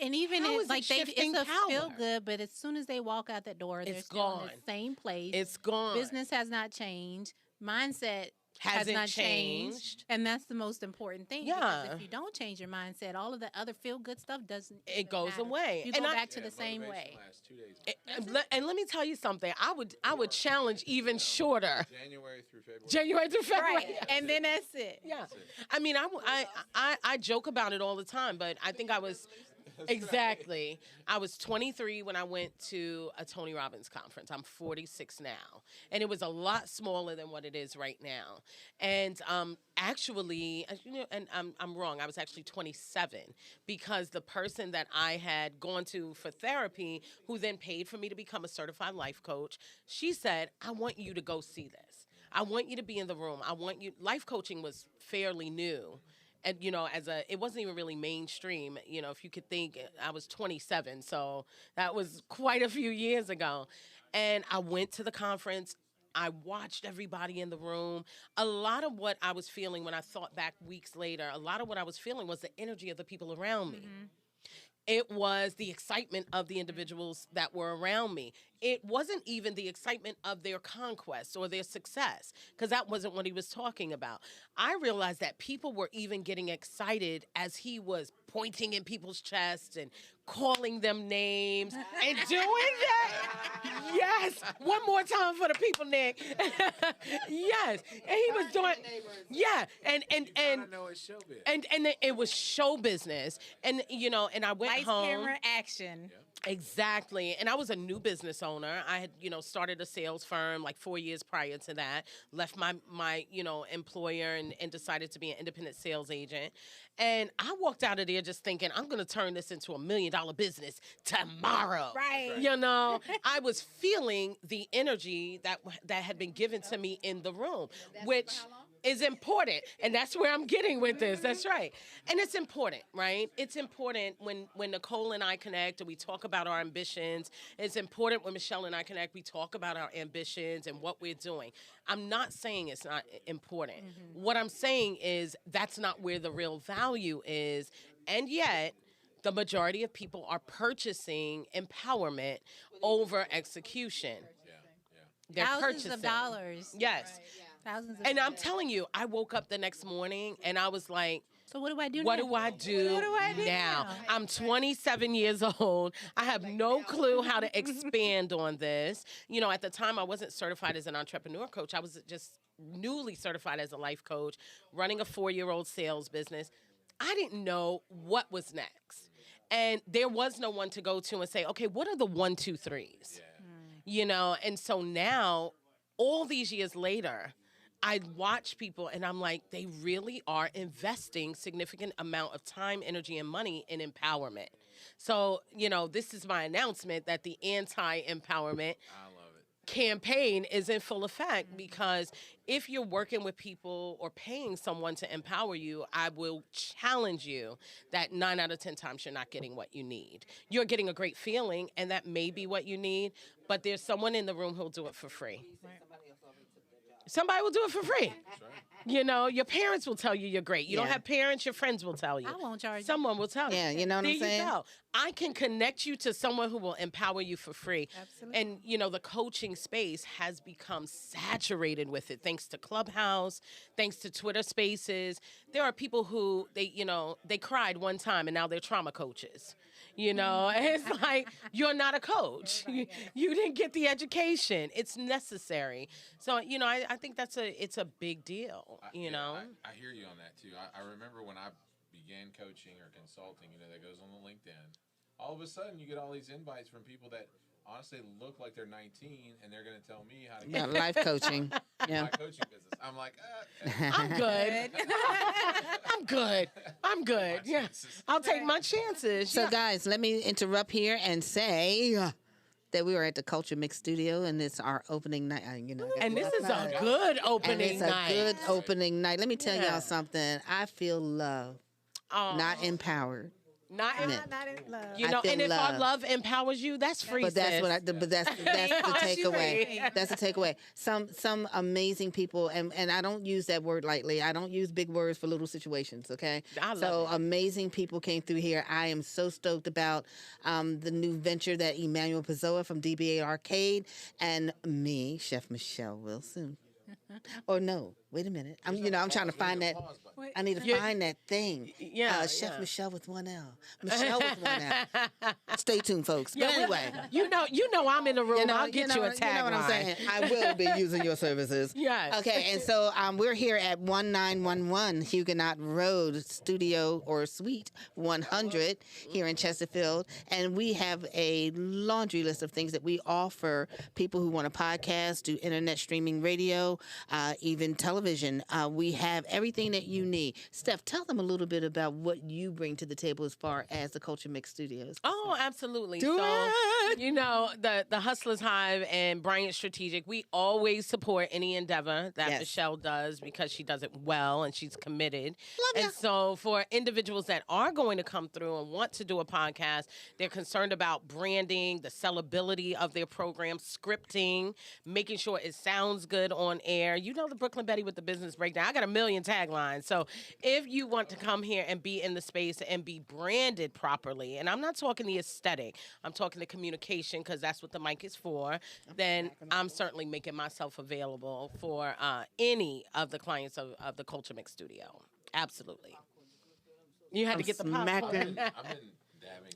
And even How if, is it like shifting it's a power? feel good, but as soon as they walk out that door, they're It's still in gone. the same place. It's gone. Business has not changed. Mindset has Hasn't not changed. and that's the most important thing. Yeah. Because if you don't change your mindset, all of the other feel good stuff doesn't. It even goes matter. away. You And go I- back to the same motivation way. lasts 2 days. And let me tell you something. I would challenge even shorter. January through February. January through February. Right, and then that's it. Yeah. I mean, I joke about it all the time, but I think I was exactly. I was 23 when I went to a Tony Robbins conference. I'm 46 now, and it was a lot smaller than what it is right now. And actually, you know, and I'm wrong. I was actually 27 because the person that I had gone to for therapy, who then paid for me to become a certified life coach, she said, "I want you to go see this. I want you to be in the room. I want you." Life coaching was fairly new. And, you know, it wasn't even really mainstream. You know, if you could think, I was 27, so that was quite a few years ago. And I went to the conference. I watched everybody in the room. A lot of what I was feeling when I thought back weeks later, a lot of what I was feeling was the energy of the people around me. It was the excitement of the individuals that were around me. It wasn't even the excitement of their conquest or their success, because that wasn't what he was talking about. I realized that people were even getting excited as he was pointing in people's chests and calling them names and doing that. Yes. One more time for the people, Nick. Yes. And he was doing, yeah. And it was show business. And, you know, and I went Lights, home. camera, action. Exactly. And I was a new business owner. I had, you know, started a sales firm like 4 years prior to that, left my you know, employer and decided to be an independent sales agent. And I walked out of there just thinking, I'm going to turn this into $1 million business tomorrow. Right. You know, I was feeling the energy that had been given to me in the room, which is important. And that's where I'm getting with this. That's right. And it's important, right? It's important when Nicole and I connect and we talk about our ambitions. It's important when Michele and I connect, we talk about our ambitions and what we're doing. I'm not saying it's not important. What I'm saying is that's not where the real value is. And yet, the majority of people are purchasing empowerment over execution. They're Thousands of purchasing. dollars. Yes. Thousands of And I'm dollars. telling you, I woke up the next morning and I was like, So what do I do what now? do I do What do I do now? now? I'm 27 years old. I have no clue how to expand on this. You know, at the time, I wasn't certified as an entrepreneur coach. I was just newly certified as a life coach, running a 4-year-old sales business. I didn't know what was next. And there was no one to go to and say, okay, what are the 1, 2, 3s? You know, and so now, all these years later, I watch people and I'm like, they really are investing significant amount of time, energy, and money in empowerment. So, you know, this is my announcement that the anti-empowerment campaign is in full effect, because if you're working with people or paying someone to empower you, I will challenge you that 9 out of 10 times you're not getting what you need. You're getting a great feeling, and that may be what you need, but there's someone in the room who'll do it for free. Somebody will do it for free. You know, your parents will tell you you're great. You don't Yeah. have parents, your friends will tell you. I won't charge you. Someone will tell you. Yeah, you know what there I'm saying? You go. I can connect you to someone who will empower you for free. Absolutely. And, you know, the coaching space has become saturated with it thanks to Clubhouse, thanks to Twitter Spaces. There are people who, they cried one time and now they're trauma coaches. You know, and it's like, you're not a coach. You didn't get the education. It's necessary. So, you know, I think it's a big deal, you know. I hear you on that, too. I remember when I began coaching or consulting, that goes on the LinkedIn. All of a sudden, you get all these invites from people that honestly look like they're 19, and they're going to tell me how to Yeah, life coaching. Yeah. my coaching business. I'm like, I'm good. I'm good. Yeah. I'll take my chances. So, Yeah. guys, let me interrupt here and say that we are at the Culture Mix Studio, and it's our opening night. And this is a good opening night. It's a good opening night. Let me tell Yeah. y'all something. I feel loved, not empowered. Not in, Not in love. you I know, feel and if our love. love empowers you, that's free. But that's sis. what that's the takeaway. That's the takeaway. Some amazing people, and I don't use that word lightly. I don't use big words for little situations. Okay, I love so it. amazing people came through here. I am so stoked about the new venture that Emmanuel Pizzoa from dBArcade and me, Chef Michele Wilson. Or no, wait a minute. I'm trying to find that. I need to find that thing. Yeah, Chef yeah. Michele with one L. Michelle with one L. Stay tuned, folks. But Yeah, anyway, you know, I'm in the room. I'll get you a tagline. You know what I'm saying? I will be using your services. Yes. Okay, and so we're here at 1911 Huguenot Road, Studio or Suite 100 here in Chesterfield, and we have a laundry list of things that we offer people who want to podcast, do internet streaming radio, even television. We have everything that you need. Steph, tell them a little bit about what you bring to the table as far as the Culture Mix Studios. Oh, absolutely. Do so, it. you know, the Hustlers Hive and Bryant Strategic, we always support any endeavor that Yes. Michele does because she does it well and she's committed. Love And so for individuals that are going to come through and want to do a podcast, they're concerned about branding, the sellability of their program, scripting, making sure it sounds good on air. You know the Brooklyn Betty with the business breakdown. I got a million taglines. So if you want to come here and be in the space and be branded properly, and I'm not talking the aesthetic, I'm talking the communication because that's what the mic is for, then I'm certainly making myself available for any of the clients of the Culture Mix Studio. Absolutely. You had to get the popcorn. smacking.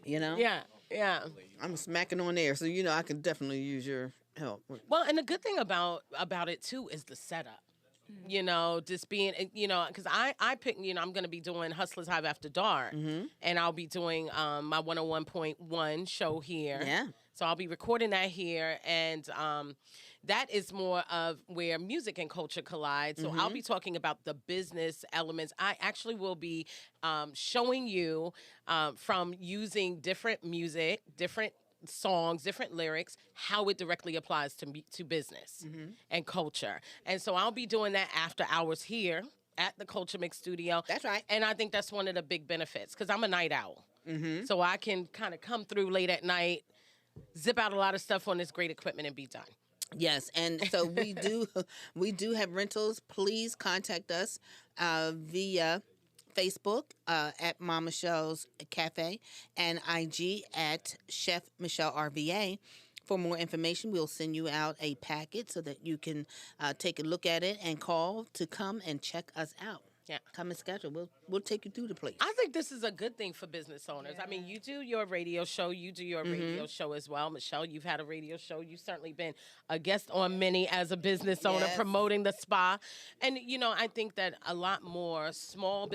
You know? Yeah, yeah. I'm smacking on air, so I can definitely use your help. Well, and the good thing about it too is the setup. You know, just being, because I picked, I'm going to be doing Hustlers Hive After Dark, and I'll be doing my 101.1 show here. Yeah. So I'll be recording that here, and that is more of where music and culture collide. So I'll be talking about the business elements. I actually will be showing you from using different music, different songs, different lyrics, how it directly applies to business and culture. And so I'll be doing that after hours here at the Culture Mix Studio. That's right. And I think that's one of the big benefits because I'm a night owl. So I can kind of come through late at night, zip out a lot of stuff on this great equipment and be done. Yes, and so we do have rentals. Please contact us via Facebook at Mom Michelle's Cafe and IG at Chef Michele RVA. For more information, we'll send you out a packet so that you can take a look at it and call to come and check us out. Yeah. Come and schedule. We'll take you through the place. I think this is a good thing for business owners. I mean, you do your radio show. You do your radio show as well. Michele, you've had a radio show. You've certainly been a guest on many as a business owner, Yes. promoting the spa. And, I think that a lot more small,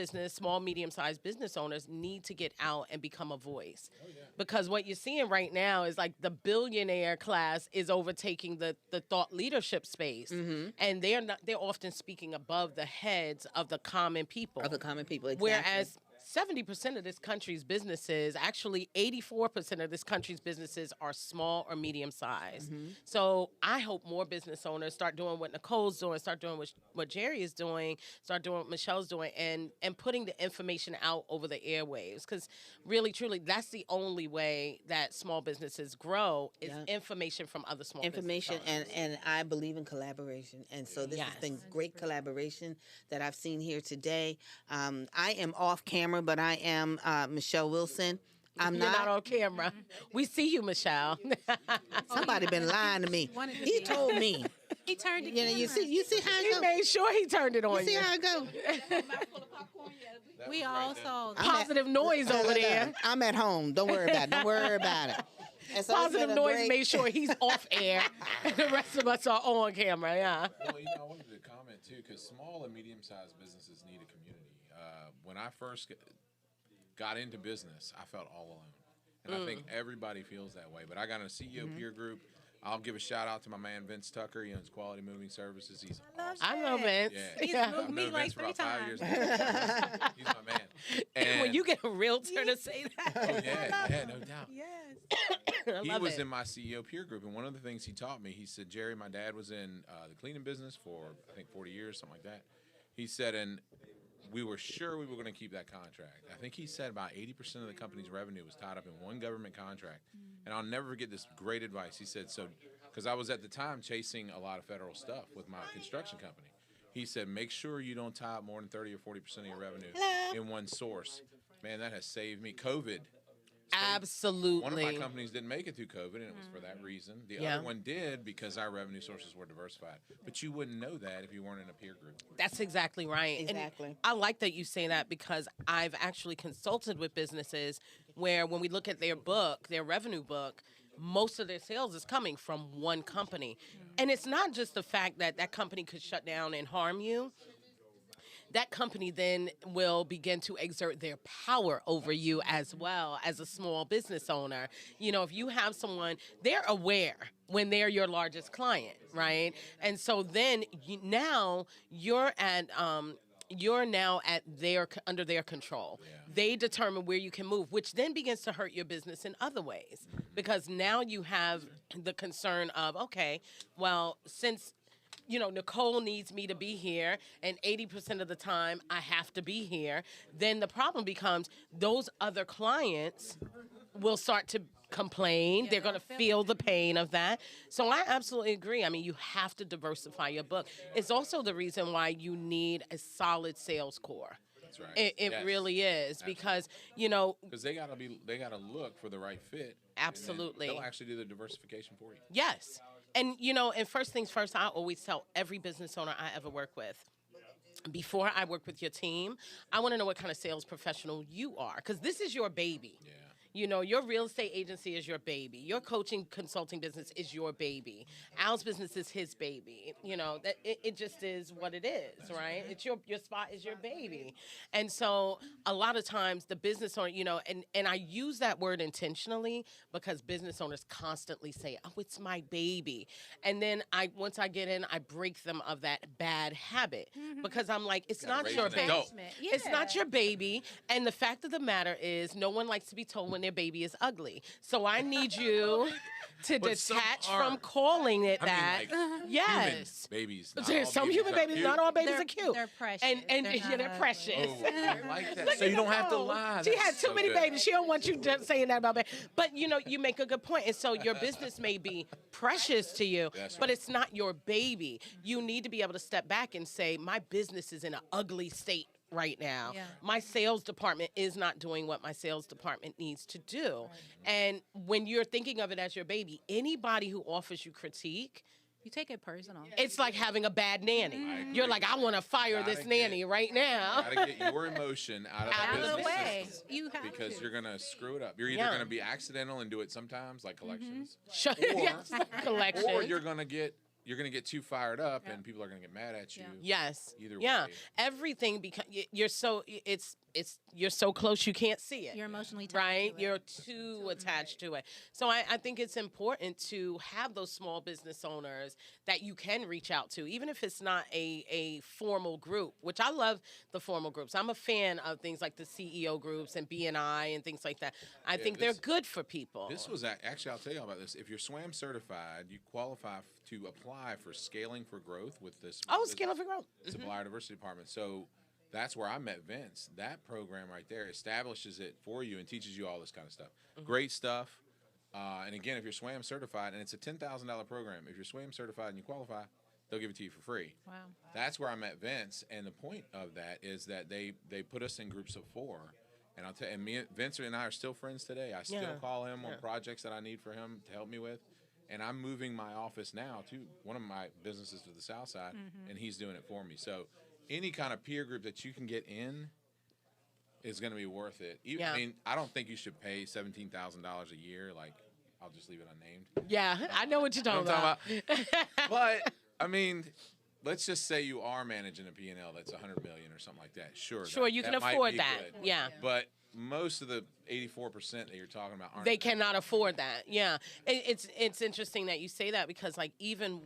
medium-sized business owners need to get out and become a voice. Because what you're seeing right now is like the billionaire class is overtaking the thought leadership space. And they're often speaking above the heads of the common people. Of the common people, exactly. Whereas 70% of this country's businesses, actually 84% of this country's businesses are small or medium sized. So I hope more business owners start doing what Nicole's doing, start doing what Jerry is doing, start doing what Michelle's doing, and putting the information out over the airwaves. Because really, truly, that's the only way that small businesses grow is information from other small Information, business owners. and I believe in collaboration. And so this has been Yes. great collaboration that I've seen here today. I am off camera, but I am Michelle Wilson. I'm You're not on camera. We see you, Michelle. Somebody been lying to me. He told me. He turned it. You see how it He go? made sure he turned it on You see you. how it go? We also Positive noise over there. I'm at home. Don't worry about it. Don't worry about it. And so it's Positive been a noise great- made sure he's off air, and the rest of us are on camera. Yeah. Well, I wanted to comment too, because small and medium-sized businesses need a community. When I first got into business, I felt all alone, and I think everybody feels that way. But I got a CEO peer group. I'll give a shout out to my man Vince Tucker. He owns Quality Moving Services. He's awesome. I know Vince. Yeah, He's moved me I've known like Vince for 3 about 5 times. years. He's my man. And When you get a realtor to say that. oh yeah, no doubt. I He love was it. in my CEO peer group, and one of the things he taught me, he said, Jerry, my dad was in the cleaning business for, I think, 40 years, something like that. He said, and we were sure we were going to keep that contract. I think he said about 80% of the company's revenue was tied up in one government contract. And I'll never forget this great advice. He said, so, because I was at the time chasing a lot of federal stuff with my construction company. He said, make sure you don't tie up more than 30 or 40% of your revenue in one source. Man, that has saved me. COVID. Absolutely. One of my companies didn't make it through COVID, and it was for that reason. The other one did because our revenue sources were diversified. But you wouldn't know that if you weren't in a peer group. That's exactly right. Exactly. And I like that you say that because I've actually consulted with businesses where when we look at their book, their revenue book, most of their sales is coming from one company. And it's not just the fact that that company could shut down and harm you. That company then will begin to exert their power over you as well as a small business owner. You know, if you have someone, they're aware when they're your largest client, right? And so then now you're now at under their control. They determine where you can move, which then begins to hurt your business in other ways because now you have the concern of, okay, well, since Nicole needs me to be here, and 80% of the time I have to be here, then the problem becomes those other clients will start to complain. They're going to feel the pain of that. So I absolutely agree. I mean, you have to diversify your book. It's also the reason why you need a solid sales core. That's right. It really is because, Because they gotta look for the right fit. Absolutely. And they'll actually do the diversification for you. Yes. And, and first things first, I always tell every business owner I ever work with, before I work with your team, I want to know what kind of sales professional you are, because this is your baby. Yeah. Your real estate agency is your baby. Your coaching consulting business is your baby. Al's business is his baby. That it just is what it is, right? It's your spot is your baby. And so a lot of times the business owner, and I use that word intentionally because business owners constantly say, oh, it's my baby. And then once I get in, I break them of that bad habit because I'm like, it's not your baby. It's not your baby. And the fact of the matter is no one likes to be told when their baby is ugly. So I need you to But some detach are. from calling it I mean, that. like, Yes. human babies. Not There's all some babies human are babies, cute. not all babies are cute. They're precious. And They're yeah, they're not precious. Oh, I like that. So you don't have to lie. She That's had too so many good. babies. She don't want you saying that about babies. But you make a good point. And so your business may be precious to you, That's but right. it's not your baby. You need to be able to step back and say, my business is in an ugly state right now. Yeah. My sales department is not doing what my sales department needs to do. And when you're thinking of it as your baby, anybody who offers you critique, You take it personal. it's like having a bad nanny. You're like, I want to fire Gotta this nanny right now. Gotta get your emotion out of Out the of the business way. system You have because to. you're gonna screw it up. You're either Yeah. gonna be accidental and do it sometimes, like collections, Yes, collections. or you're gonna get you're going to get too fired up, and people are going to get mad at you. Yes. Either yeah. way. Everything because you're so you're so close you can't see it. You're emotionally tied right. to it. You're too attached to it. So I think it's important to have those small business owners that you can reach out to, even if it's not a formal group. Which I love the formal groups. I'm a fan of things like the CEO groups and BNI and things like that. I think they're good for people. This was actually, I'll tell you all about this. If you're SWAM certified, you qualify to apply for Scaling for Growth with this. Scaling for Growth. Supplier Diversity Department. So that's where I met Vince. That program right there establishes it for you and teaches you all this kind of stuff. Great stuff. And again, if you're SWAM certified, and it's a $10,000 program, if you're SWAM certified and you qualify, they'll give it to you for free. Wow. That's where I met Vince, and the point of that is that they put us in groups of 4. And I'll tell you, and Vince and I are still friends today. I still call him on projects that I need for him to help me with. And I'm moving my office now to one of my businesses to the south side, and he's doing it for me. So any kind of peer group that you can get in is going to be worth it. I mean, I don't think you should pay $17,000 a year. Like, I'll just leave it unnamed. Yeah, I know what you're talking about. But, I mean, let's just say you are managing a P&L that's $100 million or something like that. Sure, you can afford that. Good. Yeah. But most of the 84% that you're talking about aren't. They cannot afford that. Yeah. It's interesting that you say that because, like, even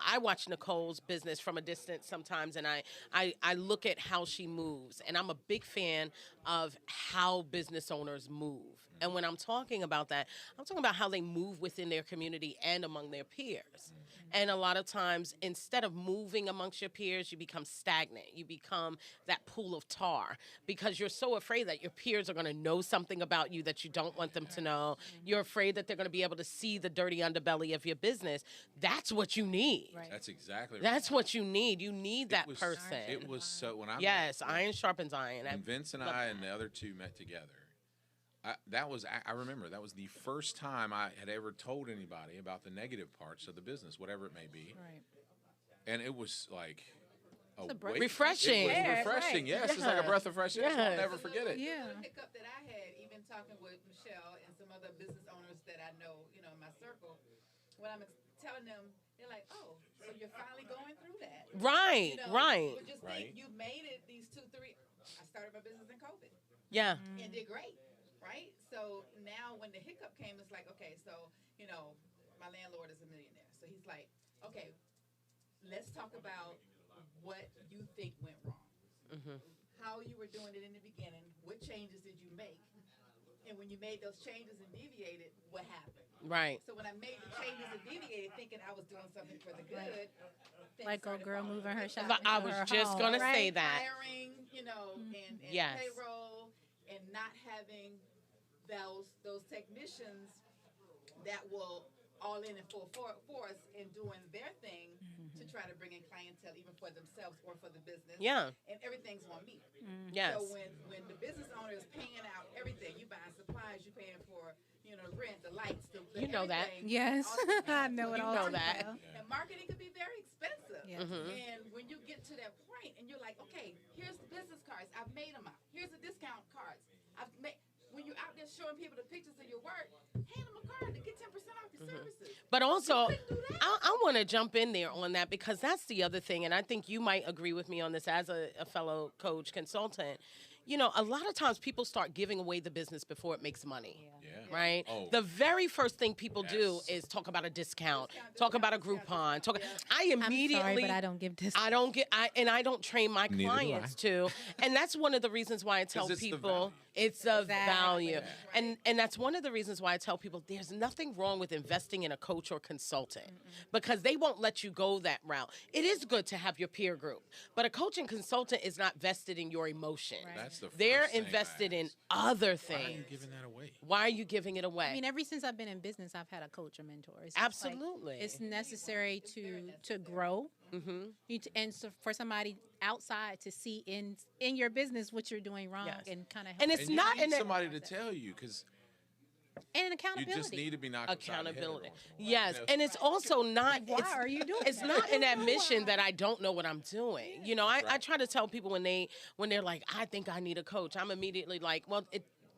I watch Nicole's business from a distance sometimes, and I look at how she moves, and I'm a big fan of how business owners move. And when I'm talking about that, I'm talking about how they move within their community and among their peers. And a lot of times, instead of moving amongst your peers, you become stagnant. You become that pool of tar because you're so afraid that your peers are going to know something about you that you don't want them to know. You're afraid that they're going to be able to see the dirty underbelly of your business. That's what you need. Right. That's exactly right. That's what you need. You need that person. It was so when I iron sharpens iron. When Vince and I and the other two met together, I remember that was the first time I had ever told anybody about the negative parts of the business, whatever it may be. Right. And it was like refreshing. It was refreshing. Yes, it's like a breath of fresh air. So I'll never forget it. Yeah. The hiccup that I had, even talking with Michele and some other business owners that I know, in my circle, when I'm telling them, they're like, "Oh, so you're finally going through that." Right. Right. You just think you made it these 2-3. I started my business in COVID. Yeah. And did great. Right? So now when the hiccup came, it's like, okay, so, my landlord is a millionaire. So he's like, okay, let's talk about what you think went wrong. How you were doing it in the beginning. What changes did you make? And when you made those changes and deviated, what happened? Right. So when I made the changes and deviated, thinking I was doing something for the good. Like a girl moving her shop. I was just going to say that. Hiring, and payroll and not having those technicians that will all in and full force in doing their thing to try to bring in clientele even for themselves or for the business. Yeah. And everything's on me. Yes. So when the business owner is paying out everything, you buying supplies, you paying for the rent, the lights, the that. Yes. I know it all. You know that. And marketing could be very expensive. Yes. And when you get to that point and you're like, okay, here's the business cards. I've made them out. Here's the discount cards. When you're out there showing people the pictures of your work, hand them a card to get 10% off your services. But also, I want to jump in there on that because that's the other thing, and I think you might agree with me on this as a fellow coach consultant. A lot of times people start giving away the business before it makes money. Right? Oh. The very first thing people do is talk about a discount, talk about a Groupon. I immediately. I'm sorry, but I don't give discounts. I don't train my clients to. And that's one of the reasons why I tell people it's a value. And that's one of the reasons why I tell people there's nothing wrong with investing in a coach or consultant because they won't let you go that route. It is good to have your peer group, but a coach and consultant is not vested in your emotion. Right. That's the They're first thing invested in other things. Why are you giving that away? Why are you giving it away? I mean, ever since I've been in business, I've had a coach or mentor. It's Absolutely. It's necessary to grow. And so for somebody outside to see in your business what you're doing wrong and kind of help. And it's you not need somebody to tell you because and accountability. you just need to be knocked accountability. upside the head Yes, and it's also not. Why are you doing? It's not an admission that I don't know what I'm doing. I try to tell people when they're like, I think I need a coach. I'm immediately like, well,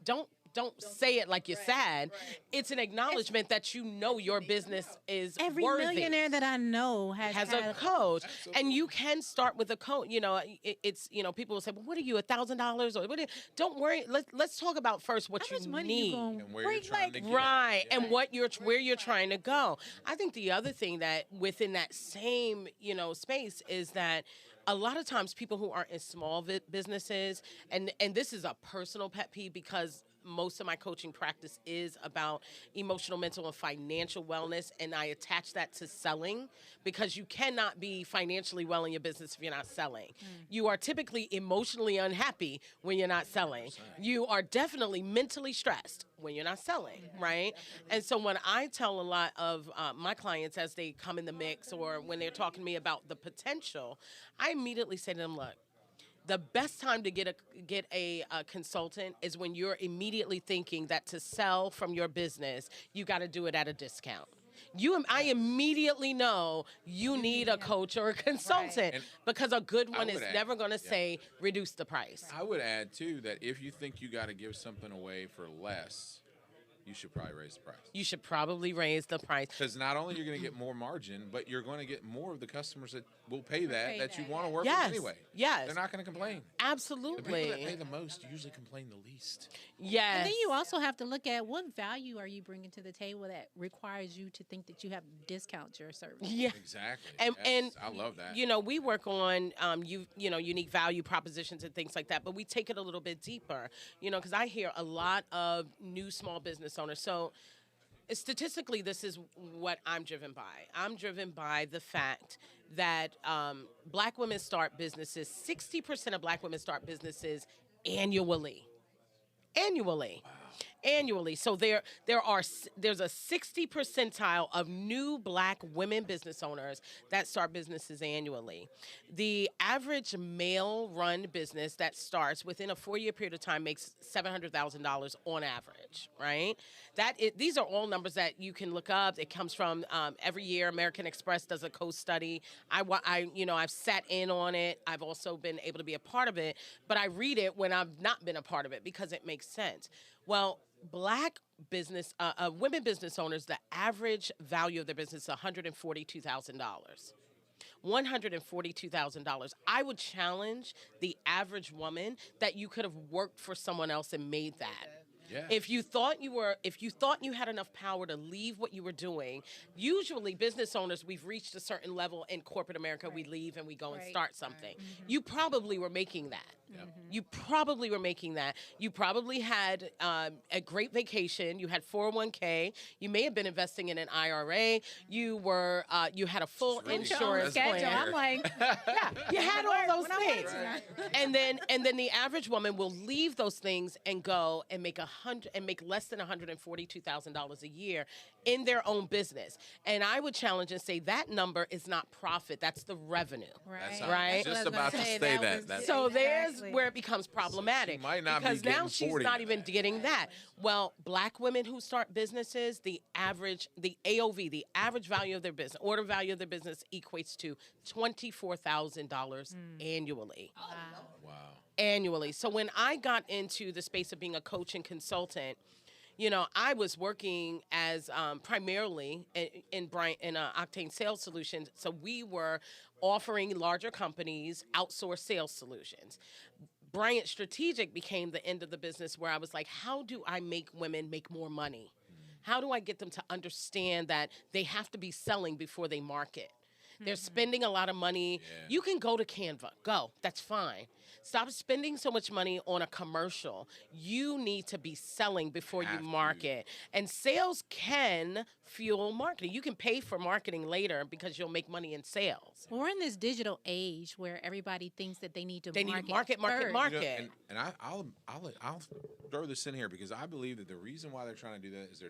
don't don't say it like you're sad. It's an acknowledgement that you know your business is Every worthy. millionaire that I know has a had coach, and you can start with a coach. You know, it's people will say, "Well, what are you, $1,000 or what?" Don't worry. Let's talk about first what you need and where you're trying to get. right, and where you're trying to go. I think the other thing that within that same space is that a lot of times people who are in small businesses, and this is a personal pet peeve because most of my coaching practice is about emotional, mental, and financial wellness, and I attach that to selling because you cannot be financially well in your business if you're not selling. You are typically emotionally unhappy when you're not selling. You are definitely mentally stressed when you're not selling, right? And so when I tell a lot of my clients as they come in the mix or when they're talking to me about the potential, I immediately say to them, look, the best time to get a consultant is when you're immediately thinking that to sell from your business, you got to do it at a discount. I immediately know you need a coach or a consultant because a good one is never going to say reduce the price. I would add too that if you think you got to give something away for less, you should probably raise the price. You should probably raise the price. Because not only you're going to get more margin, but you're going to get more of the customers that will pay that you want to work with anyway. Yes. They're not going to complain. Absolutely. The people that pay the most usually complain the least. Yes. And then you also have to look at what value are you bringing to the table that requires you to think that you have to discount your service. Yeah. Exactly. And I love that. We work on unique value propositions and things like that, but we take it a little bit deeper. Because I hear a lot of new small business owners. So statistically, this is what I'm driven by. I'm driven by the fact that Black women start businesses. 60% of Black women start businesses annually. Annually. So there's a 60 percentile of new Black women business owners that start businesses annually. The average male-run business that starts within a 4-year period of time makes $700,000 on average, right? These are all numbers that you can look up. It comes from every year American Express does a co-study. I've sat in on it. I've also been able to be a part of it, but I read it when I've not been a part of it because it makes sense. Well, Black business, women business owners, the average value of their business is $142,000. $142,000. I would challenge the average woman that you could have worked for someone else and made that. Yeah. If you thought you had enough power to leave what you were doing, usually business owners, we've reached a certain level in corporate America, we leave and we go and start something. You probably were making that. You probably were making that. You probably had a great vacation. You had 401k. You may have been investing in an IRA. You had a full insurance plan. I'm like, yeah, you had all those things. And then the average woman will leave those things and go and make less than $142,000 a year in their own business. And I would challenge and say that number is not profit. That's the revenue. Right. Just about to say that. So there's where it becomes problematic. She might not because be now she's 40 not even getting that. Well, Black women who start businesses, the AOV, the average value of their business, order value of their business equates to $24,000 annually. Wow. Annually. So when I got into the space of being a coach and consultant, I was working as primarily in Octane Sales Solutions. So we were offering larger companies outsourced sales solutions. Bryant Strategic became the end of the business where I was like, how do I make women make more money? How do I get them to understand that they have to be selling before they market? They're spending a lot of money. Yeah. You can go to Canva. Go. That's fine. Stop spending so much money on a commercial. You need to be selling before you market. And sales can fuel marketing. You can pay for marketing later because you'll make money in sales. We're in this digital age where everybody thinks that they need to market. And I'll throw this in here because I believe that the reason why they're trying to do that is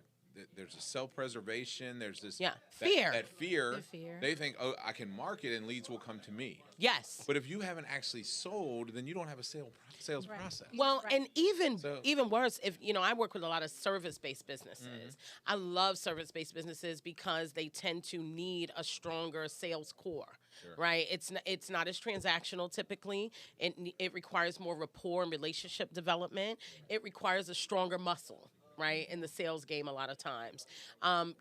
there's a self-preservation. There's this fear. That fear. The fear. They think, oh, I can market and leads will come to me. Yes. But if you haven't actually sold, then you don't have a sales process. Well, and even worse, if I work with a lot of service-based businesses. I love service-based businesses because they tend to need a stronger sales core. Sure. Right? It's not as transactional typically. It requires more rapport and relationship development. It requires a stronger muscle. Right, in the sales game a lot of times.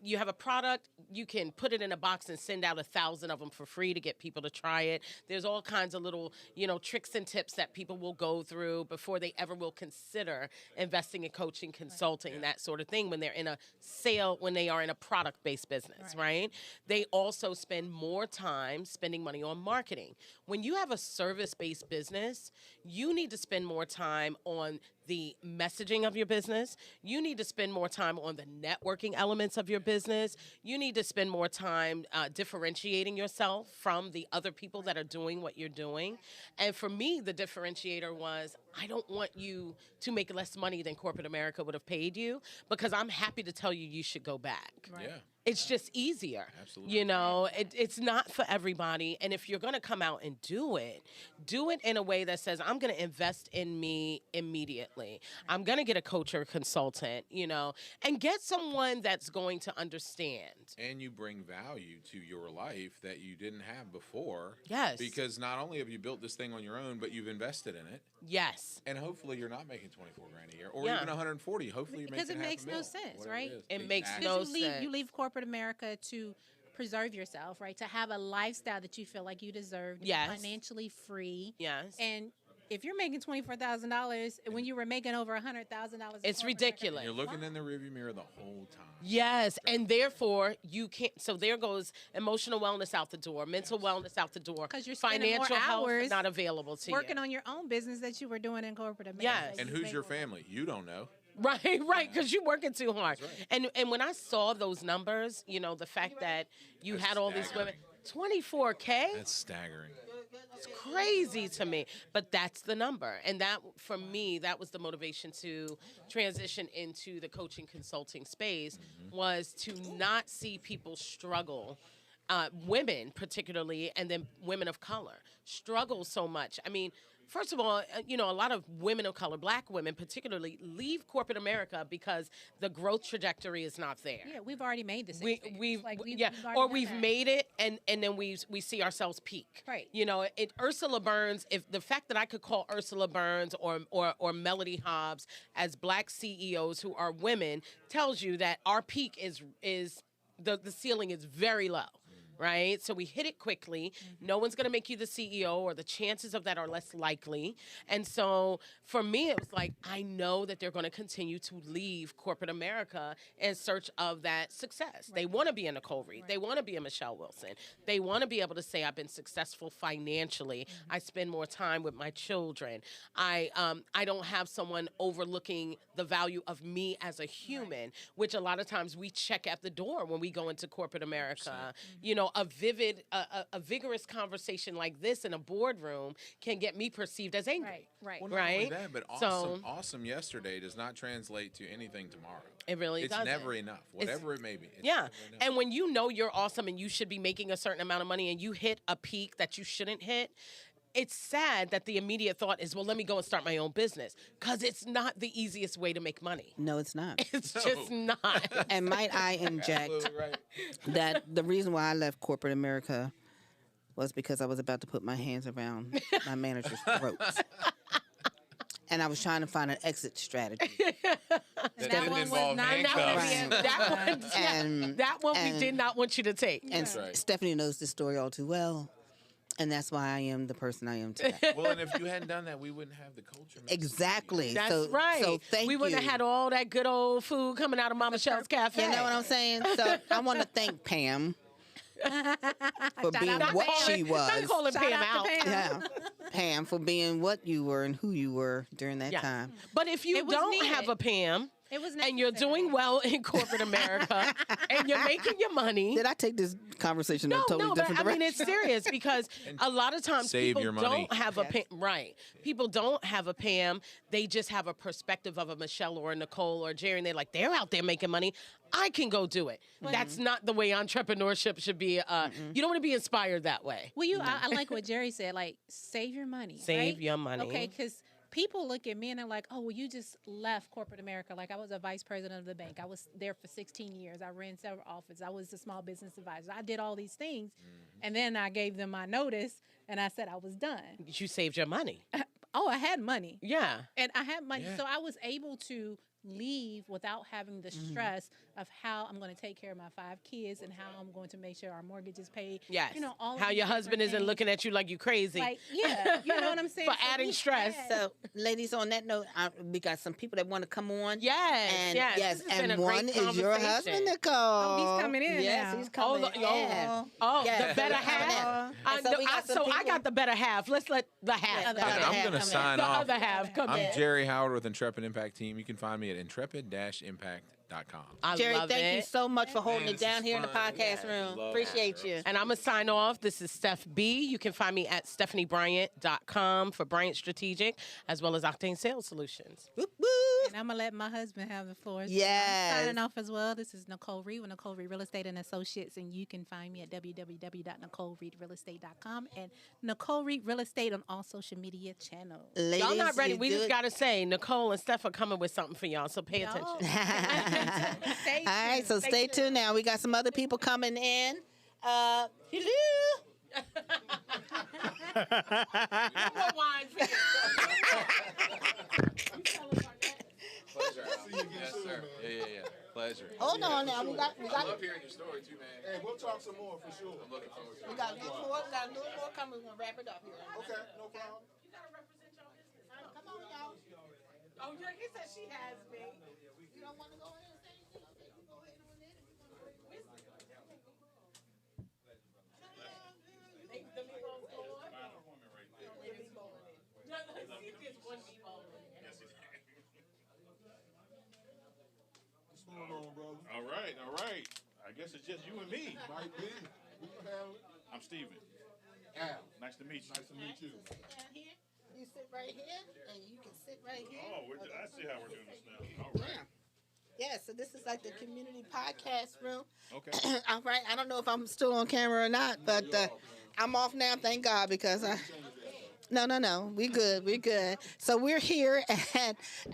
You have a product, you can put it in a box and send out 1,000 of them for free to get people to try it. There's all kinds of little, tricks and tips that people will go through before they ever will consider investing in coaching, consulting, that sort of thing when they're in a when they are in a product-based business, right? They also spend more time spending money on marketing. When you have a service-based business, you need to spend more time on the messaging of your business. You need to spend more time on the networking elements of your business. You need to spend more time differentiating yourself from the other people that are doing what you're doing. And for me, the differentiator was, I don't want you to make less money than corporate America would have paid you, because I'm happy to tell you should go back. Right. Yeah. It's just easier. Absolutely. It's not for everybody. And if you're going to come out and do it in a way that says, I'm going to invest in me immediately. I'm going to get a coach or a consultant, and get someone that's going to understand. And you bring value to your life that you didn't have before. Yes. Because not only have you built this thing on your own, but you've invested in it. Yes. And hopefully you're not making $24,000 a year, or even 140. Hopefully you're making because it makes no sense, right? It makes no sense. You leave corporate America to preserve yourself, right? To have a lifestyle that you feel like you deserve. Yes. Financially free. Yes. And if you're making $24,000 when you were making over $100,000, it's ridiculous. You're looking in the rearview mirror the whole time. Yes, and therefore you can't. So there goes emotional wellness out the door, mental wellness out the door. Because you're spending financial more health hours not available to working you. on your own business that you were doing in corporate America. Yes. And who's your family? You don't know. Right, because you're working too hard. Right. And when I saw those numbers, the fact that you had all these women, 24K? That's staggering. It's crazy to me, but that's the number. And that, for me, that was the motivation to transition into the coaching consulting space, was to not see people struggle, women particularly, and then women of color, struggle so much. I mean, first of all, a lot of women of color, black women particularly, leave corporate America because the growth trajectory is not there. Yeah, we've already made this. We've made it, and then we see ourselves peak. Right. Ursula Burns. If the fact that I could call Ursula Burns or Melody Hobbs as black CEOs who are women tells you that our peak is the ceiling is very low. Right? So we hit it quickly. No one's going to make you the CEO, or the chances of that are less likely. And so for me, it was like, I know that they're going to continue to leave corporate America in search of that success. Right. They want to be a Nicole Reed. Right. They want to be a Michelle Wilson. They want to be able to say, I've been successful financially. I spend more time with my children. I don't have someone overlooking the value of me as a human, which a lot of times we check at the door when we go into corporate America. A vigorous conversation like this in a boardroom can get me perceived as angry. Right. Well, not only that, but awesome yesterday does not translate to anything tomorrow. It really doesn't. It's never enough, whatever it may be. And when you know you're awesome and you should be making a certain amount of money and you hit a peak that you shouldn't hit, it's sad that the immediate thought is, well, let me go and start my own business, because it's not the easiest way to make money. No, it's not. It's just not. And might I inject that the reason why I left corporate America was because I was about to put my hands around my manager's throat. And I was trying to find an exit strategy. That one involve handcuffs. That one we did not want you to take. And Stephanie knows this story all too well. And that's why I am the person I am today. Well, and if you hadn't done that, we wouldn't have the culture. Exactly. That's right. So thank you. We wouldn't have had all that good old food coming out of Mama Michelle's Cafe. You know what I'm saying? So I want to thank Pam for being what she was. Don't call Pam out. Yeah. Pam, for being what you were and who you were during that time. But if you don't have a Pam, It was and you're doing well in corporate America, and you're making your money. Did I take this conversation in a totally but different I direction? mean it's serious because a lot of times Save people your money. don't have a right. People don't have a Pam. They just have a perspective of a Michelle or a Nicole or a Jerry, and they're like, they're out there making money. I can go do it. That's not the way entrepreneurship should be. You don't want to be inspired that way. Well, I like what Jerry said. Like, save your money. Save right? your money. Okay, because people look at me and they're like, "Oh, well, you just left corporate America." Like, I was a vice president of the bank. I was there for 16 years. I ran several offices. I was a small business advisor. I did all these things, and then I gave them my notice, and I said I was done. You saved your money. Oh, I had money. Yeah. And I had money. Yeah. So I was able to leave without having the stress of how I'm going to take care of my 5 kids and how I'm going to make sure our mortgage is paid. Yes. You know, all how of your these husband different isn't things. looking at you like you crazy. Like, yeah, you know what I'm saying? For So adding we stress. had- So, ladies, on that note, we got some people that want to come on. Yes, and yes. This has been and a great one is your conversation. husband, Nicole. Oh, he's coming in Yes, now. he's coming in. Yes, the better he's coming half. in. And so we got some I people- got the better half. Let's let the half. Yeah, the come other in. half I'm going to come in. sign The off. other half come I'm in. Jerry Howard with Intrepid Impact Team. You can find me at intrepid-impact.com. Jerry, love thank you it. so much for holding Man, it down this here is in the fun. podcast room. Love Appreciate it, you. And I'm going to sign off. This is Steph B. You can find me at stephaniebryant.com for Bryant Strategic, as well as Octane Sales Solutions. Whoop, whoop. And I'm going to let my husband have the floor. So Yes. I'm signing off as well. This is Nicole Reed with Nicole Reed Real Estate and Associates. And you can find me at www.NicoleReedRealEstate.com and Nicole Reed Real Estate on all social media channels. Ladies, Y'all not ready. you We do just it. got to say, Nicole and Steph are coming with something for y'all, so pay attention. All right, so stay tuned now. We got some other people coming in. Hello. Pleasure, Al. Yes, sir. Yeah. Pleasure. Hold on now. We got I love hearing your story, too, man. Hey, we'll talk some more for sure. I'm looking forward to it. we got a little more. We got a little more coming. We're gonna wrap it up here. Okay, no problem. You gotta represent your business. Come on, y'all. Oh, yeah, he said she has me. You don't want to go ahead and say anything? Okay, you go ahead on in. If you want to What's going on, brother? All right. I guess it's just you and me. Might be. We can handle it. I'm Steven. Al. Nice to meet you. Nice to meet you. down here, you sit right here, and you can sit right here. Oh, I see how we're doing this now. All right. Yeah, so this is like the community podcast room. Okay. All right, I don't know if I'm still on camera or not, but I'm off now, thank God, because No, we good. So we're here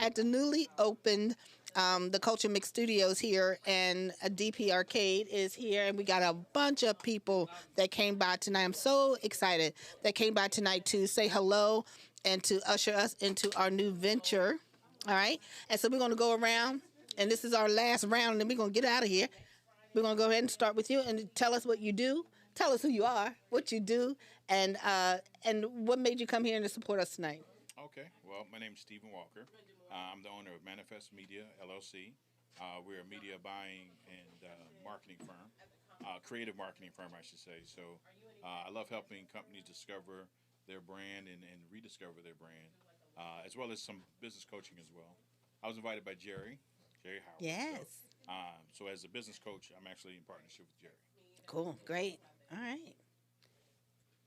at the newly opened the Culture Mix Studios here, and dBArcade is here, and we got a bunch of people that came by tonight. I'm so excited that came by tonight to say hello and to usher us into our new venture. All right, and so we're going to go around, and this is our last round, and then we're going to get out of here. We're going to go ahead and start with you and tell us what you do. Tell us who you are, what you do, and what made you come here and to support us tonight. Okay. Well, my name is Stephen Walker. I'm the owner of Manifest Media, LLC. We're a media buying and marketing firm, creative marketing firm, I should say. So I love helping companies discover their brand and rediscover their brand, as well as some business coaching as well. I was invited by Jerry Howard. Yes. So as a business coach, I'm actually in partnership with Jerry. Cool. Great. All right.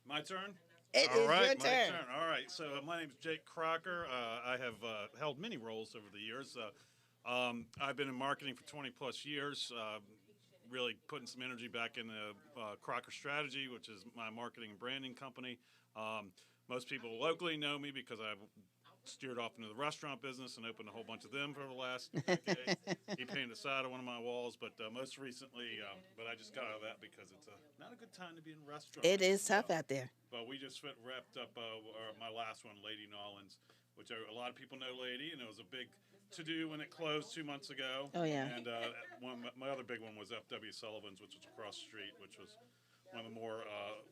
My turn? It All is right, your my turn. All right. So my name is Jake Crocker. I have held many roles over the years. I've been in marketing for 20 plus years, really putting some energy back into Crocker Strategy, which is my marketing and branding company. Most people locally know me because I've steered off into the restaurant business and opened a whole bunch of them for the last decade. He painted the side of one of my walls, but most recently, but I just got out of that because it's not a good time to be in restaurants. It is tough out there. But we just wrapped up my last one, Lady Nolans, which a lot of people know Lady, and it was a big to-do when it closed 2 months ago. Oh, yeah. And my other big one was F.W. Sullivan's, which was across the street, which was one of the more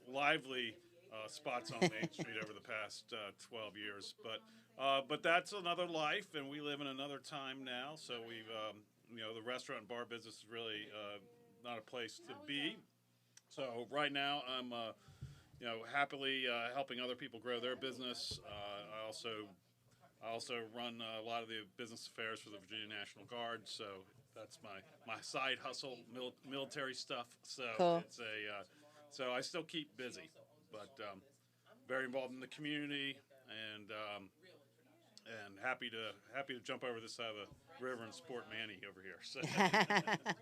lively spots on Main Street over the past 12 years. But that's another life, and we live in another time now. So we've, the restaurant and bar business is really not a place to be. So right now I'm, happily helping other people grow their business. I also I also run a lot of the business affairs for the Virginia National Guard, so that's my side hustle, military stuff. So Cool. it's so I still keep busy, but very involved in the community and happy to jump over this side of the river and support Manny over here. So.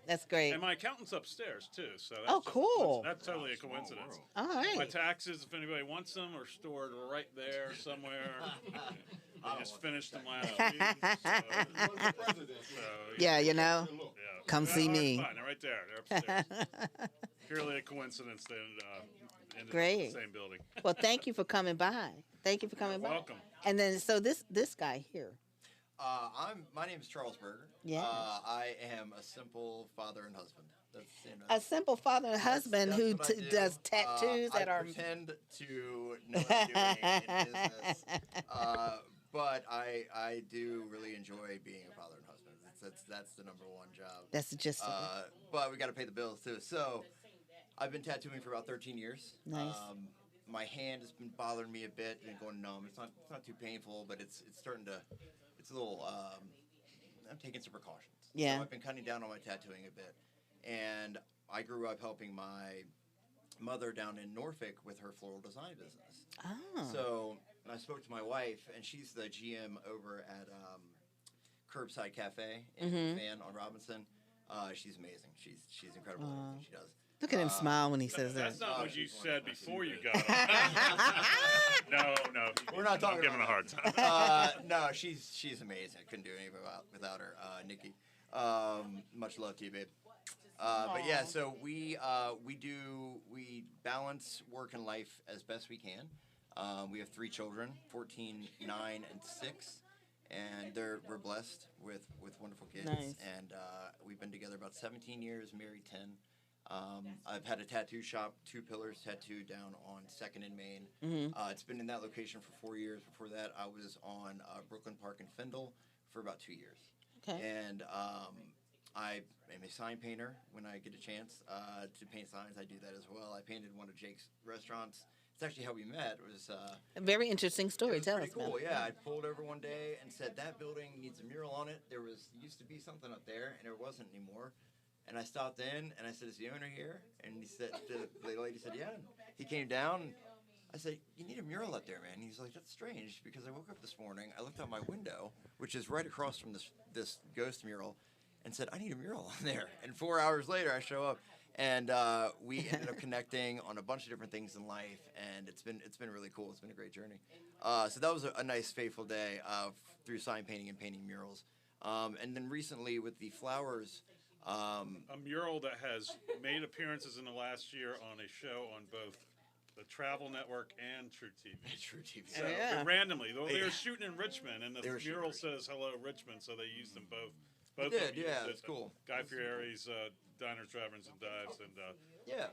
That's great. And my accountant's upstairs too, so that's Oh, just a cool. That's totally a coincidence. All right. My taxes, if anybody wants them, are stored right there somewhere. I just finished them last week. Yeah, you know. Yeah. Come see me. Fine, they're right there. They're upstairs. Purely a coincidence that ended up Great. in the same building. Well, thank you for coming by. Thank you for coming by. Welcome. And then, so this guy here. My name is Charles Berger. Yeah. I am a simple father and husband. That's, A simple father and husband that's who what I do. does tattoos that I are. pretend to know what I'm doing in business, but I do really enjoy being a father and husband. That's the number one job. That's just. But we got to pay the bills too. So I've been tattooing for about 13 years. Nice. My hand has been bothering me a bit and going numb. It's not too painful, but it's starting to. It's a little. I'm taking some precautions. Yeah. So I've been cutting down on my tattooing a bit, and I grew up helping my mother down in Norfolk with her floral design business. Oh. So I spoke to my wife, and she's the GM over at Curbside Cafe in Mhm. Van on Robinson. She's amazing. She's incredible at everything she does. Look at him smile when he says that. That's not what you said before you got on. No. We're not talking I'm giving about a hard time. No, she's amazing. I couldn't do anything without her, Nikki. Much love to you, babe. But yeah, so we balance work and life as best we can. We have 3 children, 14, 9, and 6, and we're blessed with wonderful kids. Nice. And we've been together about 17 years, married 10. I've had a tattoo shop, 2 Pillars tattooed down on 2nd and Main. Mhm. It's been in that location for 4 years. Before that, I was on Brooklyn Park in Findle for about 2 years. Okay. And I am a sign painter when I get a chance to paint signs. I do that as well. I painted one of Jake's restaurants. It's actually how we met. It was A very interesting story. Tell us pretty cool. about it. Yeah, I pulled over one day and said that building needs a mural on it. There used to be something up there, and there wasn't anymore. And I stopped in and I said, "Is the owner here?" And he said, the lady said, "Yeah." And he came down. I said, "You need a mural up there, man." And he's like, "That's strange because I woke up this morning. I looked out my window, which is right across from this ghost mural, and said, I need a mural on there." And 4 hours later, I show up, and we ended up connecting on a bunch of different things in life, and it's been really cool. It's been a great journey. So that was a nice, faithful day through sign painting and painting murals. And then recently with the flowers. A mural that has made appearances in the last year on a show on both the Travel Network and True TV. True TV. So Yeah. randomly, they Yeah. were shooting in Richmond, and the They were shooting in mural says "Hello Richmond," so they used them both. They Both did, of them yeah, used that's it. cool. Guy Fieri's Diners, Taverns, and Dives, and Yeah.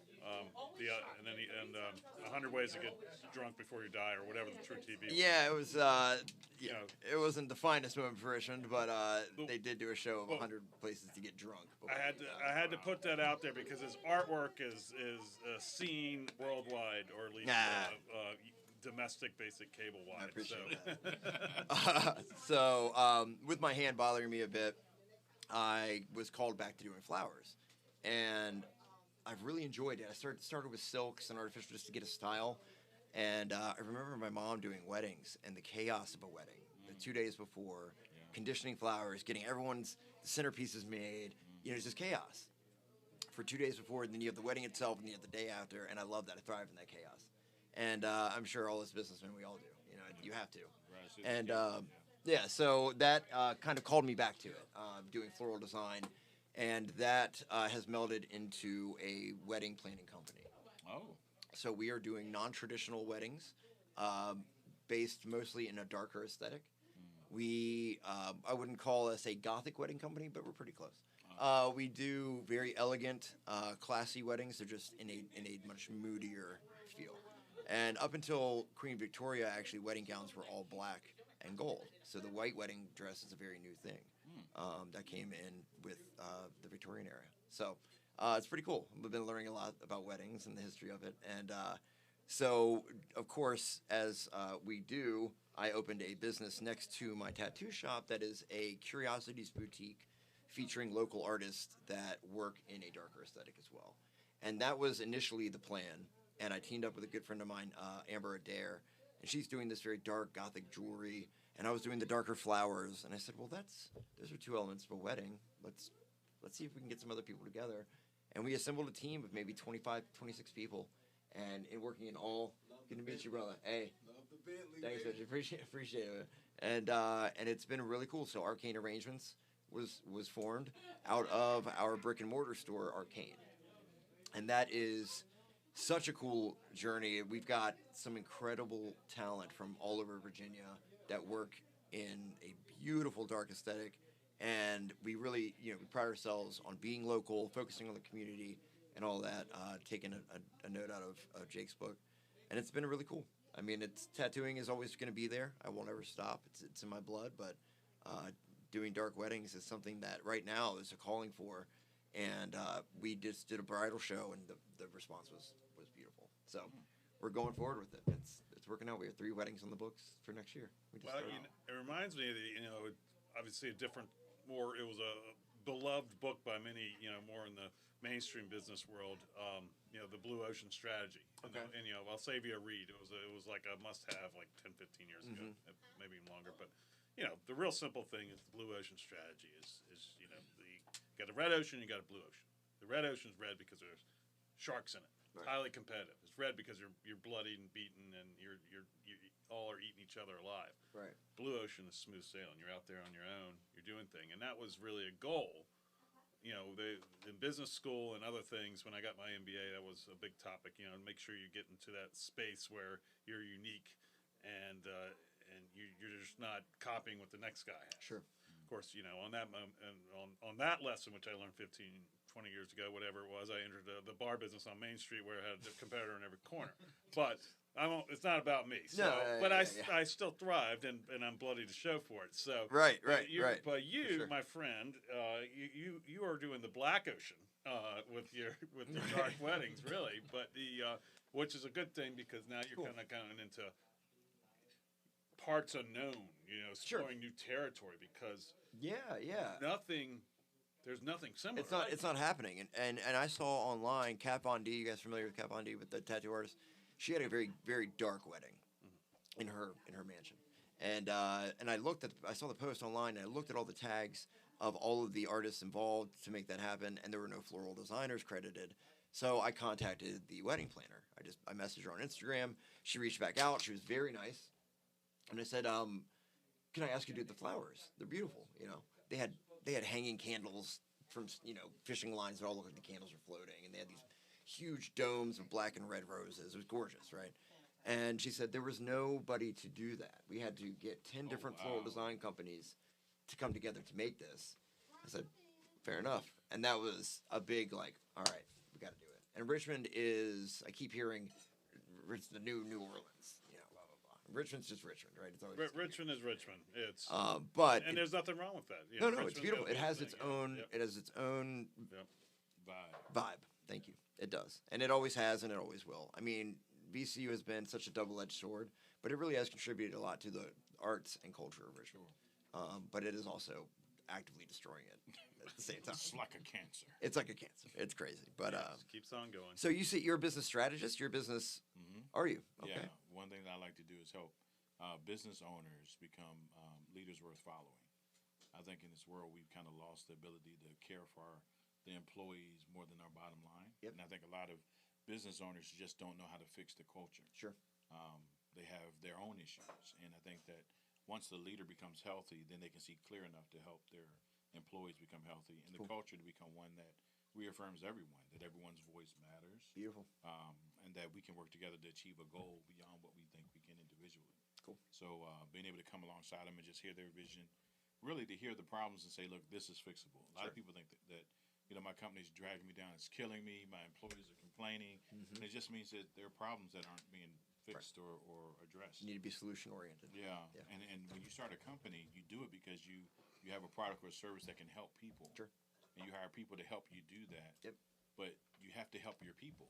and then 100 Ways to Get Drunk Before You Die, or whatever the True TV. was. Yeah, it was. It wasn't the finest moment for Richmond, but they did do a show of 100 places to get drunk. I had to put that out there because his artwork is seen worldwide, or at least domestic basic cable wide. I appreciate that. So with my hand bothering me a bit, I was called back to doing flowers, and I've really enjoyed it. I started with silks and artificial just to get a style, and I remember my mom doing weddings and the chaos of a wedding. The 2 days before, conditioning flowers, getting everyone's centerpieces made. You know, it's just chaos for 2 days before, and then you have the wedding itself, and you have the day after. And I love that. I thrive in that chaos, and I'm sure all us businessmen, we all do. You know, you have to. And yeah, so that kind of called me back to it, doing floral design, and that has melded into a wedding planning company. Oh. So we are doing non-traditional weddings, based mostly in a darker aesthetic. We, I wouldn't call us a gothic wedding company, but we're pretty close. We do very elegant, classy weddings. They're just in a much moodier feel. And up until Queen Victoria, actually, wedding gowns were all black and gold. So the white wedding dress is a very new thing that came in with the Victorian era. So it's pretty cool. We've been learning a lot about weddings and the history of it. And so, of course, as we do, I opened a business next to my tattoo shop that is a curiosities boutique featuring local artists that work in a darker aesthetic as well. And that was initially the plan. And I teamed up with a good friend of mine, Amber Adair, and she's doing this very dark gothic jewelry, and I was doing the darker flowers. And I said, well, those are two elements of a wedding. Let's see if we can get some other people together. And we assembled a team of maybe 25, 26 people, and working in all. Good to meet you, brother. Hey, thanks, man. Appreciate it. And it's been really cool. So Arcane Arrangements was formed out of our brick and mortar store, Arcane, and that is such a cool journey. We've got some incredible talent from all over Virginia that work in a beautiful dark aesthetic, and we really, we pride ourselves on being local, focusing on the community, and all that. Taking a note out of Jake's book, and it's been really cool. I mean, tattooing is always going to be there. I will never stop. It's in my blood, but doing dark weddings is something that right now is a calling for, and we just did a bridal show, and the response was beautiful. So we're going forward with it. It's working out. We have 3 weddings on the books for next year. Well, it reminds me that obviously it was a beloved book by many, more in the mainstream business world. The Blue Ocean Strategy. Okay. And I'll save you a read. It was like a must-have like 10, 15 years ago, maybe even longer. But the real simple thing is the Blue Ocean Strategy is you got the red ocean, you got a blue ocean. The red ocean's red because there's sharks in it. It's highly competitive. It's red because you're bloodied and beaten, and you all are eating each other alive. Right. Blue ocean is smooth sailing. You're out there on your own. You're doing thing, and that was really a goal. In business school and other things, when I got my MBA, that was a big topic. Make sure you get into that space where you're unique, and you're just not copying what the next guy has. Sure. Of course, on that on that lesson, which I learned 15, 20 years ago, whatever it was, I entered the bar business on Main Street where I had a competitor in every corner. But it's not about me. So, I still thrived, and I'm bloody to show for it. So right. But you, sure. my friend, you are doing the Black Ocean with your dark weddings, really. But which is a good thing because now you're kind of into parts unknown, exploring new territory because there's nothing similar. It's not happening. And I saw online Kat Von D. You guys familiar with Kat Von D, with the tattoo artist? She had a very, very dark wedding in her mansion. And I saw the post online, and I looked at all the tags of all of the artists involved to make that happen, and there were no floral designers credited. So I contacted the wedding planner. I messaged her on Instagram. She reached back out. She was very nice. And I said, can I ask you to do the flowers? They're beautiful, They had hanging candles from, fishing lines that all looked like the candles were floating, and they had these huge domes of black and red roses. It was gorgeous, right? And she said there was nobody to do that. We had to get 10 different floral design companies to come together to make this. I said, fair enough. And that was a big, all right, we got to do it. And Richmond is, I keep hearing, it's the new Orleans. Blah, blah, blah. Richmond's just Richmond, right? It's always Richmond is Richmond. It's and there's nothing wrong with that. No, it's beautiful. It has its own. Yep. It has its own vibe. Thank you. It does, and it always has, and it always will. I mean, VCU has been such a double-edged sword, but it really has contributed a lot to the arts and culture of Richmond. But it is also actively destroying it at the same time. It's like a cancer. It's like a cancer. It's crazy, but it keeps on going. So you see, you're a business strategist. You're a business. Are you? Okay. Yeah. One thing that I like to do is help business owners become leaders worth following. I think in this world we've kind of lost the ability to care for the employees more than our bottom line. Yep. And I think a lot of business owners just don't know how to fix the culture. Sure. They have their own issues, and I think that once the leader becomes healthy, then they can see clear enough to help their employees become healthy, and the culture to become one that reaffirms everyone, that everyone's voice matters. Beautiful. And that we can work together to achieve a goal beyond what we think we can individually. Cool. So being able to come alongside them and just hear their vision, really to hear the problems and say, look, this is fixable. A lot of people think that my company's dragging me down, it's killing me, my employees are complaining, and it just means that there are problems that aren't being fixed or addressed. You need to be solution oriented. Yeah. And when you start a company, you do it because you have a product or a service that can help people. Sure. And you hire people to help you do that. Yep. But you have to help your people.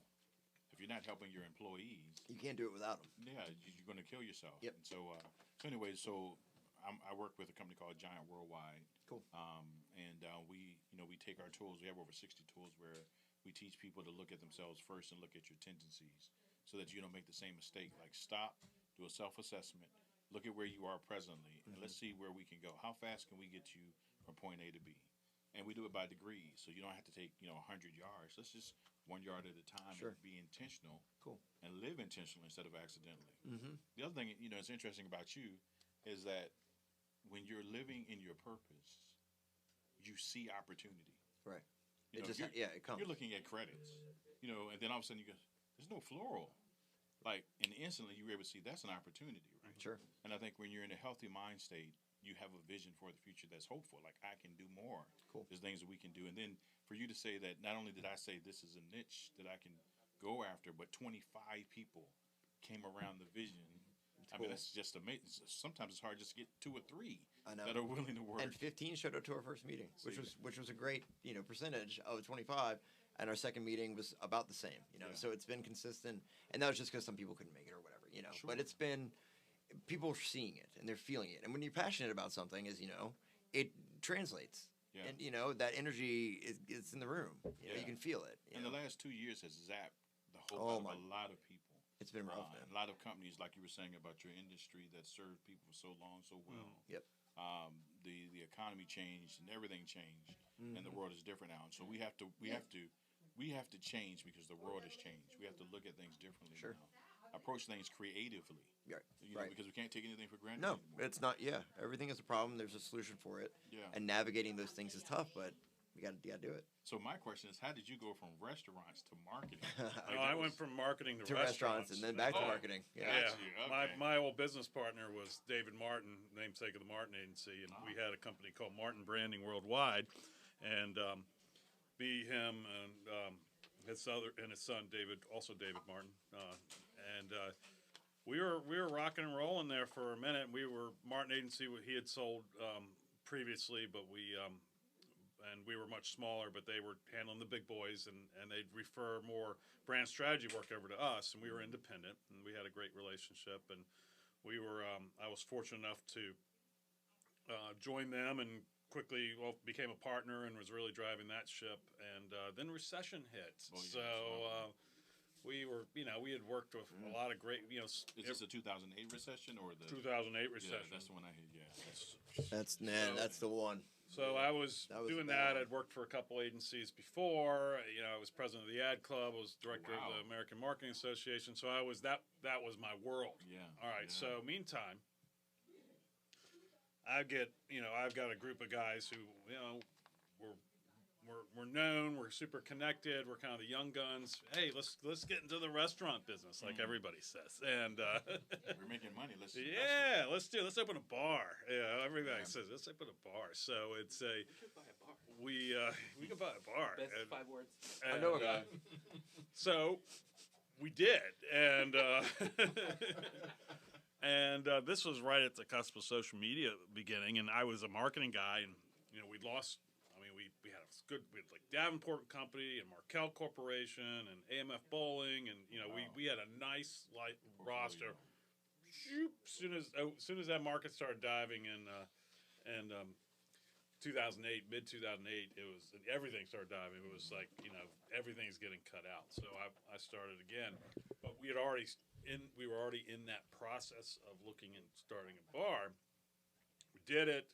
If you're not helping your employees, you can't do it without them. Yeah, you're going to kill yourself. Yep. And so So anyway, I work with a company called Giant Worldwide. Cool. And we take our tools. We have over 60 tools where we teach people to look at themselves first and look at your tendencies, so that you don't make the same mistake. Like stop, do a self-assessment, look at where you are presently, and let's see where we can go. How fast can we get you from point A to B? And we do it by degrees, so you don't have to take 100 yards. Let's just 1 yard at a time. Sure. And be intentional. Cool. And live intentionally instead of accidentally. Mm-hmm. The other thing that's interesting about you is that when you're living in your purpose, you see opportunity. Right. You It know, just you're- it comes. You're looking at credits, and then all of a sudden you go, "There's no floral," and instantly you were able to see that's an opportunity, right? Sure. And I think when you're in a healthy mind state, you have a vision for the future that's hopeful. Like I can do more. Cool. There's things that we can do, and then for you to say that not only did I say this is a niche that I can go after, but 25 people came around the vision. I mean, cool. that's just amazing. Sometimes it's hard just to get 2 or 3 I know. that are willing to work. And 15 showed up to our first meeting, See which was a great percentage of 25. And our second meeting was about the same. So it's been consistent, and that was just because some people couldn't make it or whatever. Sure. But it's been people are seeing it and they're feeling it. And when you're passionate about something, it translates. Yeah. And that energy is in the room. You can feel it. And the last 2 years has zapped the hope Oh, out my- of a lot of people. It's been rough, man. A lot of companies, like you were saying about your industry, that served people for so long, so well. Yep. The economy changed and everything changed, and the Mhm. world is different now. And so we have to change because the world has changed. We have to look at things differently. Sure. Now. Approach things creatively. Right. Right. Because we can't take anything for granted. No, anymore. it's not. Yeah, everything is a problem. There's a solution for it. Yeah. And navigating those things is tough, but you got to do it. So my question is, how did you go from restaurants to marketing? I went from marketing to restaurants and then back to marketing. Yeah. Yeah. Okay. My old business partner was David Martin, namesake of the Martin Agency, and we had a company called Martin Branding Worldwide, and me, him, and his son David, also David Martin, and we were rocking and rolling there for a minute. We were Martin Agency. He had sold previously, but we were much smaller, but they were handling the big boys, and they'd refer more brand strategy work over to us, and we were independent, and we had a great relationship, and we were, I was fortunate enough to join them and quickly became a partner and was really driving that ship, and then recession hit. We were, we had worked with a lot of great, Is this a 2008 recession or the 2008 recession? Yeah, that's the one I hit. Yeah. That's the one. So I was doing that. bad. I'd worked for a couple agencies before. I was president of the Ad Club. I was director of the American Marketing Association. So I was that was my world. Yeah. All right. So meantime, I've got a group of guys who we're known. We're super connected. We're kind of the young guns. Hey, let's get into the restaurant business, like everybody says. And we're making money. Let's let's open a bar. Yeah, everybody says let's open a bar. So it's we could buy a bar. Best And- 5 words. and, I know a guy. So we did, and and this was right at the cusp of social media beginning, and I was a marketing guy, and we'd lost. I mean, we had a good, we had like Davenport Company and Markel Corporation and AMF Bowling, and we had a nice roster. Shoop, soon as that market started diving in, 2008, mid 2008, it was everything started diving. It was like everything's getting cut out. So I started again, but we were already in that process of looking and starting a bar. We did it.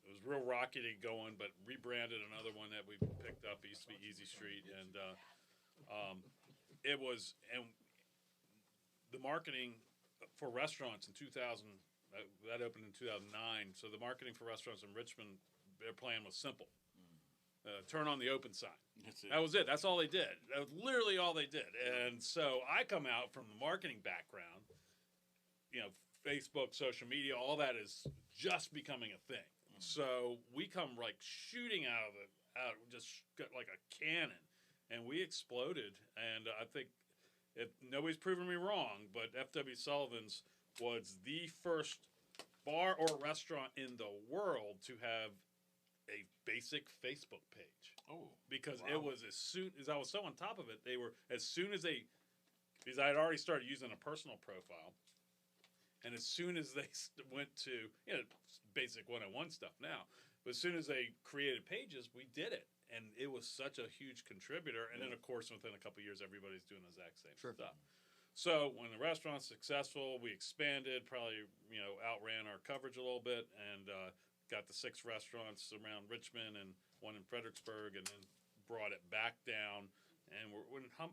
It was real rocky to get going, but rebranded another one that we picked up. It used to be Easy Street, and it was the marketing for restaurants in 2000. That opened in 2009. So the marketing for restaurants in Richmond, their plan was simple: turn on the open sign. That was it. That's all they did. That was literally all they did. And so I come out from the marketing background. Facebook, social media, all that is just becoming a thing. So we come like shooting out, just got like a cannon, and we exploded. And I think if nobody's proven me wrong, but F.W. Sullivan's was the first bar or restaurant in the world to have a basic Facebook page. Oh, because wow. it was as soon as I was so on top of it, because I had already started using a personal profile, And as soon as they went to, basic 101 stuff now, but as soon as they created pages, we did it. And it was such a huge contributor. And then, of course, within a couple of years, everybody's doing the exact same stuff. So when the restaurant's successful, we expanded, probably, outran our coverage a little bit, and got the 6 restaurants around Richmond and one in Fredericksburg, and then brought it back down. And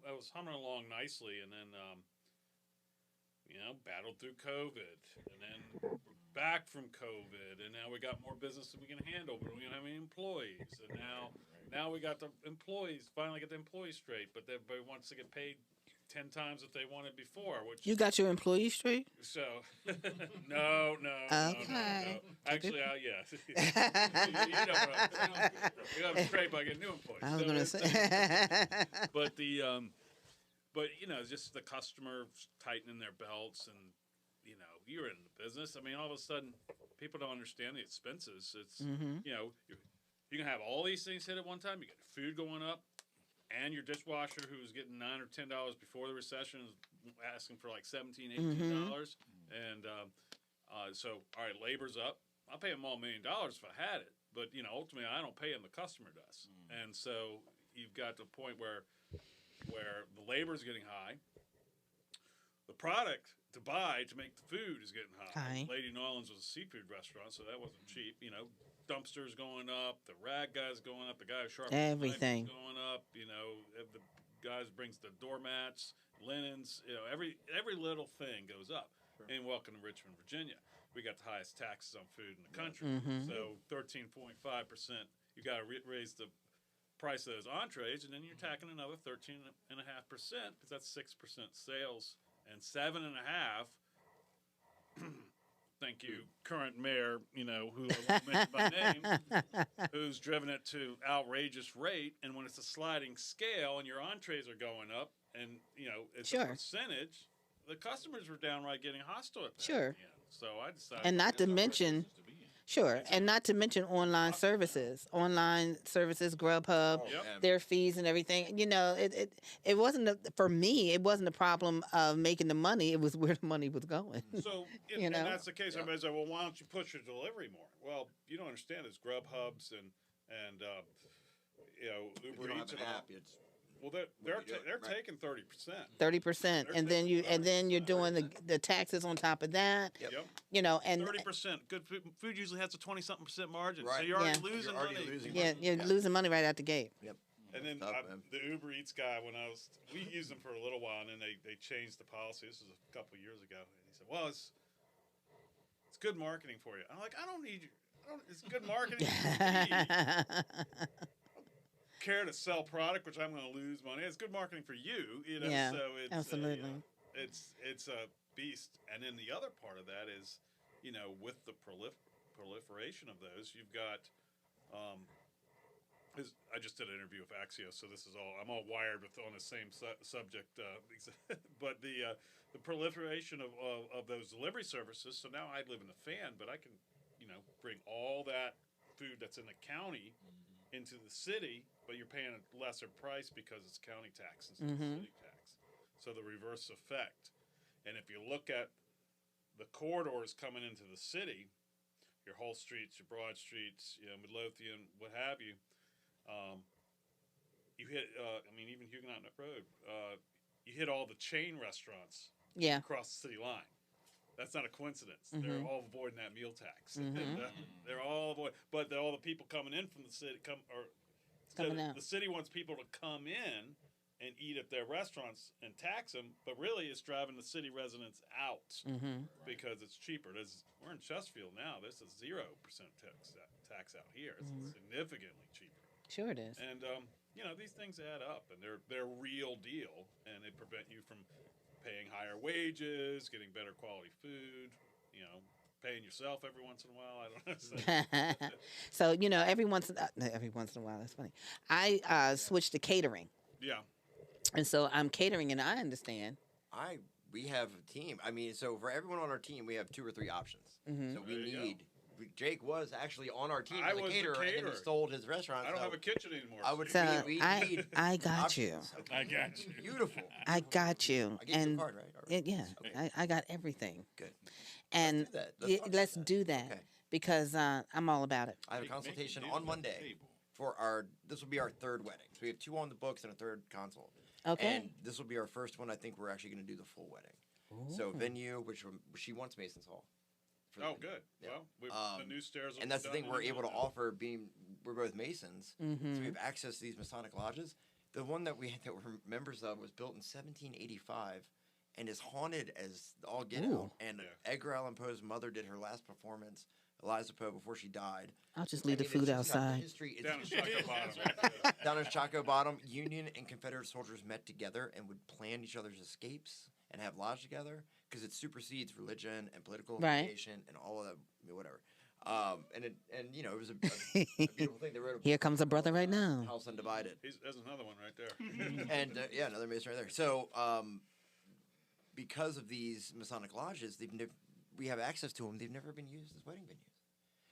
I was humming along nicely, and then, battled through COVID, and then we're back from COVID, and now we got more business than we can handle, but we don't have any employees, and now we got the employees, finally get the employees straight, but everybody wants to get paid 10 times what they wanted before, which... You got your employees straight? So, no. Okay. Actually, yeah. You got them straight by getting new employees. I was going to say. But, just the customer tightening their belts and, you're in the business. I mean, all of a sudden, people don't understand the expenses. It's, you can have all these things hit at one time. You get food going up, and your dishwasher who was getting $9 or $10 before the recession is asking for like $17, $18. And so, all right, labor's up. I'll pay them all $1 million if I had it. But, ultimately, I don't pay them. The customer does. And so you've got to the point where the labor is getting high. The product to buy to make the food is getting high. Lady New Orleans was a seafood restaurant, so that wasn't cheap. Dumpsters going up, the rag guys going up, the guy who sharpens everything going up. The guys brings the doormats, linens. Every little thing goes up. And welcome to Richmond, Virginia. We got the highest taxes on food in the country. So 13.5%. You got to raise the price of those entrees, and then you're tacking another 13.5% because that's 6% sales and 7.5%. Thank you, current mayor, who I won't mention by name, who's driven it to outrageous rate. And when it's a sliding scale and your entrees are going up, and it's a percentage, the customers were downright getting hostile at that. Sure. So I decided, and not to mention. And not to mention online services, Grubhub, their fees and everything. It wasn't for me. It wasn't a problem of making the money. It was where the money was going. So, and that's the case. Everybody said, "Well, why don't you push your delivery more?" Well, you don't understand. It's Grubhubs and Uber Eats and all. Well, they're taking 30%. 30%, and then you're doing the taxes on top of that. Yep. And 30%. Good food usually has a 20-something% margin, so you're already losing money. You're losing money right out the gate. Yep. And then the Uber Eats guy, we used them for a little while, and then they changed the policy. This was a couple of years ago, and he said, "Well, it's good marketing for you." I'm like, "I don't need you. It's good marketing for me. Care to sell product, which I'm going to lose money. It's good marketing for you, Yeah, so it's absolutely. It's a beast. And then the other part of that is, with the proliferation of those, you've got. I just did an interview with Axios, so this is all I'm all wired with on the same subject. But the proliferation of those delivery services. So now I live in the fan, but I can, bring all that food that's in the county into the city, but you're paying a lesser price because it's county tax instead of city tax. So the reverse effect. And if you look at the corridors coming into the city, your Hull Streets, your Broad Streets, Midlothian, what have you, you hit, even Huguenot Road, you hit all the chain restaurants across the city line. That's not a coincidence. They're all avoiding that meal tax. They're all but all the people coming in from the city the city wants people to come in and eat at their restaurants and tax them, but really it's driving the city residents out because it's cheaper. We're in Chesterfield now. This is 0% tax out here. It's significantly cheaper. Sure it is. And these things add up, and they're real deal, and they prevent you from paying higher wages, getting better quality food, paying yourself every once in a while. I don't know. So every once in a while, that's funny. I switched to catering. Yeah. And so I'm catering, and I understand. We have a team. So for everyone on our team, we have 2 or 3 options. So we need. Jake was actually on our team as a caterer, and then he sold his restaurant. I don't have a kitchen anymore. I would say I got you. I got you. Beautiful. I got you. I gave you a card, right? Yeah, okay. I got everything. Good. And let's do that Okay. because I'm all about it. I have a consultation on Monday for this will be our third wedding. So we have 2 on the books and a third consult. Okay. And this will be our first one. I think we're actually going to do the full wedding. So venue, which she wants Mason's Hall. Oh, good. Yeah. Well, the new stairs. And that's the thing we're able to offer. Being we're both Masons, so Mhm. we have access to these Masonic lodges. The one that we're members of was built in 1785, and is haunted as all get Ooh. out. And Edgar Allan Poe's mother did her last performance, Eliza Poe, before she died. I'll just leave the food outside. Down in Chaco Bottom. Down in Chaco Bottom, Union and Confederate soldiers met together and would plan each other's escapes and have lodge together because it supersedes religion and political Right. affiliation and all of that, whatever. And it was a beautiful thing. They wrote Here comes a brother right now. House Undivided. There's another one right there. And another Mason right there. So because of these Masonic lodges, we have access to them. They've never been used as wedding venues.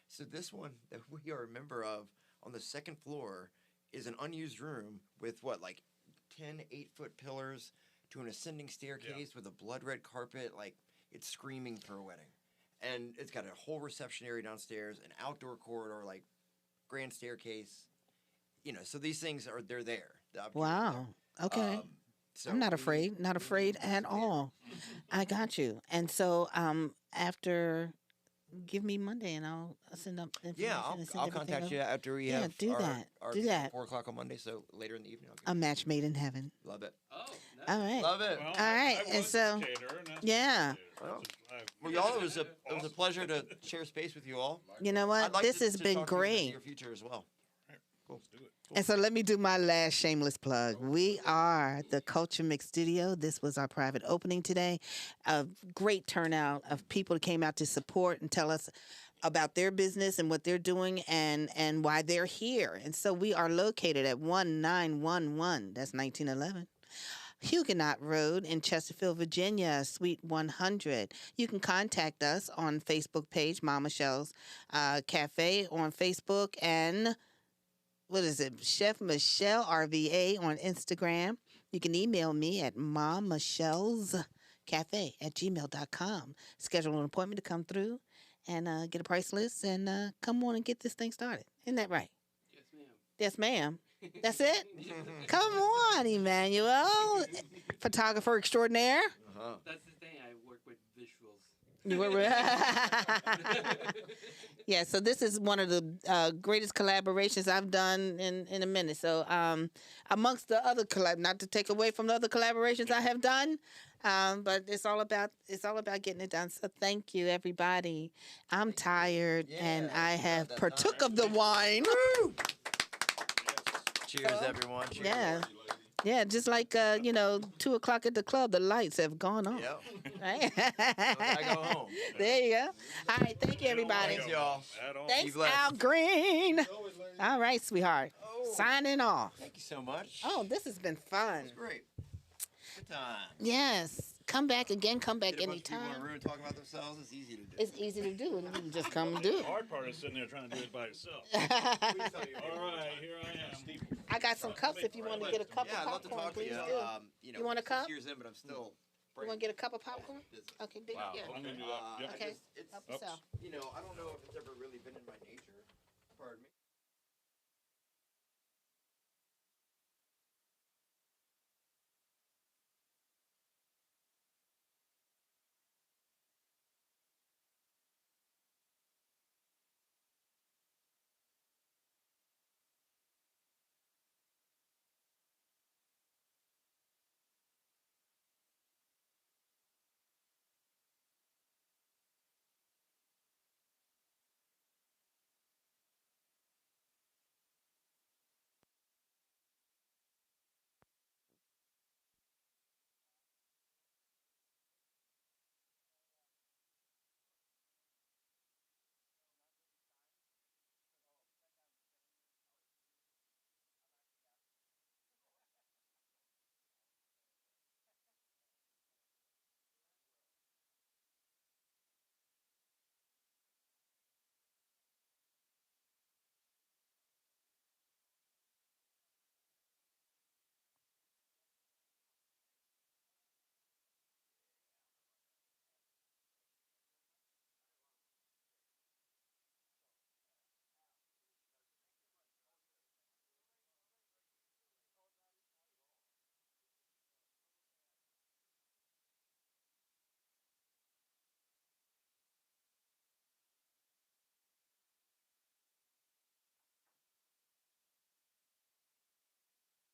So this one that we are a member of on the second floor is an unused room with 10 8-foot pillars to an ascending staircase with a blood red carpet. Like, it's screaming for a wedding. And it's got a whole reception area downstairs, an outdoor corridor, like grand staircase. So these things they're there. Wow. Okay. I'm not afraid. Not afraid at all. I got you. And so after, give me Monday and I'll send up information. Yeah, and send I'll everything contact over. you after we Yeah, have do our, that. our Do that. 4 o'clock on Monday. So later in the evening, I'll A match made in heaven. love it. All right. Love it. All right. And so, yeah. Well, y'all, it was a pleasure to share space with you all. You know what? I'd like This to has been talk to you in the great. near future as well. Cool. And so let me do my last shameless plug. We are the Culture Mix Studio. This was our private opening today. A great turnout of people that came out to support and tell us about their business and what they're doing and why they're here. And so we are located at 1911, that's 1911. Huguenot Road in Chesterfield, Virginia, Suite 100. You can contact us on Facebook page, Mama Michelle's Cafe on Facebook, and what is it, Chef Michelle RVA on Instagram. You can email me at mommichelle'scafe@gmail.com. Schedule an appointment to come through and get a price list and come on and get this thing started. Isn't that right? Yes, ma'am. That's it? Come on, Emmanuel. Photographer extraordinaire. That's the thing. I work with visuals. You were Yeah, so this is one of the greatest collaborations I've done in a minute. So amongst the other not to take away from the other collaborations I have done, but it's all about getting it done. So thank you, everybody. I'm tired and I have partook of the wine. Cheers, everyone. Cheers. Yeah. Yeah, just like 2 o'clock at the club, the lights have gone on. Yep. Right? I go home. There you go. All right, thank you, everybody. Thanks, y'all. Thanks, Be blessed. Al Green. All right, sweetheart. Signing off. Thank you so much. Oh, this has been fun. It's great. Good time. Yes. Come back again. Come back Get a bunch of people in a anytime. room talking about themselves. It's easy to do. It's easy to do, and you can just come and do The it. hard part is sitting there trying to do it by yourself. All right, here I am. I got some cups if you want to get a cup Yeah, of I'd love to popcorn. talk to Please you. do. You want a cup? 6 years in, but I'm still. You want to get a cup of popcorn? Okay, big. Wow, Yeah. I'm gonna do that. Yep. Okay. It's, Help yourself. I don't know if it's ever really been in my nature. Pardon me.